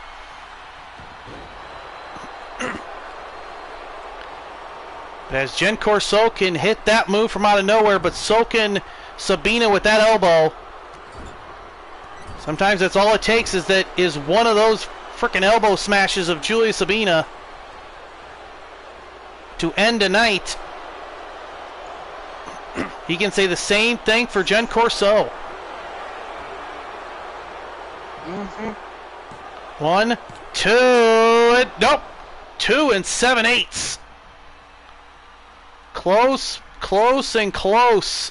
As Jen Corso can hit that move from out of nowhere, but so can Sabina with that elbow. Sometimes that's all it takes is one of those frickin' elbow smashes of Julia Sabina to end a night. He can say the same thing for Jen Corso. 1, 2, nope. 2 and 7/8. Close, close, and close.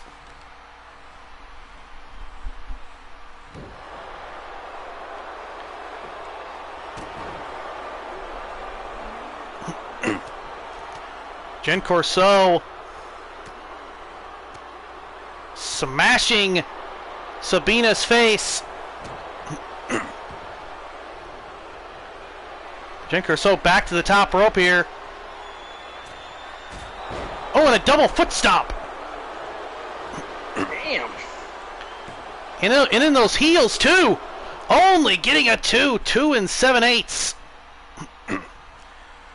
Jen Corso smashing Sabina's face. Jen Corso back to the top rope here. Oh, and a double foot stomp. Damn. And in those heels, too. Only getting a 2 and 7/8.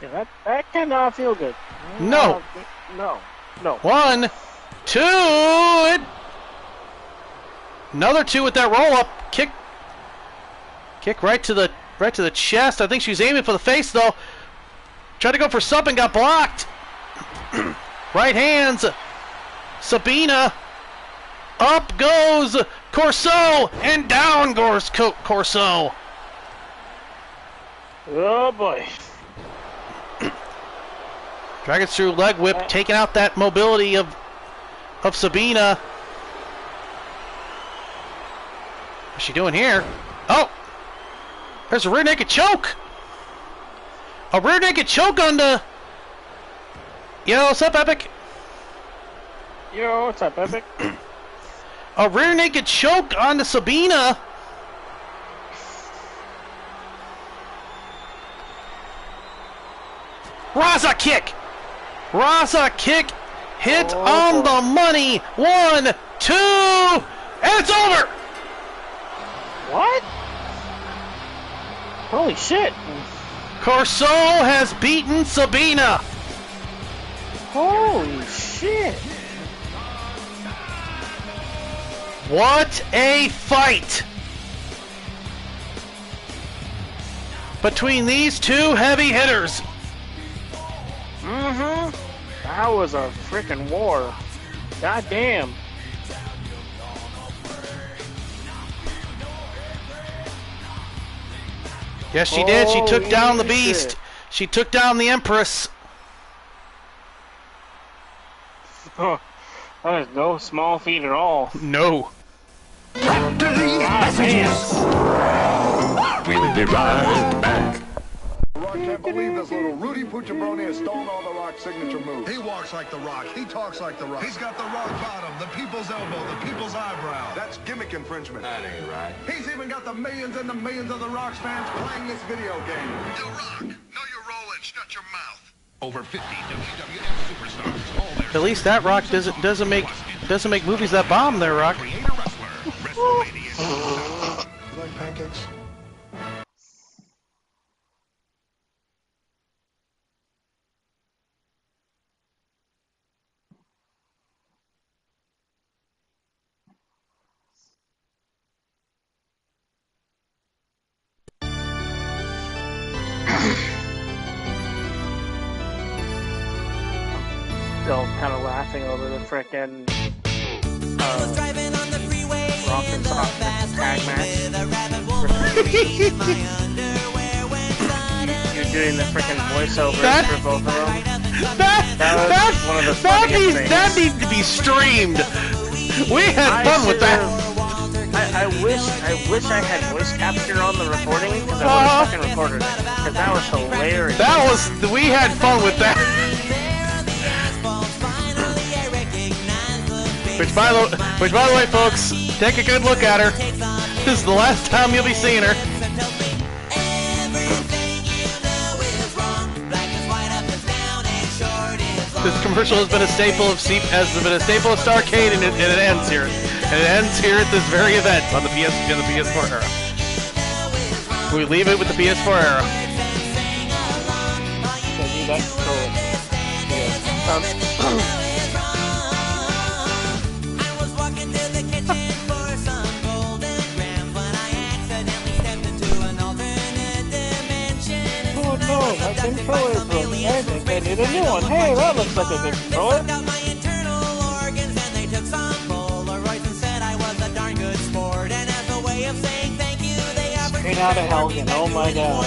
Yeah, that cannot feel good. No. No. 1, 2. Another 2 with that roll up kick. Kick right to the chest. I think she was aiming for the face though. Tried to go for something, got blocked. Right hands. Sabina. Up goes Corso, and down goes Corso. Oh boy. Dragon through leg whip, taking out that mobility of Sabina. What's she doing here? Oh! There's a rear naked choke! A rear naked choke on the... Yo, what's up, Epic? Yo, what's up, Epic? A rear naked choke on the Sabina. kick. Rasa kick hit on the money. 1, 2, and it's over. What? Holy shit. Corso has beaten Sabina. Holy shit. What a fight between these two heavy hitters. Mm-hmm. That was a freaking war. God damn. Yes, she did. She took down the Holy beast. shit. She took down the Empress. Huh. That is no small feat at all. No. Ah, We'll be right back. Rock can't believe this little Rudy Pucciabroni has stolen all the Rock's signature moves. He walks like the Rock. He talks like the Rock. He's got the rock bottom, the people's elbow, the people's eyebrow. That's gimmick infringement. That ain't right. He's even got the millions and the millions of the Rock's fans playing this video game. You Rock, know your role and shut your mouth. Over 50 WWF superstars. All their At least that Rock doesn't make movies that bomb. There, Rock. creator wrestler. WrestleMania. You like pancakes? Still kind of laughing over the frickin' Rock and Sock tag match. You're doing the frickin' voiceovers for both of them. That was one of the funniest things. That needs to be streamed. We had fun with that. I wish I had voice capture on the recording because I would have fucking recorded it. Because that was hilarious. We had fun with that. Which by the way, folks, take a good look at her. This is the last time you'll be seeing her. This commercial has been a staple of Starrcade, and it ends here. And it ends here at this very event on the PS4 era. We leave it with the PS4 era. Oh no, my controller broke. I think I need a new one. Hey, that looks like a good controller. Straight out of Helgen, oh my god.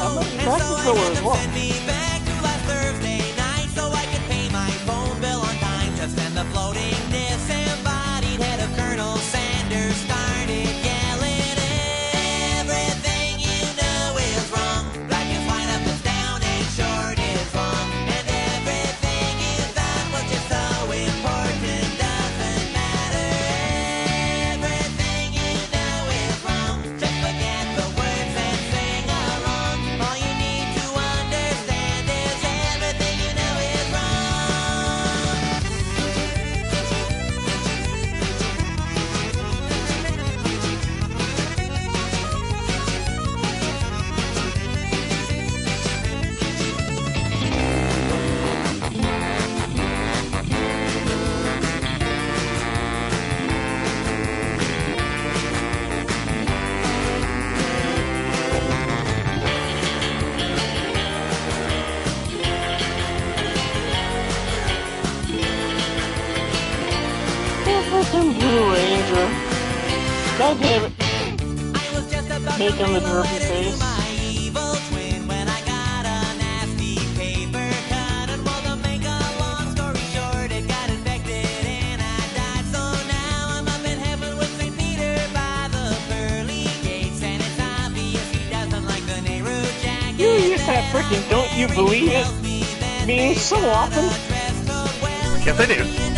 I'm looking back controller as well. Blue Ranger. God damn it. Making the droopy face. You use that freaking "don't you believe it" meme so often. Yes, I do.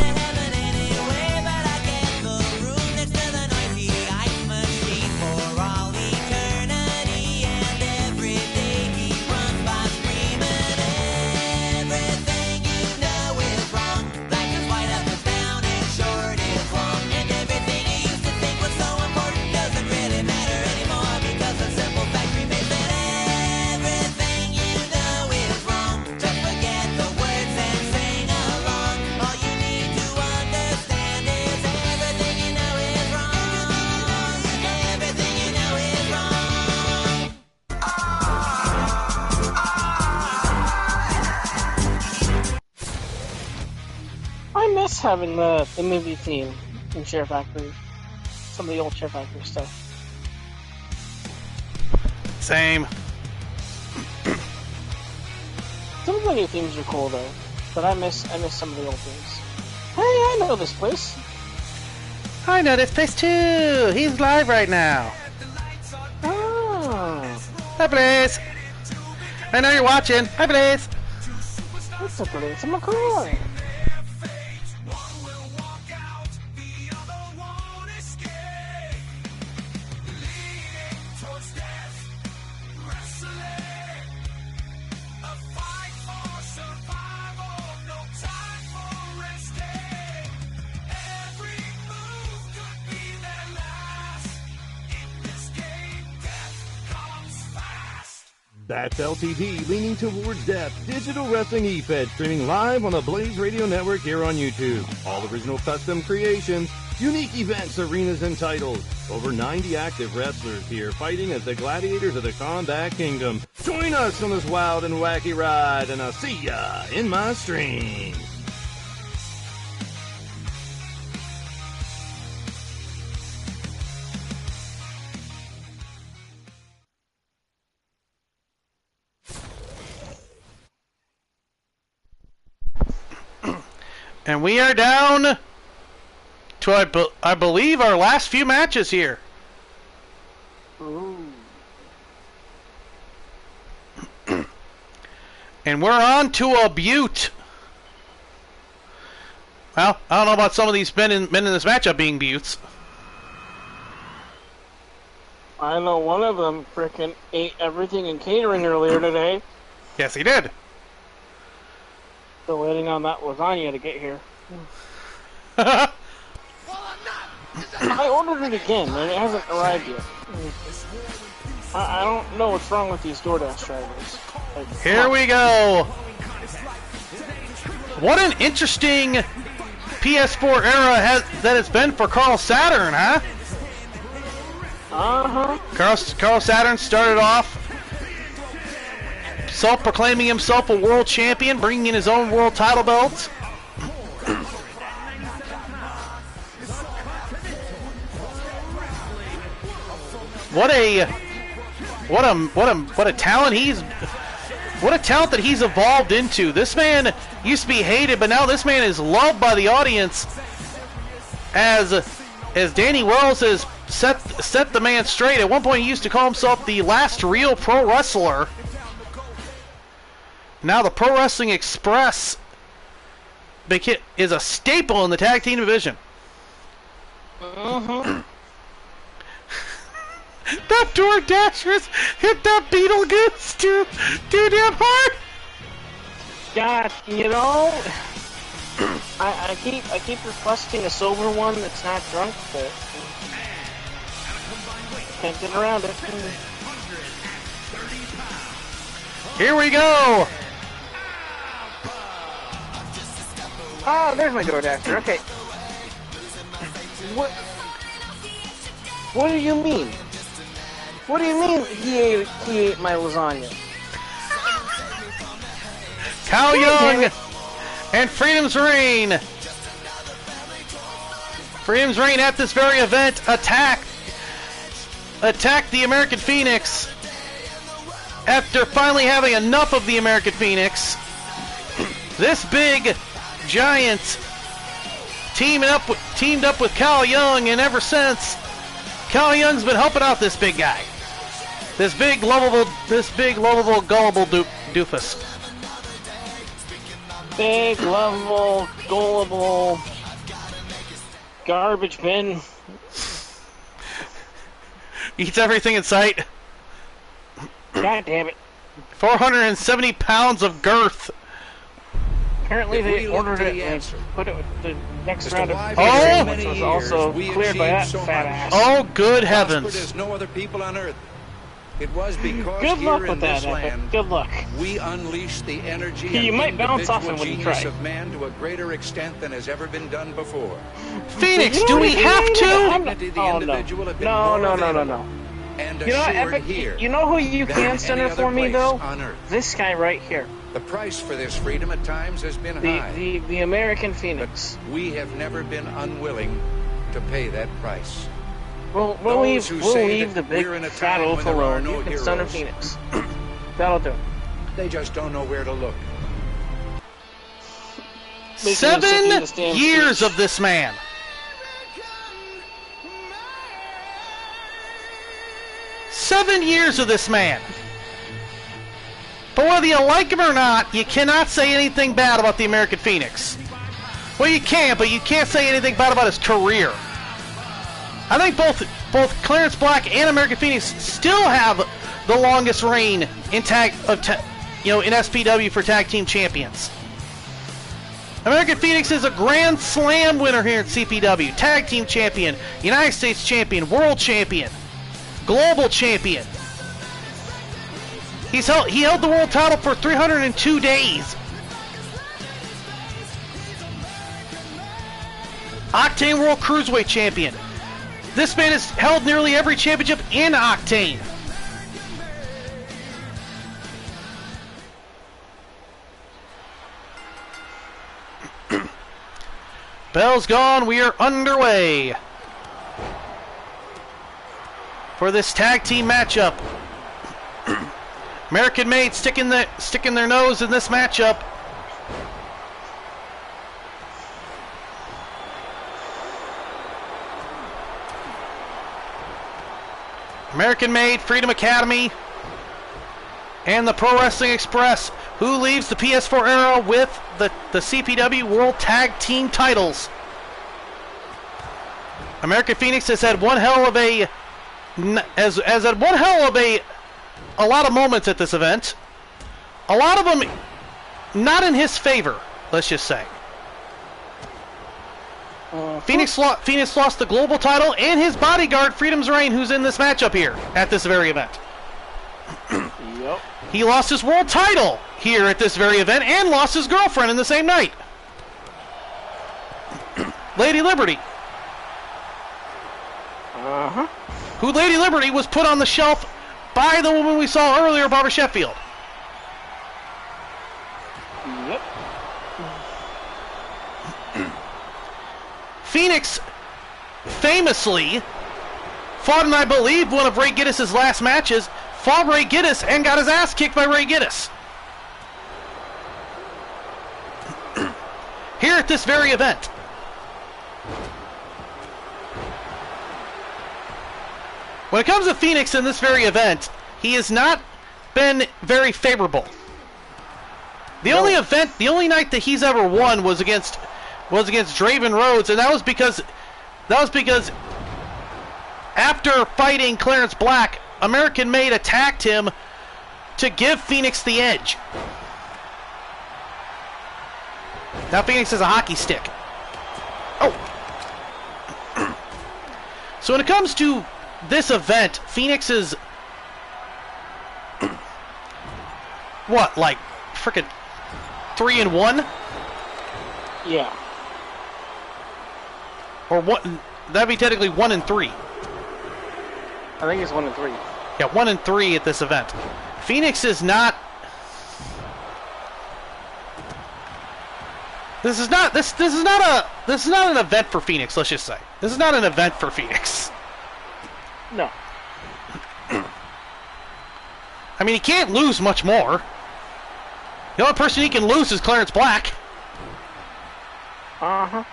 having the movie theme in Share Factory. Some of the old Share Factory stuff. Same. Some of the new themes are cool though, but I miss some of the old themes. Hey, I know this place. I know this place too. He's live right now. Oh. Hi, Blaze. I know you're watching. Hi, Blaze. What's up, Blaze? I'm a cool. That's LTD, leaning towards death. Digital Wrestling eFed, streaming live on the Blaze Radio Network here on YouTube. All original custom creations, unique events, arenas, and titles. Over 90 active wrestlers here fighting as the gladiators of the Combat Kingdom. Join us on this wild and wacky ride, and I'll see ya in my stream. And we are down to, I believe, our last few matches here. Ooh. And we're on to a Butte. Well, I don't know about some of these men in this matchup being Buttes. I know one of them frickin' ate everything in catering earlier today. Yes, he did. Still waiting on that lasagna to get here. I ordered it again, and it hasn't arrived yet. I don't know what's wrong with these DoorDash drivers. Like, here we go. What an interesting PS4 era that it's been for Carl Saturn, huh? Carl Saturn started off self-proclaiming himself a world champion, bringing in his own world title belt. What a talent what a talent that he's evolved into. This man used to be hated, but now this man is loved by the audience. As Danny Wells has set the man straight. At one point he used to call himself the last real pro wrestler. Now the Pro Wrestling Express is a staple in the tag team division. That DoorDashers hit that Beetlejuice too damn hard. God, you know, I keep requesting a sober one that's not drunk, but can't get around it. Here we go. Oh, there's my DoorDasher. Okay. What do you mean? What do you mean he ate my lasagna? Cal Young and Freedom's Reign. Freedom's Reign at this very event attacked the American Phoenix after finally having enough of the American Phoenix. This big giant teamed up with Cal Young, and ever since, Cal Young's been helping out this big guy. This big lovable gullible doofus. Big, lovable, gullible, garbage bin. Eats everything in sight. God damn it. 470 pounds of girth. Apparently they ordered it and put it with the next round of Oh! which was also cleared by that fat ass. Oh, good heavens. There's no other people on earth. It was because good here luck in with this that, land, good luck. We unleashed the energy You and might bounce off him individual when you genius try. of man to a greater extent than has ever been done before. Phoenix, do we have to? Oh, no. And You know, assured Epic, here you know who you than can any center other for me, place though? on earth. This guy right here. The price for this freedom at times has been high. The American Phoenix. But we have never been unwilling to pay that price. We'll leave the big fat oaf alone. You can son of Phoenix. That'll do. They just don't know where to look. 7 years of this man. Seven years of this man. But whether you like him or not, you cannot say anything bad about the American Phoenix. Well, you can, but you can't say anything bad about his career. I think both Clarence Black and American Phoenix still have the longest reign in in SPW for tag team champions. American Phoenix is a Grand Slam winner here at CPW, tag team champion, United States champion, world champion, global champion. He held the world title for 302 days. Octane World Cruiserweight Champion. This man has held nearly every championship in Octane. Bell's gone. We are underway for this tag team matchup. American Made sticking their nose in this matchup. American Made, Freedom Academy, and the Pro Wrestling Express, who leaves the PS4 era with the CPW World Tag Team titles. American Phoenix has had one hell of a a lot of moments at this event. A lot of them not in his favor, let's just say. Phoenix lost the global title and his bodyguard, Freedom's Reign, who's in this matchup here at this very event. Yep. He lost his world title here at this very event and lost his girlfriend in the same night. Lady Liberty. Uh-huh. Who Lady Liberty was put on the shelf by the woman we saw earlier, Barbara Sheffield. Yep. Phoenix famously fought in, I believe, one of Ray Giddis' last matches, fought Ray Giddis and got his ass kicked by Ray Giddis. Here at this very event. When it comes to Phoenix in this very event, he has not been very favorable. The only night that he's ever won was against Draven Rhodes, and that was because after fighting Clarence Black, American Made attacked him to give Phoenix the edge. Now Phoenix has a hockey stick. Oh. So when it comes to this event, Phoenix is what, like frickin' 3-1? Yeah. Or what? That'd be technically 1-3. I think it's 1-3. Yeah, 1-3 at this event. Phoenix is not. This is not an event for Phoenix. Let's just say this is not an event for Phoenix. No. I mean, he can't lose much more. The only person he can lose is Clarence Black. Uh-huh.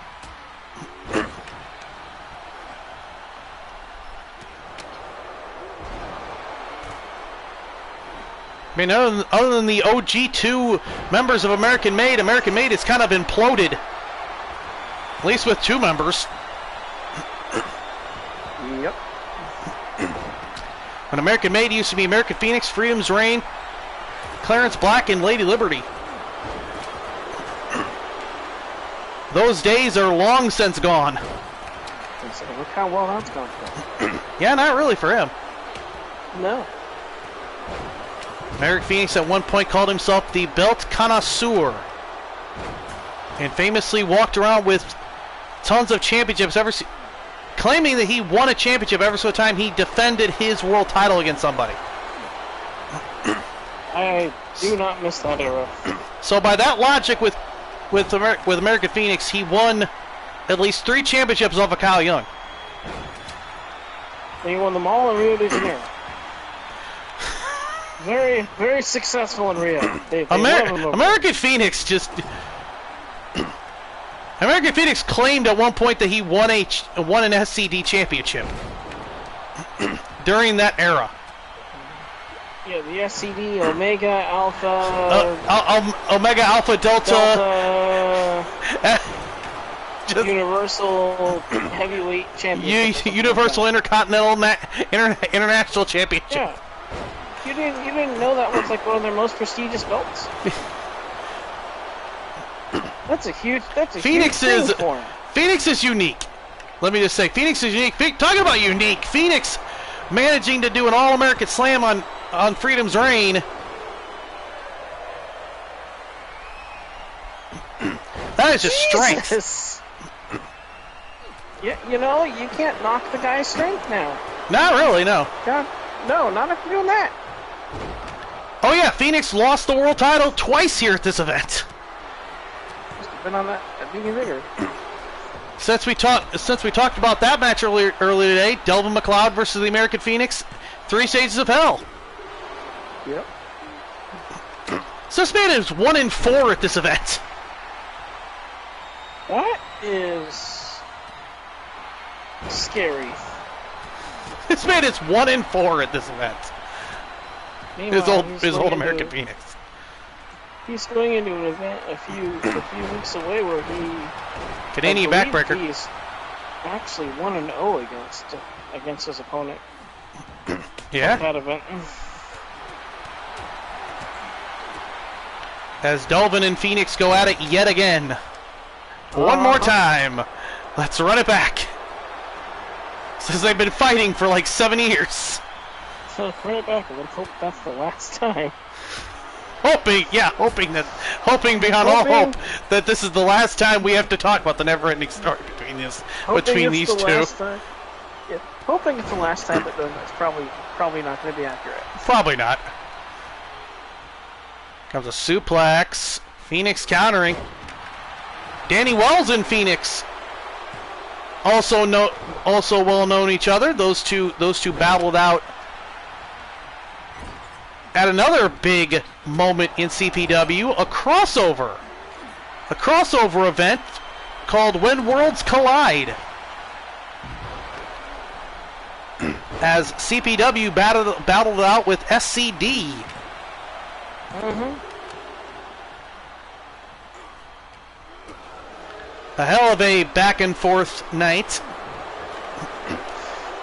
I mean, other than the OG2 members of American Made has kind of imploded. At least with 2 members. Yep. When American Made used to be American Phoenix, Freedom's Reign, Clarence Black, and Lady Liberty. Those days are long since gone. Look how well that's gone for him. Yeah, not really for him. No. American Phoenix at one point called himself the Belt Connoisseur. And famously walked around with tons of championships, claiming that he won a championship every so time he defended his world title against somebody. I do not miss that era. So by that logic, with American Phoenix, he won at least 3 championships off of Kyle Young. He won them all in Rio de Janeiro. Very, very successful in Rio. They American Phoenix just... American Phoenix claimed at one point that he won an SCD championship during that era. Yeah, the SCD, Omega, Alpha... Omega, Alpha, Delta... Universal Heavyweight Championship. Universal Intercontinental International Championship. Yeah. You didn't know that was like one of their most prestigious belts? That's a huge huge thing for him. Phoenix is unique. Let me just say, Phoenix is unique. Talking about unique, Phoenix managing to do an All-American Slam on Freedom's Reign. That is just strength. Yeah, you can't knock the guy's strength now. Not really, no. God, no, not if you're doing that. Oh yeah, Phoenix lost the world title twice here at this event. Must have been on that being bigger. Since we talked about that match earlier today, Delvin McLeod versus the American Phoenix, 3 Stages of Hell. Yep. So this man is 1-4 at this event. That is scary. This man is 1-4 at this event. Meanwhile, His old American Phoenix. He's going into an event a few weeks away where Canadian backbreaker. He's actually 1-0 against his opponent. Yeah. That event. As Delvin and Phoenix go at it yet again. One more time. Let's run it back. Since they've been fighting for like 7 years. So run it back. Let's hope that's the last time. Hoping beyond all hope that this is the last time we have to talk about the never-ending story between these two. Yeah, hoping it's the last time, but then that's probably not going to be accurate. Probably not. Comes a suplex. Phoenix countering. Danny Wells and Phoenix also well known each other. Those two battled out at another big moment in CPW, a crossover event called When Worlds Collide. As CPW battled out with SCD. A hell of a back and forth night.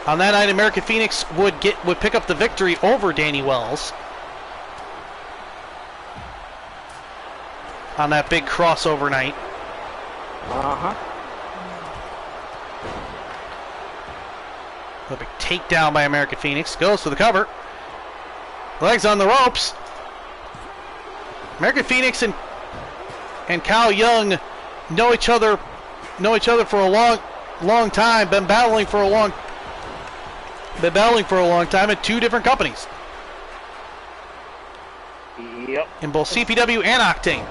On that night, American Phoenix would pick up the victory over Danny Wells. On that big crossover night. A big takedown by American Phoenix. Goes for the cover. Legs on the ropes. American Phoenix and Kyle Young know each other for a long time. Been battling for a long time at 2 different companies. Yep. In both CPW and Octane.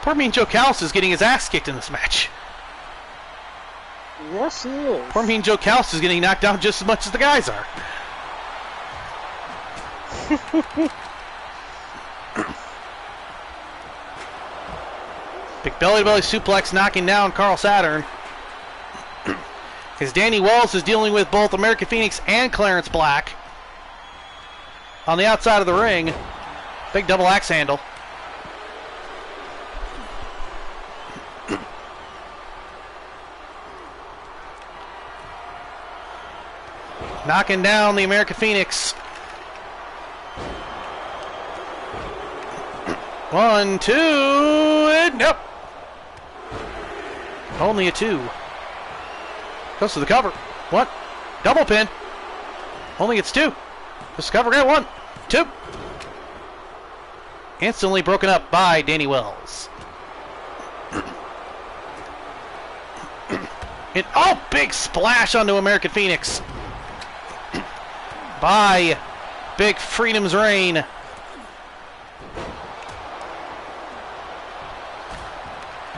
Poor Mean Joe Callis is getting his ass kicked in this match. Yes, he is. Poor Mean Joe Callis is getting knocked down just as much as the guys are. Big belly-to-belly suplex knocking down Carl Saturn. As Danny Wells is dealing with both American Phoenix and Clarence Black. On the outside of the ring. Big double axe handle. Knocking down the American Phoenix. 1, 2, and nope. Only a 2. Goes to the cover. What? Double pin. Only gets 2. Goes to the cover. Get 1, 2. Instantly broken up by Danny Wells. And big splash onto American Phoenix. by Big Freedom's Reign.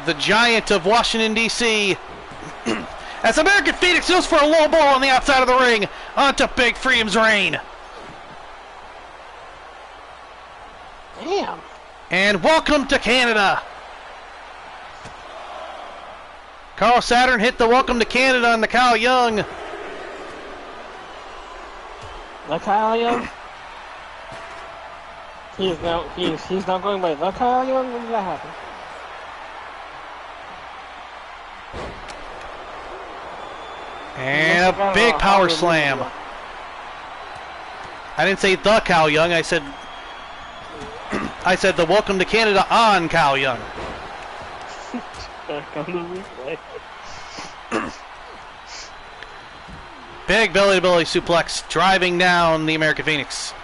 The Giant of Washington, D.C. As American Phoenix goes for a low blow on the outside of the ring onto Big Freedom's Reign. Damn. And welcome to Canada. Carl Saturn hit the welcome to Canada on the Kyle Young. The Kyle Young? He's now going by the Kyle Young? When did that happen? And a big power slam. I didn't say the Kyle Young, I said the welcome to Canada on Kyle Young. Big belly-to-belly suplex driving down the American Phoenix.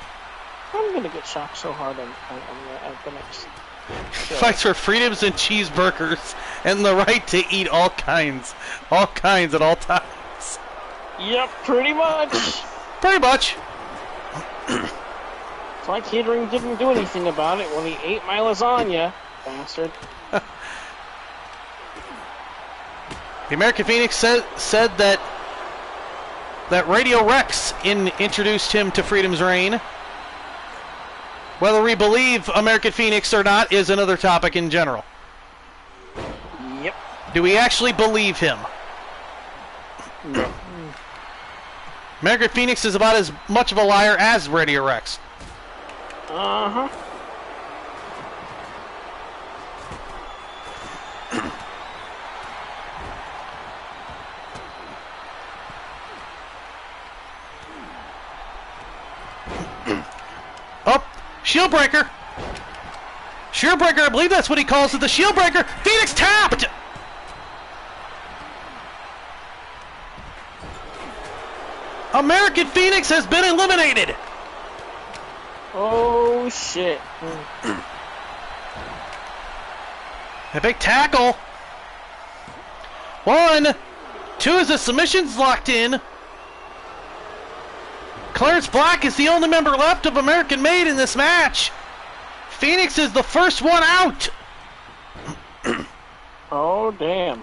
I'm gonna get shocked so hard at the next show. Fights for freedoms and cheeseburgers and the right to eat all kinds at all times. Yep, pretty much. Pretty much. It's like catering didn't do anything about it when he ate my lasagna, bastard. The American Phoenix said that Radio Rex introduced him to Freedom's Reign. Whether we believe American Phoenix or not is another topic in general. Yep. Do we actually believe him? No. American Phoenix is about as much of a liar as Radio Rex. Uh-huh. Oh, shield breaker. Shield breaker, I believe that's what he calls it, the shield breaker. Phoenix tapped! American Phoenix has been eliminated. Oh, shit. A big tackle. 1, 2 as the submission's locked in. Clarence Black is the only member left of American Made in this match. Phoenix is the first one out. Oh, damn.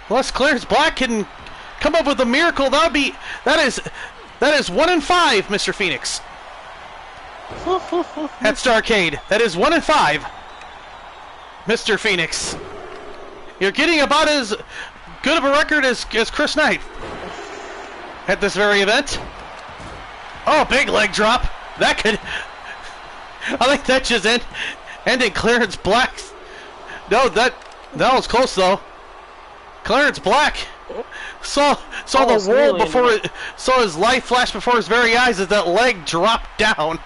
Unless Clarence Black can come up with a miracle, that is 1 in 5, Mr. Phoenix. At Starrcade, that is 1 in 5, Mr. Phoenix. You're getting about as good of a record as Chris Knight at this very event. Oh, big leg drop. That could... I think that just ended Clarence Black's... No, that was close, though. Clarence Black saw the world before it, saw his life flash before his very eyes as that leg dropped down.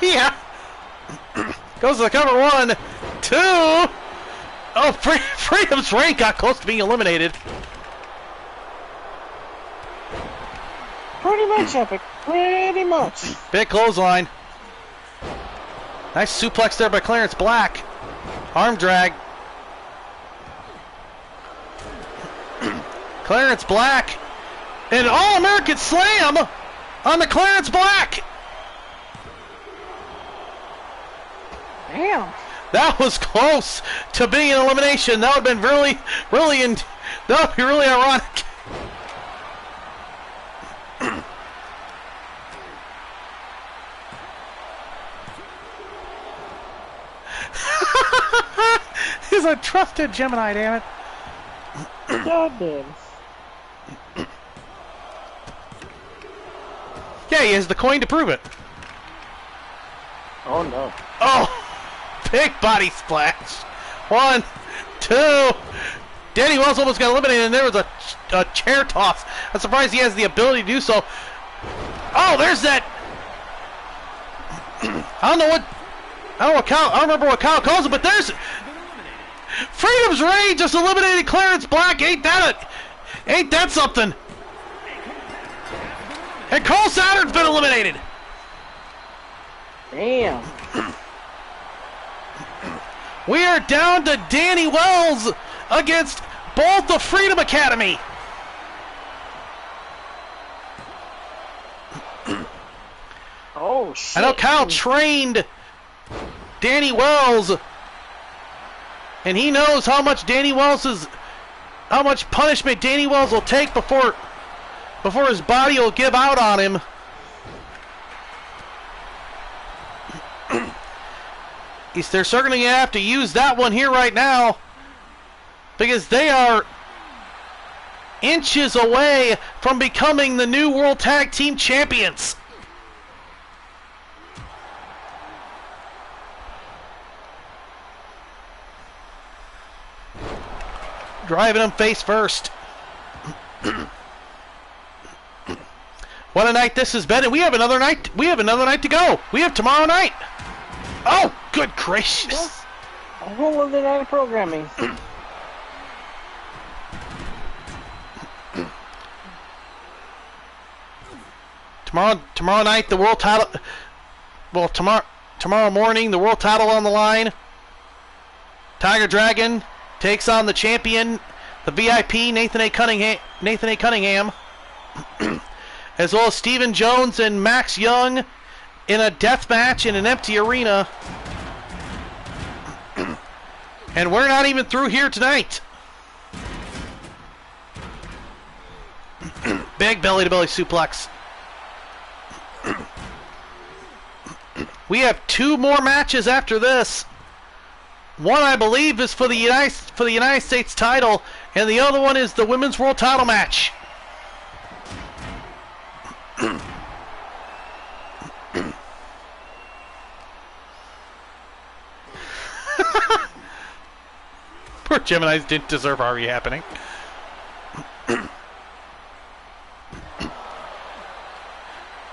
Yeah. Goes to the cover. 1, 2. Oh, Freedom's Reign got close to being eliminated. Pretty much, Epic. Pretty much. Big clothesline. Nice suplex there by Clarence Black. Arm drag. Clarence Black. An All-American Slam on the Clarence Black. Damn. That was close to being an elimination. That would have been that would be really ironic. He's a trusted Gemini, damn it. God damn. Yeah, he has the coin to prove it. Oh no. Oh! Big body splash. 1, 2. Danny Wells almost got eliminated, and there was a chair toss. I'm surprised he has the ability to do so. Oh, there's that. I don't remember what Kyle calls it, but there's Freedom's Reign just eliminated Clarence Black. Ain't that something? And Cole Saturn's been eliminated. Damn. We are down to Danny Wells against both the Freedom Academy. Oh, shit. I know Kyle trained Danny Wells, and he knows how much punishment Danny Wells will take before his body will give out on him. They're certainly going to have to use that one here right now, because they are inches away from becoming the new World Tag Team Champions. Driving him face first. What a night this has been, and we have another night. We have another night to go. We have tomorrow night. Oh, good gracious! A whole other night of programming. Tomorrow night, the world title. Well, tomorrow morning, the world title on the line. Tiger Dragon takes on the champion, the VIP, Nathan A. Cunningham, as well as Stephen Jones and Max Young in a death match in an empty arena. And we're not even through here tonight. Big belly-to-belly suplex. We have 2 more matches after this. One, I believe, is for the United States title, and the other one is the Women's World Title match. Poor Geminis didn't deserve Harvey happening.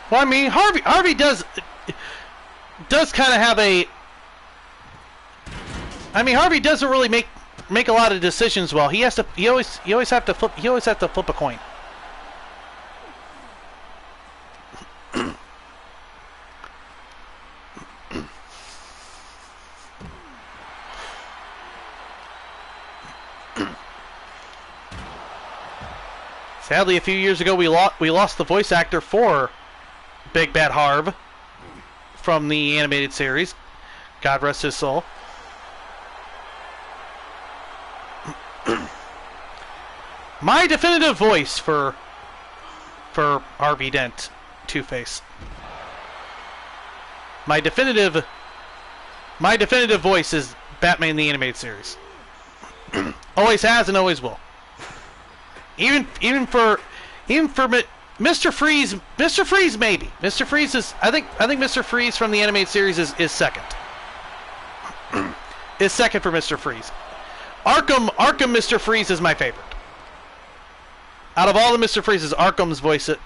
Well, I mean, Harvey does kind of have a. I mean, Harvey doesn't really make a lot of decisions well. He always have to flip a coin. Sadly, a few years ago, we lost the voice actor for Big Bad Harv from the animated series. God rest his soul. My definitive voice for Harvey Dent, Two-Face. My definitive voice is Batman the Animated Series. Always has and always will. Even for Mr. Freeze, maybe. Mr. Freeze is I think Mr. Freeze from the animated series is second. Is second for Mr. Freeze. Arkham Mr. Freeze is my favorite. Out of all the Mr. Freezes, the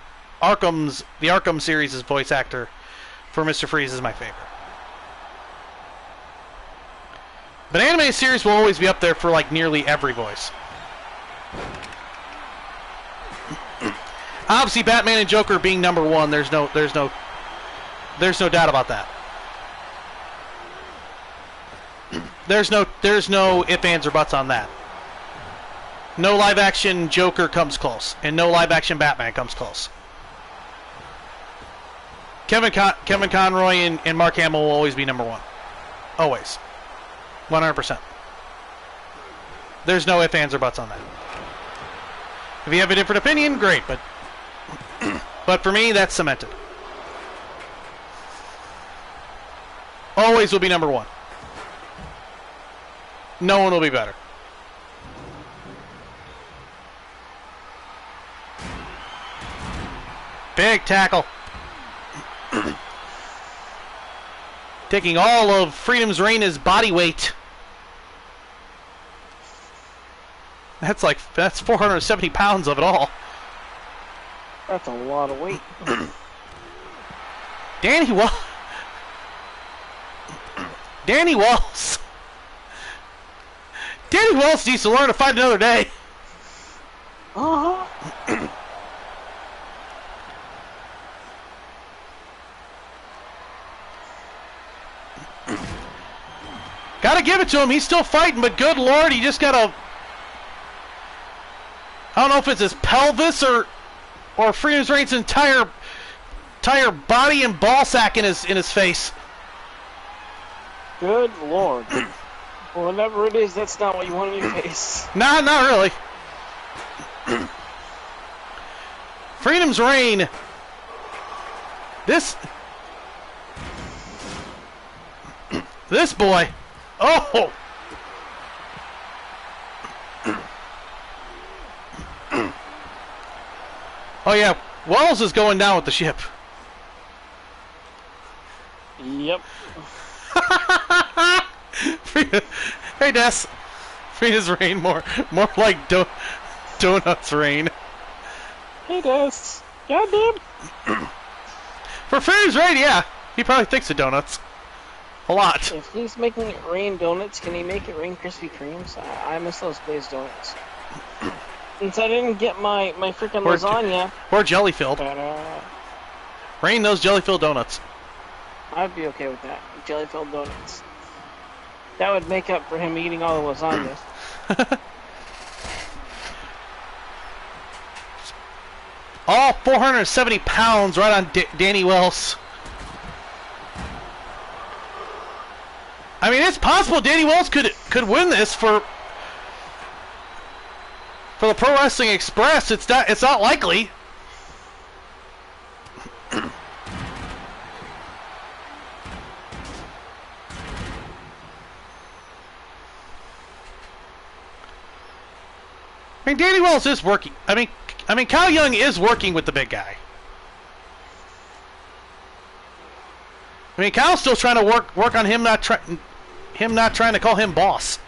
Arkham series' voice actor for Mr. Freeze is my favorite. But animated series will always be up there for like nearly every voice. Obviously, Batman and Joker being number one, there's no doubt about that. There's no ifs, ands, or buts on that. No live action Joker comes close, and no live action Batman comes close. Kevin Conroy and Mark Hamill will always be number one. Always. 100%. There's no ifs, ands, or buts on that. If you have a different opinion, great, but for me, that's cemented. Always will be number one. No one will be better. Big tackle. Taking all of Freedom's Reigna's body weight. That's 470 pounds of it all. That's a lot of weight. Danny Walls needs to learn to fight another day. Gotta give it to him. He's still fighting, but good lord, he just got a... I don't know if it's his pelvis or Freedom's Reigns' entire body and ball sack in his face. Good lord. Well, whatever it is, that's not what you want in your face. Nah, not really. Freedom's Reign. This boy. Oh. Oh yeah, Wells is going down with the ship. Yep. Hey Des. Freedom's Reign, more like Donuts Reign. Hey Des. Goddamn. For Freedom's Reign, yeah. He probably thinks of donuts. A lot. If he's making it rain donuts, can he make it rain Krispy Kremes? I miss those glazed donuts. Since I didn't get my freaking lasagna. Or jelly-filled. Rain those jelly-filled donuts. I'd be okay with that. Jelly-filled donuts. That would make up for him eating all the lasagnas. All 470 pounds right on Danny Wells. I mean, it's possible Danny Wells could win this for the Pro Wrestling Express. It's not likely. I mean, Danny Wells is working. I mean, Kyle Young is working with the big guy. I mean, Kyle's still trying to work on him not trying to call him boss.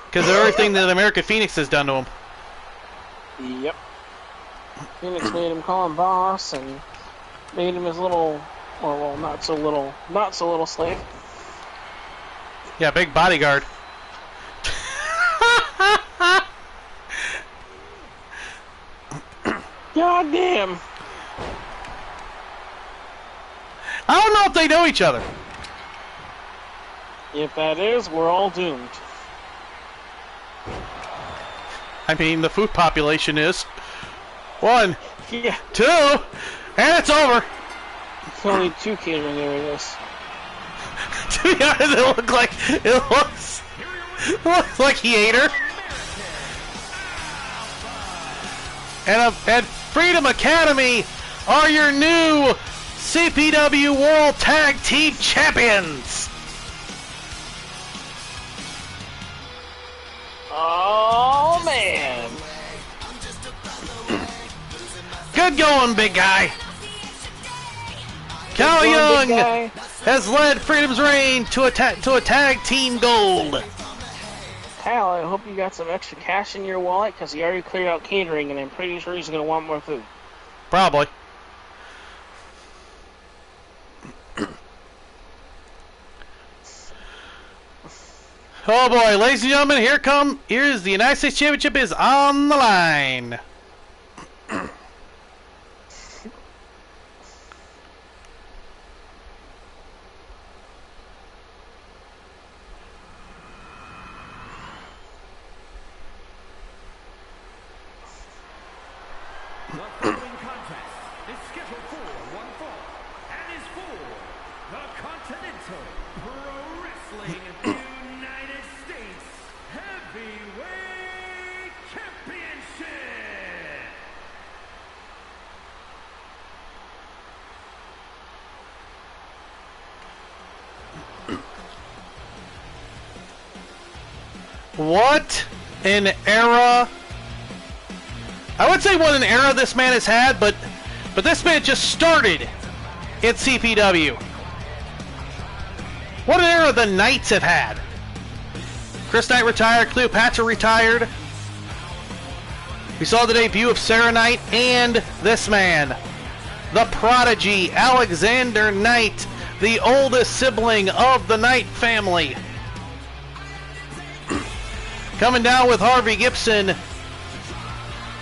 Because of everything that American Phoenix has done to him. Yep. Phoenix made him call him boss and made him his little, or well, not so little slave. Yeah, big bodyguard. God damn. I don't know if they know each other. If that is, we're all doomed. I mean, the food population is 1, yeah, 2, and it's over. It's only 2 catering areas. To be honest, it looks like he ate her. And Freedom Academy are your new CPW World Tag Team Champions. Oh man! Good going, big guy. Kyle Young has led Freedom's Reign to a tag team gold. Kyle, I hope you got some extra cash in your wallet because he already cleared out catering, and I'm pretty sure he's going to want more food. Probably. Oh boy, ladies and gentlemen, here's the United States Championship is on the line. The following contest is scheduled for one fall and is for the Continental Pro Wrestling United States Heavyweight Championship. What an era. I would say what an era this man has had, but this man just started at CPW. What an era the Knights have had. Chris Knight retired, Cleopatra retired. We saw the debut of Sarah Knight and this man, the prodigy Alexander Knight, the oldest sibling of the Knight family. Coming down with Harvey Gibson.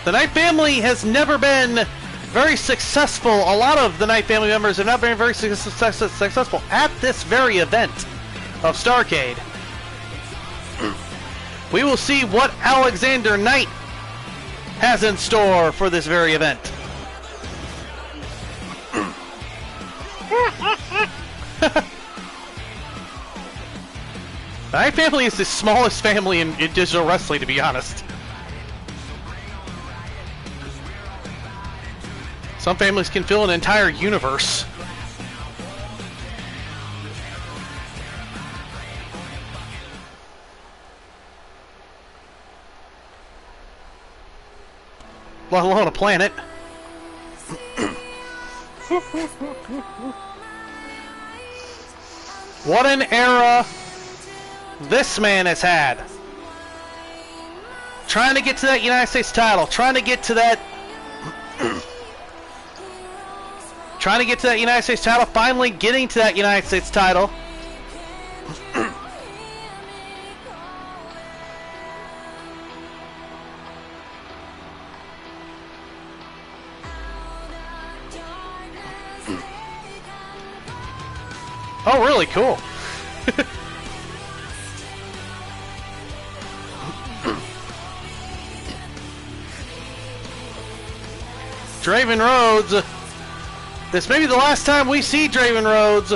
The Knight family has never been very successful. A lot of the Knight family members have not been very successful at this very event of Starrcade. We will see what Alexander Knight has in store for this very event. My family is the smallest family in digital wrestling, to be honest. Some families can fill an entire universe. Let alone a planet. What an era this man has had. Trying to get to that United States title. Trying to get to that... trying to get to that United States title. Finally getting to that United States title. Oh, really cool. Draven Rhodes. This may be the last time we see Draven Rhodes.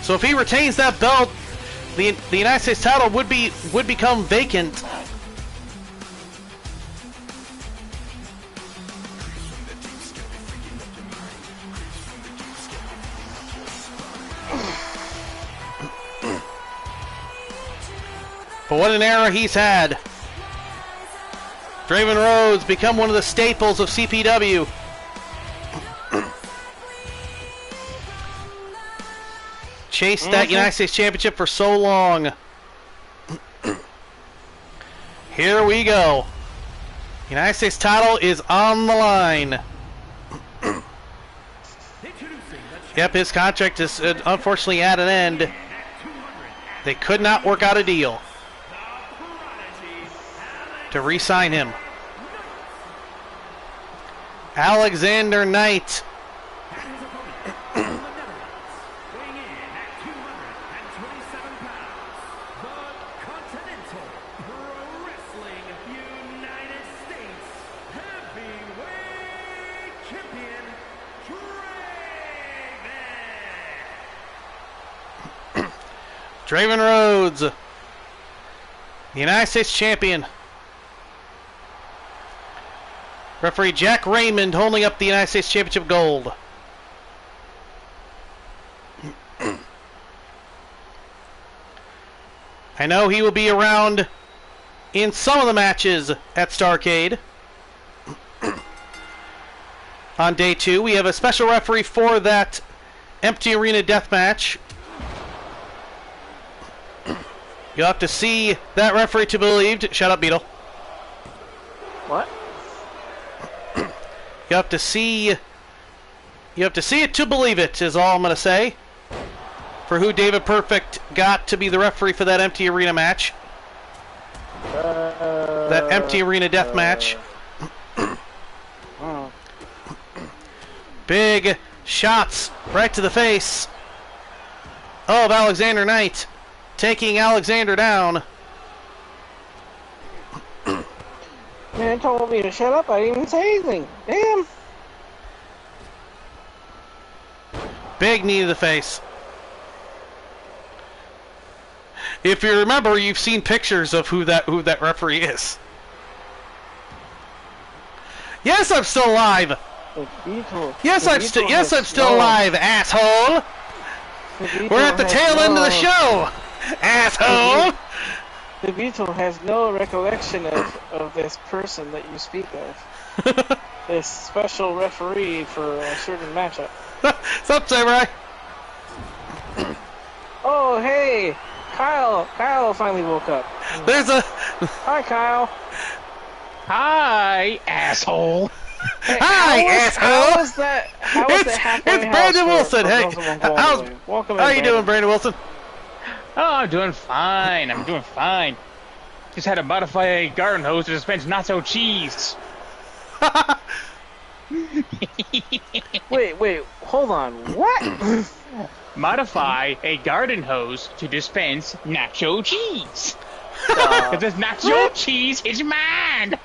So if he retains that belt, the United States title would become vacant. But what an era he's had. Draven Rhodes become one of the staples of CPW. Chased that United States Championship for so long. Here we go. United States title is on the line. Yep, his contract is unfortunately at an end. They could not work out a deal to re-sign him. Alexander Knight. Draven Rhodes, the United States champion. Referee Jack Raymond holding up the United States Championship gold. I know he will be around in some of the matches at Starrcade. On day 2, we have a special referee for that empty arena death match. You'll have to see that referee to believe. Shut up, Beetle. What? You have to see it to believe it, is all I'm going to say. For who David Perfect got to be the referee for that empty arena match. That empty arena death match. Big shots right to the face of Alexander Knight. Taking Alexander down. Man told me to shut up. I didn't even say anything. Damn. Big knee to the face. If you remember, you've seen pictures of who that referee is. Yes, I'm still alive. Yes, I'm still alive, asshole. We're at the tail end of the show, asshole. The Beetle has no recollection of this person that you speak of. This special referee for a certain matchup. What's up, Samurai? Oh, hey! Kyle finally woke up. There's a... Hi, Kyle. Hi, asshole. Hey, Hi, asshole. How was that halfway It's Brandon Wilson. Hey, how you doing, Brandon Wilson? Oh, I'm doing fine. I'm doing fine. Just had to modify a garden hose to dispense nacho cheese. Wait, hold on. What? Modify a garden hose to dispense nacho cheese. Because this nacho cheese is mine.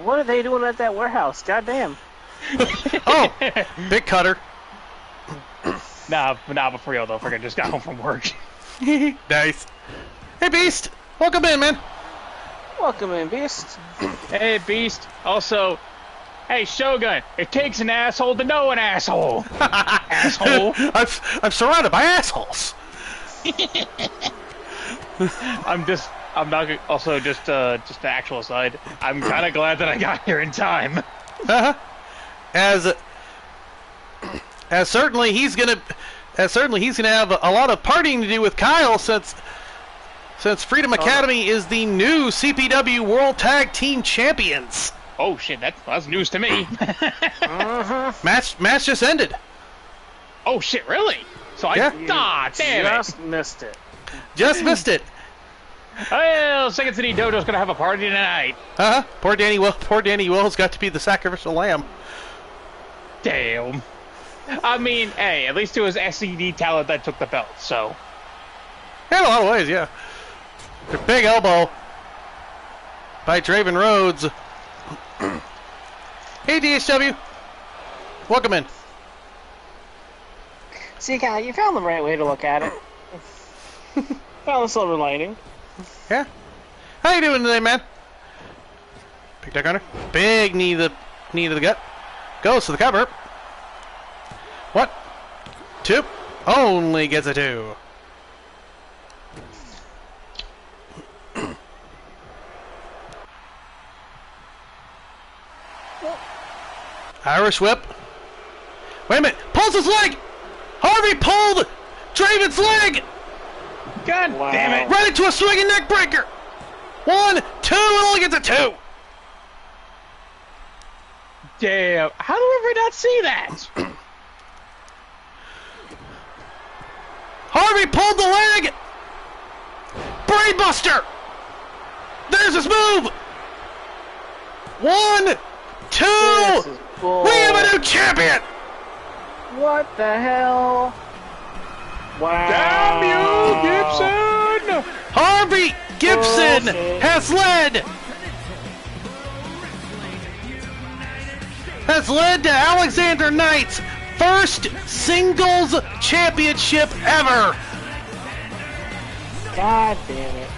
What are they doing at that warehouse? Goddamn. Oh, big cutter. Nah, but for real though, freaking just got home from work. Nice. Hey, Beast. Welcome in, man. Welcome in, Beast. Hey, Beast. Also, hey, Shogun. It takes an asshole to know an asshole. Asshole. I'm surrounded by assholes. I'm not. Also, just an actual aside. I'm kind of glad that I got here in time. As certainly he's gonna have a lot of partying to do with Kyle since Freedom Academy is the new CPW World Tag Team Champions. Oh shit, that's news to me. Match just ended. Oh shit, really? So damn Just missed it. Just missed it. Well, Second City Dojo's gonna have a party tonight. Poor Danny Will's got to be the sacrificial lamb. Damn. I mean, hey, at least it was SCD talent that took the belt, so. In a lot of ways, yeah. The big elbow by Draven Rhodes. Hey, DSW. Welcome in. See, Kyle, you found the right way to look at it. Found the silver lining. Yeah. How you doing today, man? Big duck hunter. Big knee to the gut. Goes to the cover. What? 2. Only gets a 2. Irish whip. Wait a minute. Pulls his leg. Harvey pulled Draven's leg. God damn it. Right into a swinging neck breaker. 1, 2, and only gets a 2. Damn. How do I ever not see that? Harvey pulled the leg. Brainbuster. There's his move. 1, 2. We have a new champion. What the hell? Wow. Damn you, Gibson! Harvey Gibson has led to Alexander Knight's first singles championship ever. God damn it.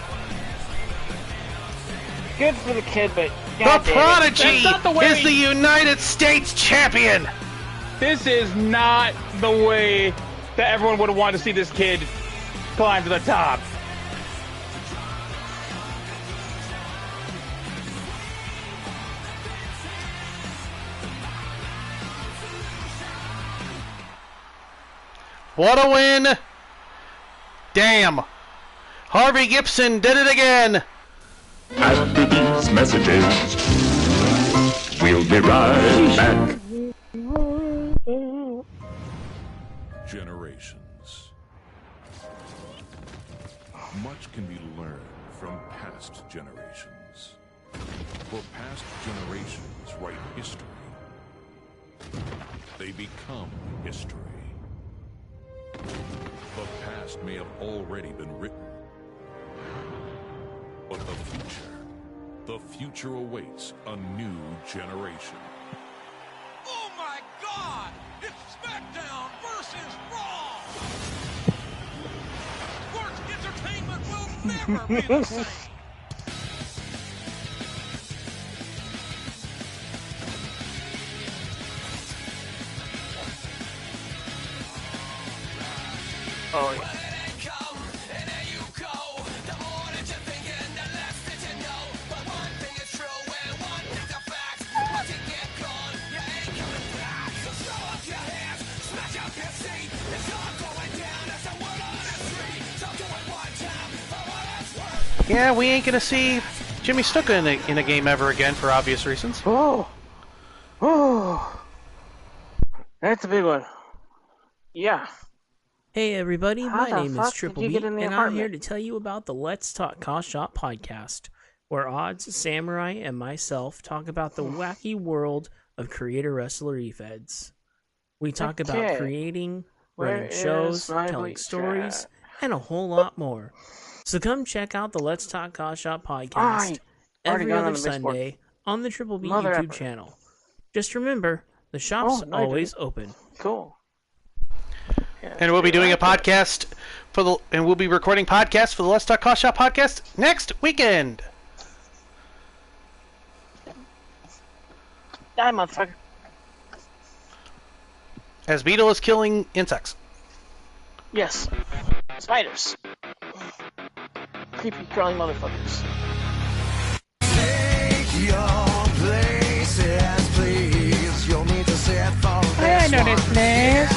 Good for the kid, but the Prodigy is the United States champion. This is not the way that everyone would want to see this kid climb to the top. What a win. Damn. Harvey Gibson did it again. After these messages, we'll be right back. Generations. Much can be learned from past generations. For past generations write history. They become history. The past may have already been written. But the future awaits a new generation. Oh my God! It's SmackDown versus Raw! Sports entertainment will never be the same! Oh, yeah. Yeah, we ain't gonna see Jimmy Snuka in a game ever again for obvious reasons. Oh, that's a big one. Yeah. Hey everybody, my name is Triple you B, get in the and I'm here apartment? to tell you about the Let's Talk Caw Shop podcast, where Odds, Samurai, and myself talk about the wacky world of Creator Wrestler eFeds. We talk about Okay. creating, Where running is shows, my telling bleach stories, at? and a whole lot more. So come check out the Let's Talk Caw Shop podcast Already every gone on other the baseboard. Sunday on the Triple B Mother YouTube effer. channel. Just remember, the shop's no, you always didn't. open. Cool. Yeah, And we'll be doing a like that. podcast and we'll be recording podcasts for the Let's Talk Caw Shop podcast next weekend. Die, motherfucker. As Beetle is killing insects. Yes. Spiders. Creepy, crawling motherfuckers. I know this place.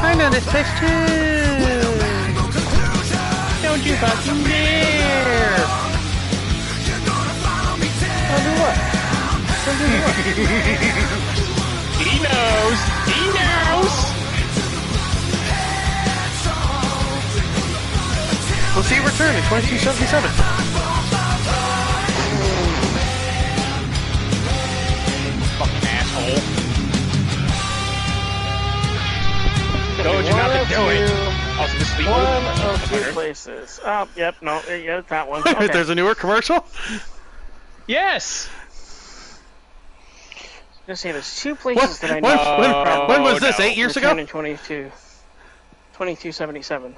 I know this place too. Don't you fucking dare. Don't do what? Don't do what? He knows. He knows. We'll see you return in 2277. Fucking asshole. Told you not to do it. Also, this week. One of two places. Oh, yep, no, yeah, that one. Okay. There's a newer commercial? Yes. Just say there's two places that I know. When was this? 8 years ago? Return in 2277.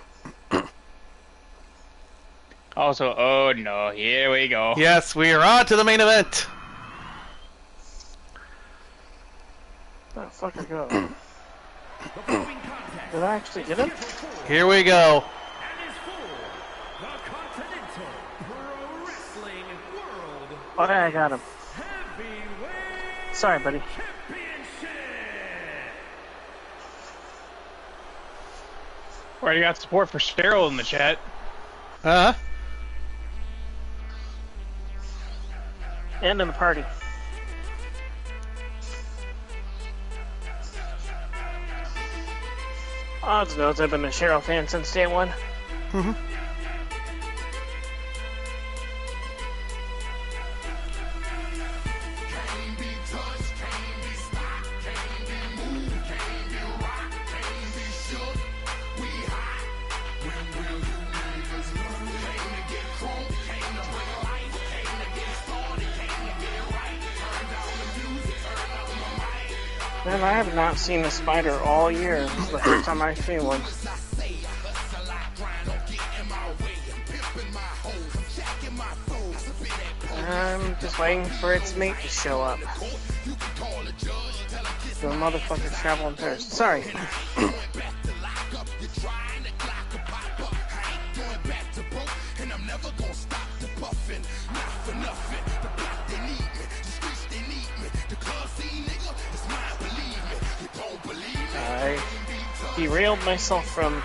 Also, oh no, here we go. Yes, we are on to the main event. Where the fuck I go? Did I actually get him? Here we go. Oh, yeah, I got him. Sorry, buddy. Already got support for Sterile in the chat. Uh-huh. And in the party. Odds knows I've been a Cheryl fan since day one. Mm-hmm. Man, I have not seen a spider all year. This is the first time I've seen one. I'm just waiting for its mate to show up. The motherfucker traveling first. Sorry. I derailed myself from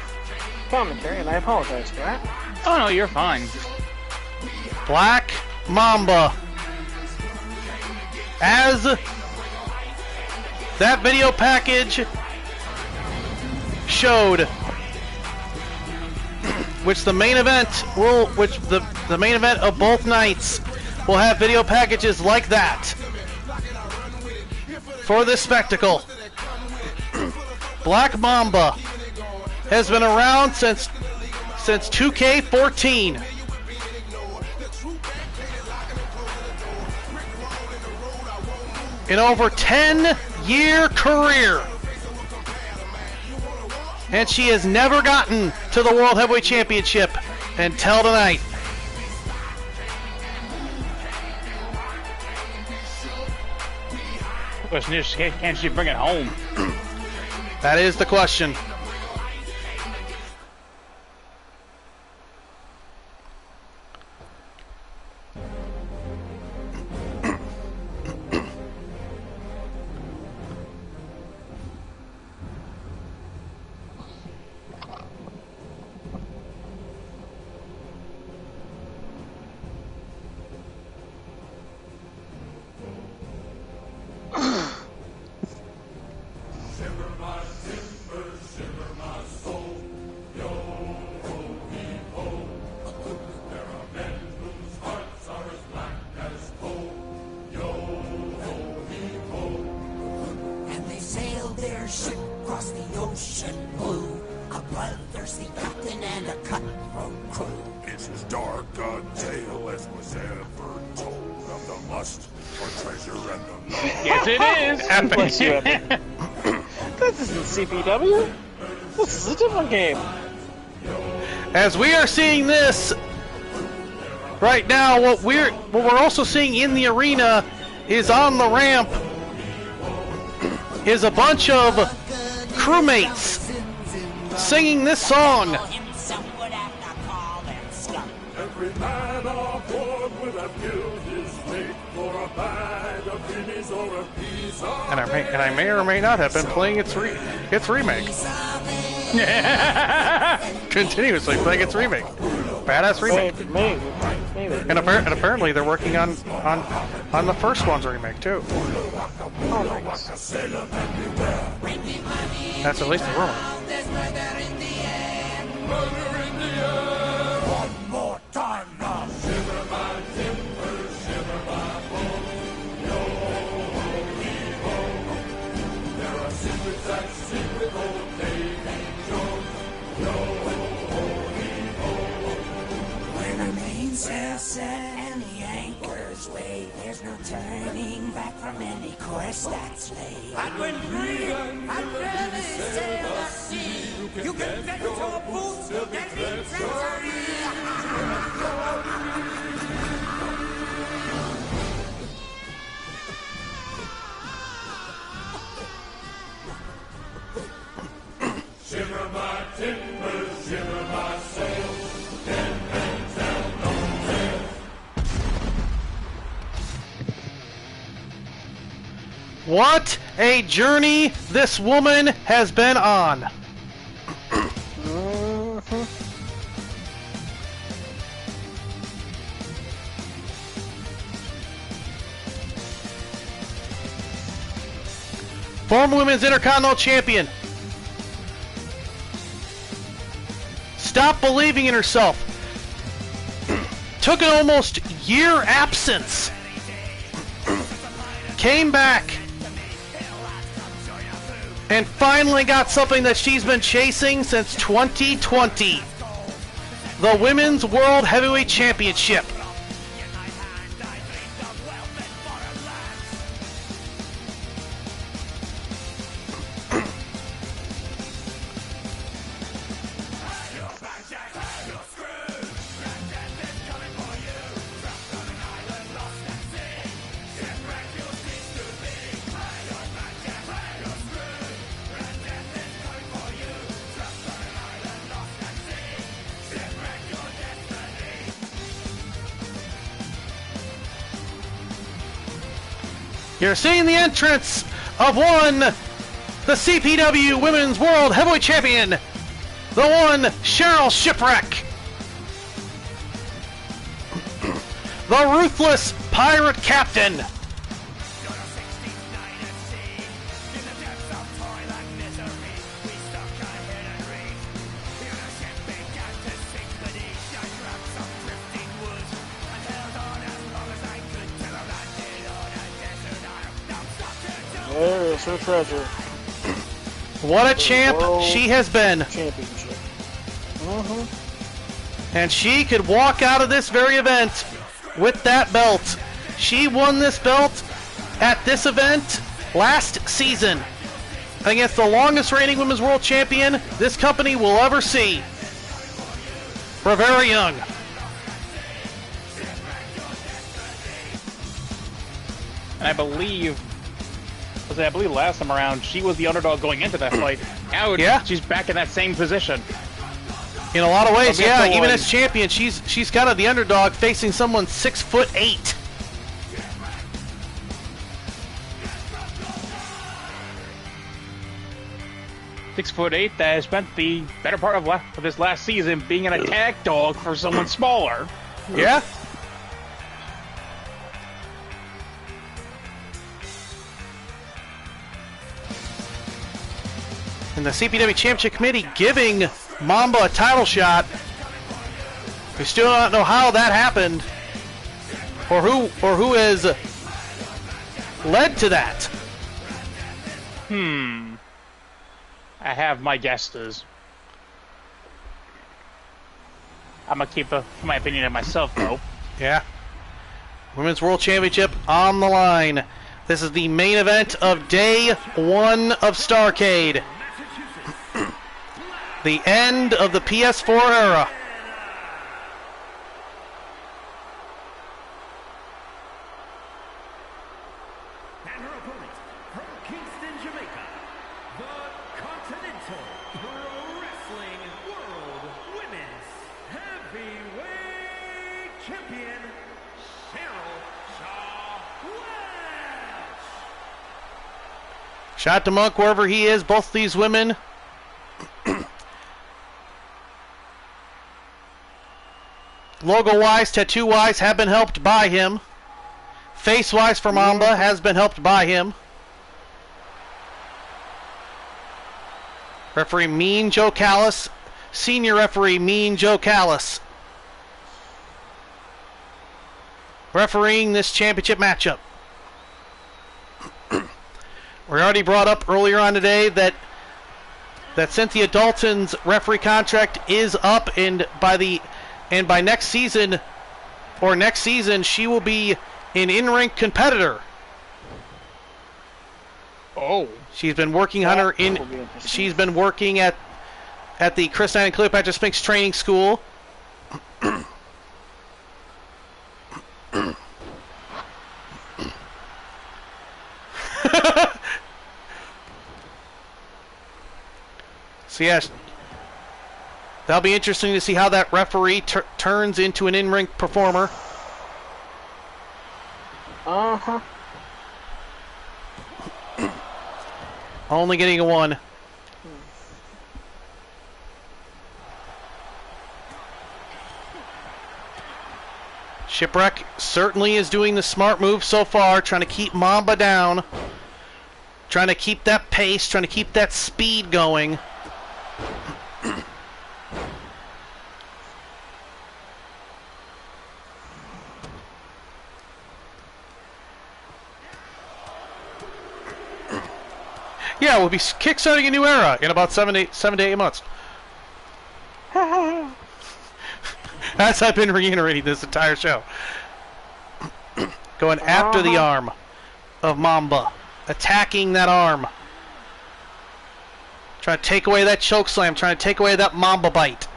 commentary, and I apologize for that. Oh no, you're fine. Black Mamba. As that video package showed, which the main event the main event of both nights will have video packages like that for this spectacle. Black Mamba has been around since 2K14. In over 10-year career. And she has never gotten to the World Heavyweight Championship until tonight. Question is, can she bring it home? That is the question. dark a tale as was ever told of the lust for treasure and the love. Yes, it is. Bless you, Epic. This isn't CPW. This is a different game. As we are seeing this right now, what we're also seeing in the arena is on the ramp is a bunch of crewmates singing this song. Every man on board would have killed his mate for a bag of guineas or a piece of And I may or may not have been playing its remake. Continuously playing its remake. Badass remake. Maybe. And apparently they're working on the first one's remake too. That's at least a rumor. One more time now. Shiver my timbers, shiver my bones. Yo-ho-he-ho. There are secrets that secret old Davy Jones. Yo-ho-he-ho. When the mainsail set and the anchors weigh, there's no turning back from any course that's laid. And when free, I'd rather sail the sea. You can bet your boots, you'll get me treasury. shiver my timbers, shiver my sails. Ten men tell no tales. What a journey this woman has been on. Former Women's Intercontinental Champion. Stopped believing in herself. Took an almost year absence. Came back. And finally got something that she's been chasing since 2020. The Women's World Heavyweight Championship. You're seeing the entrance of the CPW Women's World Heavyweight Champion, the one Cheryl Shipwreck, the ruthless pirate captain, There's her treasure. What a champ she has been. Championship. And she could walk out of this very event with that belt. She won this belt at this event last season against the longest reigning Women's World Champion this company will ever see, Rivera Young. And I believe last time around, she was the underdog going into that fight. Now she's back in that same position. In a lot of ways, yeah. Even as champion, she's kind of the underdog facing someone 6'8". "6'8" that has spent the better part of this last season being an attack dog for someone smaller. Yeah. And the CPW Championship Committee giving Mamba a title shot. We still don't know how that happened, or who has led to that. I have my guesses. I'm gonna keep my opinion to myself, though. Yeah. Women's World Championship on the line. This is the main event of day 1 of Starrcade. The end of the PS4 era. And her opponent, from Kingston, Jamaica, the Continental Pro Wrestling World Women's Heavyweight Champion, Shot to Monk wherever he is. Both these women. Logo-wise, tattoo-wise, have been helped by him. Face-wise for Mamba has been helped by him. Referee Mean Joe Callis. Senior referee Mean Joe Callis. Refereeing this championship matchup. We already brought up earlier on today that Cynthia Dalton's referee contract is up, and by next season she will be an in-ring competitor. Oh, she's been working on her in. She's been working at the Chris and Cleopatra Spinks training school. So yes, that'll be interesting to see how that referee turns into an in-ring performer. Uh-huh. Only getting a 1. Shipwreck certainly is doing the smart move so far, trying to keep Mamba down. Trying to keep that pace, trying to keep that speed going. Yeah, we'll be kickstarting a new era in about 7 to 8 months. As I've been reiterating this entire show. Going after the arm of Mamba. Attacking that arm. Trying to take away that choke slam. Trying to take away that Mamba bite.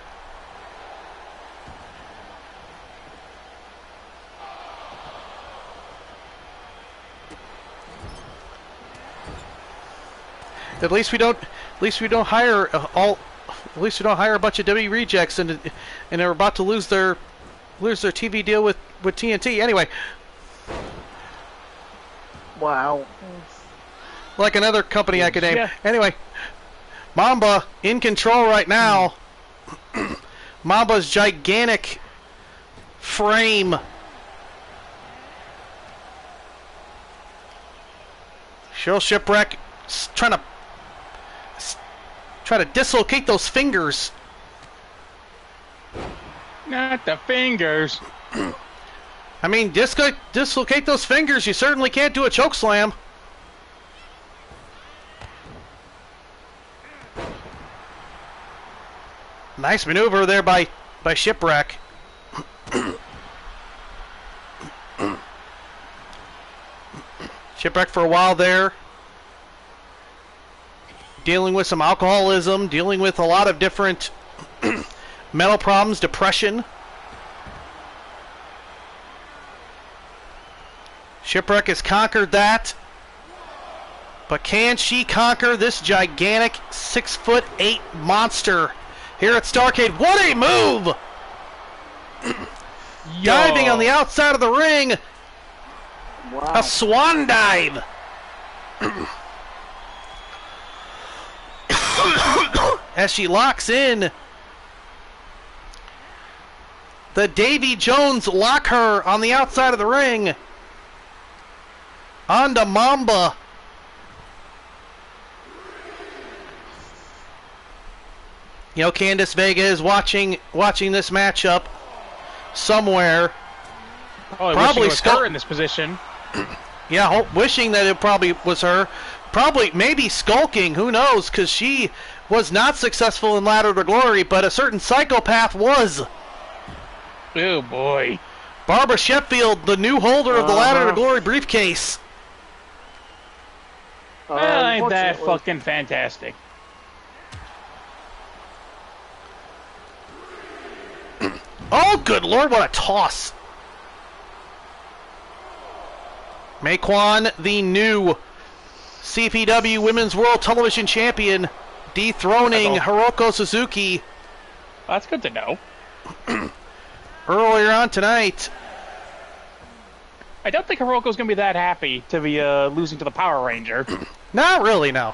At least we don't hire At least we don't hire a bunch of W rejects and they're about to lose their TV deal with TNT. Anyway. Wow. Like another company I could name. Yeah. Anyway, Mamba in control right now. Mamba's gigantic frame. Cheryl Shipwreck trying to dislocate those fingers. Not the fingers. I mean, dislocate those fingers. You certainly can't do a choke slam. Nice maneuver there by Shipwreck. Shipwreck for a while there. Dealing with some alcoholism, dealing with a lot of different mental problems, depression. Shipwreck has conquered that. But can she conquer this gigantic 6'8" monster here at Starrcade? What a move! Diving on the outside of the ring. Wow. A swan dive. As she locks in the Davy Jones lock her on the outside of the ring. Onto Mamba. You know, Candice Vega is watching this matchup somewhere. Oh, probably her in this position. Yeah, wishing that it probably was her. Probably, maybe skulking, who knows, because she was not successful in Ladder to Glory, but a certain psychopath was. Oh, boy. Barbara Sheffield, the new holder of the Ladder to Glory briefcase. Well, ain't that fucking fantastic? Oh, good Lord, what a toss. Mequan, the new CPW Women's World Television Champion, dethroning Hiroko Suzuki. That's good to know. Earlier on tonight. I don't think Hiroko's going to be that happy to be losing to the Power Ranger. Not really, no.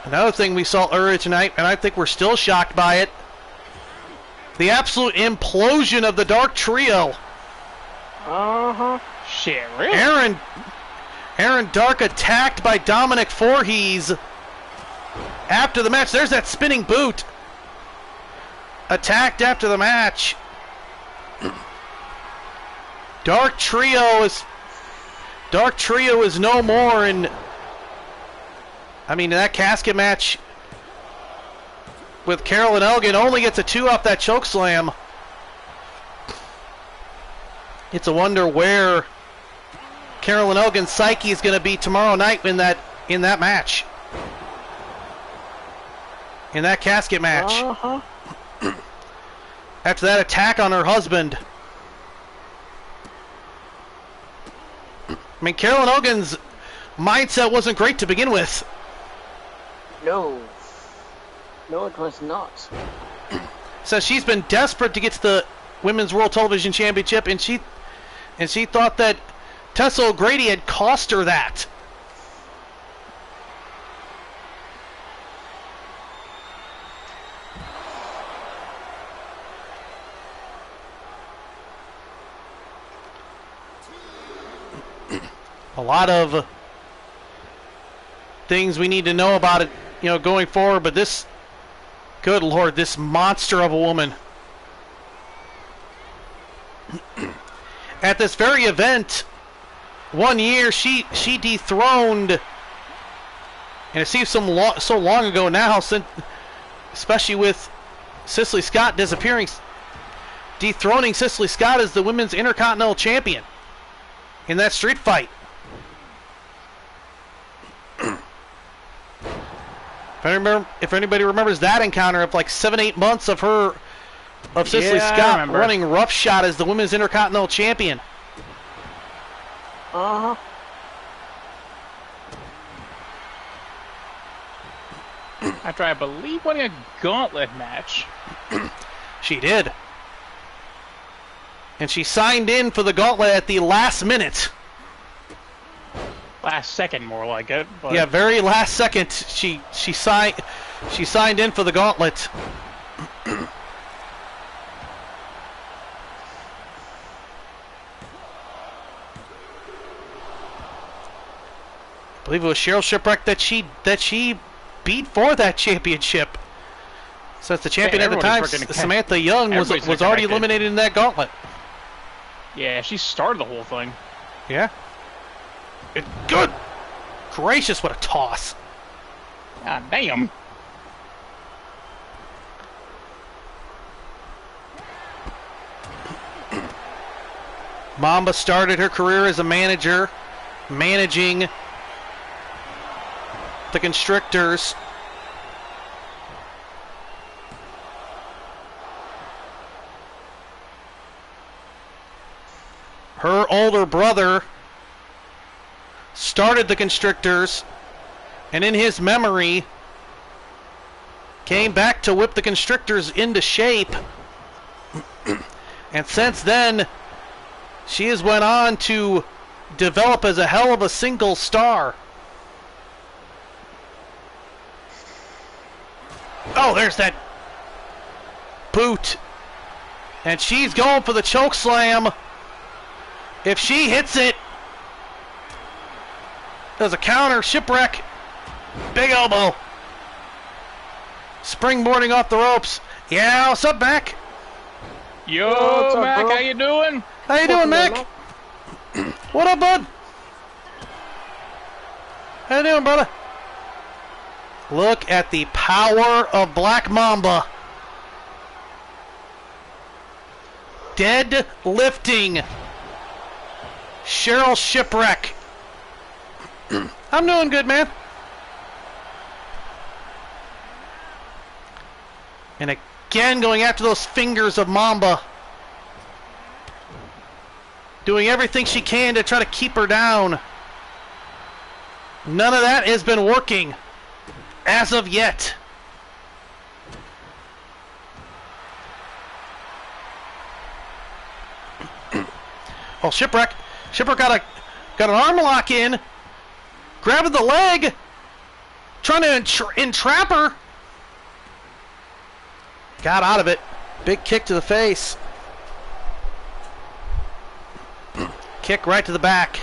Another thing we saw earlier tonight, and I think we're still shocked by it, the absolute implosion of the Dark Trio. Shit, really? Aaron Dark attacked by Dominic Voorhees after the match. There's that spinning boot. Attacked after the match. Dark Trio is no more, and I mean that casket match with Carolyn Elgin only gets a 2 off that choke slam. It's a wonder where Carolyn Elgin's psyche is going to be tomorrow night in that match. In that casket match. After that attack on her husband. I mean, Carolyn Elgin's mindset wasn't great to begin with. No. No, it was not. So she's been desperate to get to the Women's World Television Championship, and she thought that Tessa O'Grady had cost her that. A lot of things we need to know about it, going forward, but this, good Lord, this monster of a woman. At this very event, one year, she dethroned, and it seems so long ago now, especially with Cicely Scott disappearing, dethroning Cicely Scott as the Women's Intercontinental Champion in that street fight. If anybody remembers that encounter of like 7-8 months of Cicely Scott running roughshod as the Women's Intercontinental Champion. After, I believe, winning a gauntlet match. She did. And she signed in for the gauntlet at the last minute. Last second, more like it. But. Yeah, very last second. She signed in for the gauntlet. I believe it was Cheryl Shipwreck that she beat for that championship. Since the champion at the time, Samantha Young, was already eliminated in that gauntlet. Yeah, she started the whole thing. Yeah. Good gracious, what a toss. God damn. Mamba started her career as a manager, managing the Constrictors. Her older brother started the Constrictors, and in his memory came back to whip the Constrictors into shape. And since then, she has went on to develop as a hell of a single star. Oh, there's that boot. And she's going for the choke slam. If she hits it, there's a counter, Shipwreck, big elbow. Springboarding off the ropes. Yeah, what's up, Mac? Yo, what's up, Mac, bro? how you doing? How you doing, Mac? What up, bud? How you doing, brother? Look at the power of Black Mamba. deadlifting Cheryl Shipwreck. I'm doing good, man. And again, going after those fingers of Mamba. Doing everything she can to try to keep her down. None of that has been working as of yet. Oh, Shipwreck got an arm lock in, grabbing the leg, trying to entrap her. Got out of it. Big kick to the face. Kick right to the back.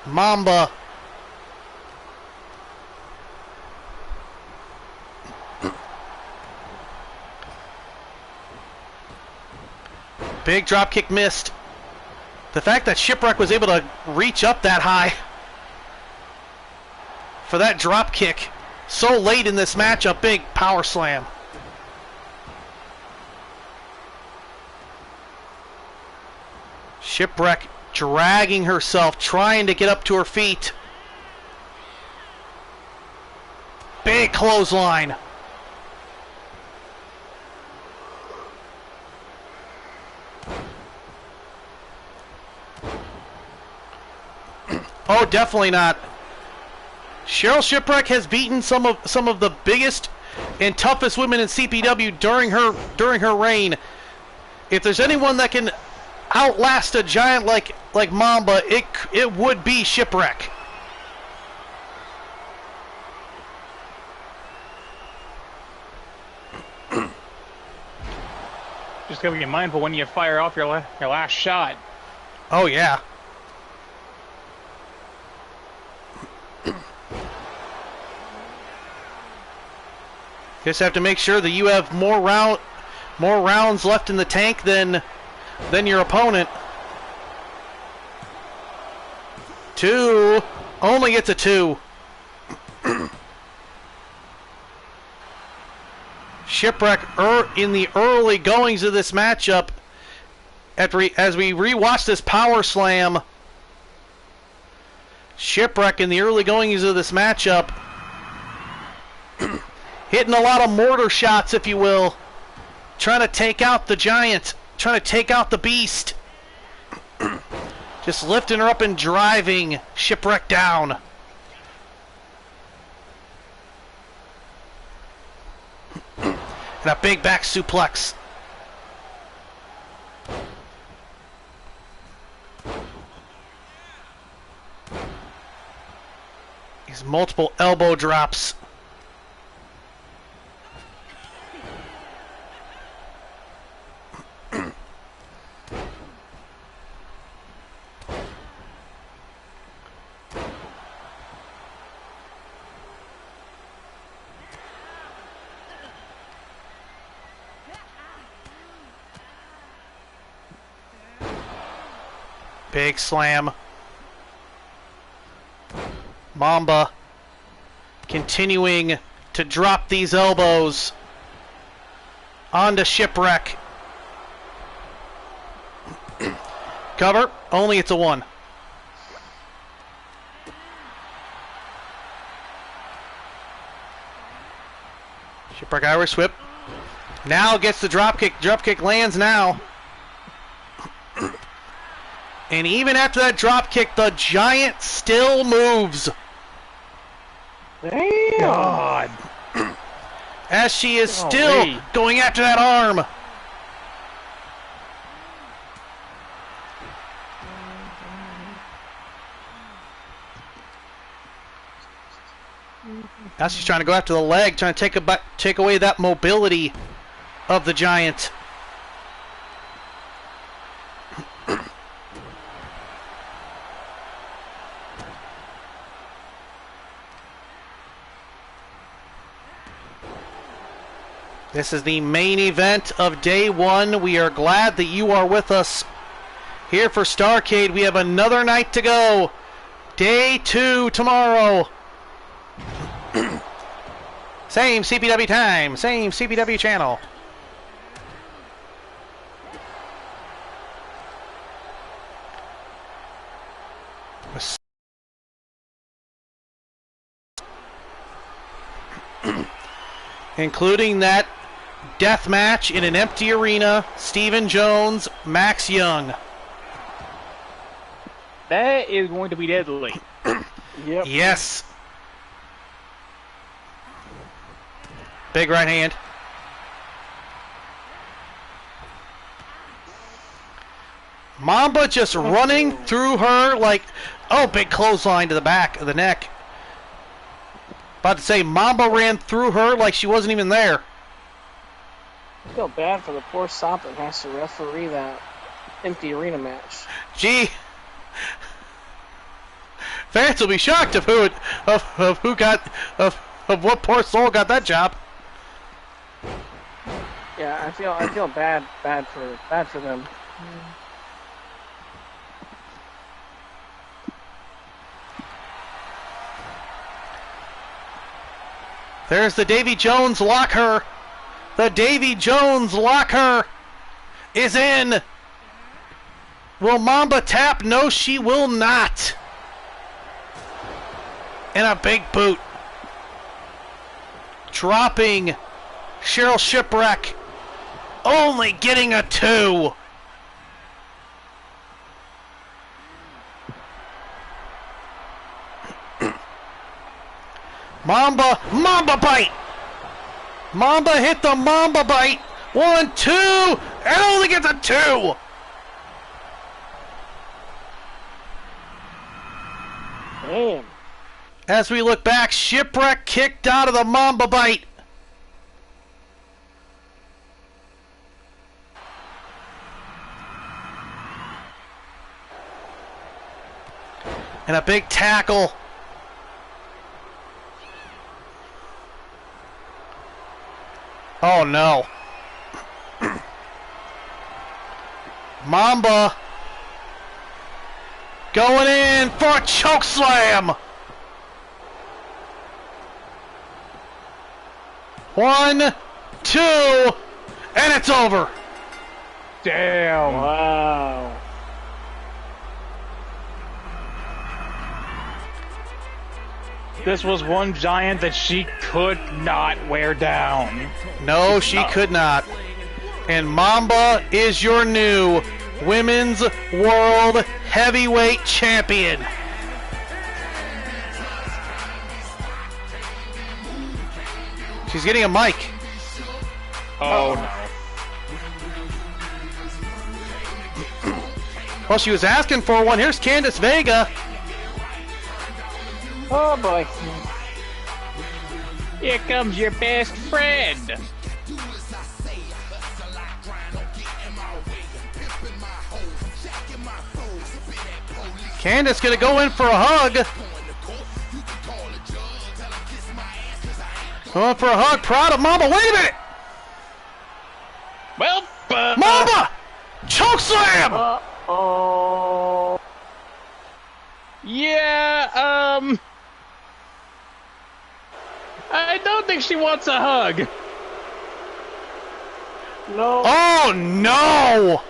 Mamba. Big drop kick missed. The fact that Shipwreck was able to reach up that high for that drop kick so late in this matchup, big power slam. Shipwreck dragging herself, trying to get up to her feet. Big clothesline. Oh, definitely not. Cheryl Shipwreck has beaten some of the biggest and toughest women in CPW during her reign. If there's anyone that can outlast a giant like Mamba, it would be Shipwreck. Just gotta be mindful when you fire off your last shot. Oh yeah. Just have to make sure that you have more rounds left in the tank than your opponent. 2 only gets a 2. Shipwreck in the early goings of this matchup, as we rewatch this power slam, Shipwreck in the early goings of this matchup, hitting a lot of mortar shots, if you will, trying to take out the giant, trying to take out the beast. Just lifting her up and driving Shipwreck down. And a big back suplex. These multiple elbow drops. Big slam. Mamba continuing to drop these elbows onto Shipwreck. Cover, only it's a 1. Shipwreck Irish whip. Now gets the drop kick. Drop kick lands now. And even after that drop kick, the giant still moves. Damn. God. As she is still going after that arm. Now she's trying to go after the leg, trying to take away that mobility of the giant. This is the main event of day 1. We are glad that you are with us here for Starrcade. We have another night to go. Day 2 tomorrow. Same CPW time, same CPW channel. including that death match in an empty arena, Stephen Jones, Max Young. That is going to be deadly. Yep. Yes. Big right hand. Mamba just running through her like, oh, big clothesline to the back of the neck. About to say, Mamba ran through her like she wasn't even there. I feel bad for the poor sop that has to referee that empty arena match. Gee, fans will be shocked of what poor soul got that job. Yeah, I feel bad for them. There's the Davy Jones locker. The Davy Jones locker is in. Will Mamba tap? No, she will not. And a big boot. Dropping Cheryl Shipwreck. Only getting a 2. Mamba bite. Mamba hit the Mamba bite. 1, 2, and only gets a 2. Damn. As we look back, Shipwreck kicked out of the Mamba bite. And a big tackle. Oh no. Mamba going in for a choke slam. 1, 2, and it's over. Damn. Wow. This was one giant that she could not wear down. No, she could not. And Mamba is your new Women's World Heavyweight Champion. She's getting a mic. Oh no. Well, she was asking for one. Here's Candice Vega. Oh boy. Here comes your best friend. Candice gonna go in for a hug. Going for a hug. Proud of Mamba. Wait a minute. Well, Mamba! Chokeslam! Oh. Yeah, I don't think she wants a hug. No. Oh no!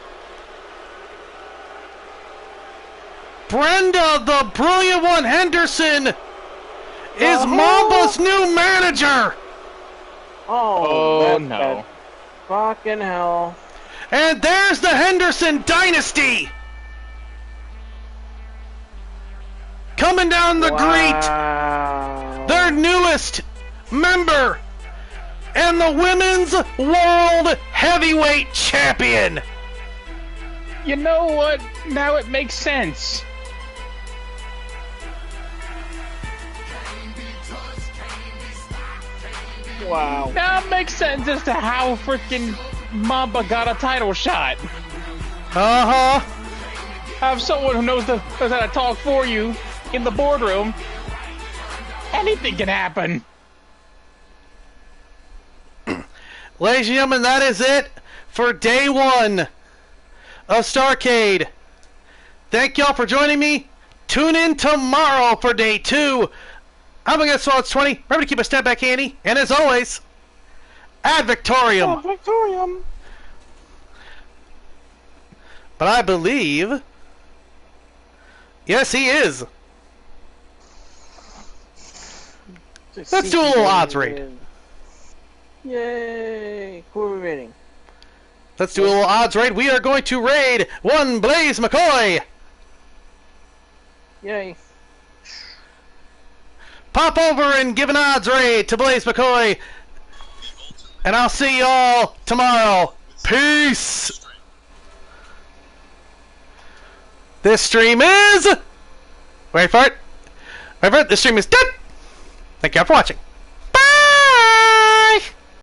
Brenda, the brilliant one Henderson, is Mamba's new manager. Oh, that's no. bad. Fucking hell. And there's the Henderson dynasty. Coming down the greet, their newest member, and the Women's World Heavyweight Champion. You know what? Now it makes sense. Wow. Now it makes sense as to how freaking Mamba got a title shot. Uh-huh. Have someone who knows how to talk for you in the boardroom. Anything can happen. Ladies and gentlemen, that is it for day 1 of Starrcade. Thank y'all for joining me. Tune in tomorrow for day 2. I'm against Swallows 20. Remember to keep a step back handy. And as always, ad Victorium. Ad Victorium. But I believe... Yes, he is. Let's do a little odds raid. Yay! Who are we raiding? Let's do a little odds raid. We are going to raid one Blaze McCoy. Yay. Pop over and give an odds raid to Blaze McCoy. And I'll see y'all tomorrow. Peace. This stream is... Wait for it. Wait for it. This stream is done. Thank you all for watching.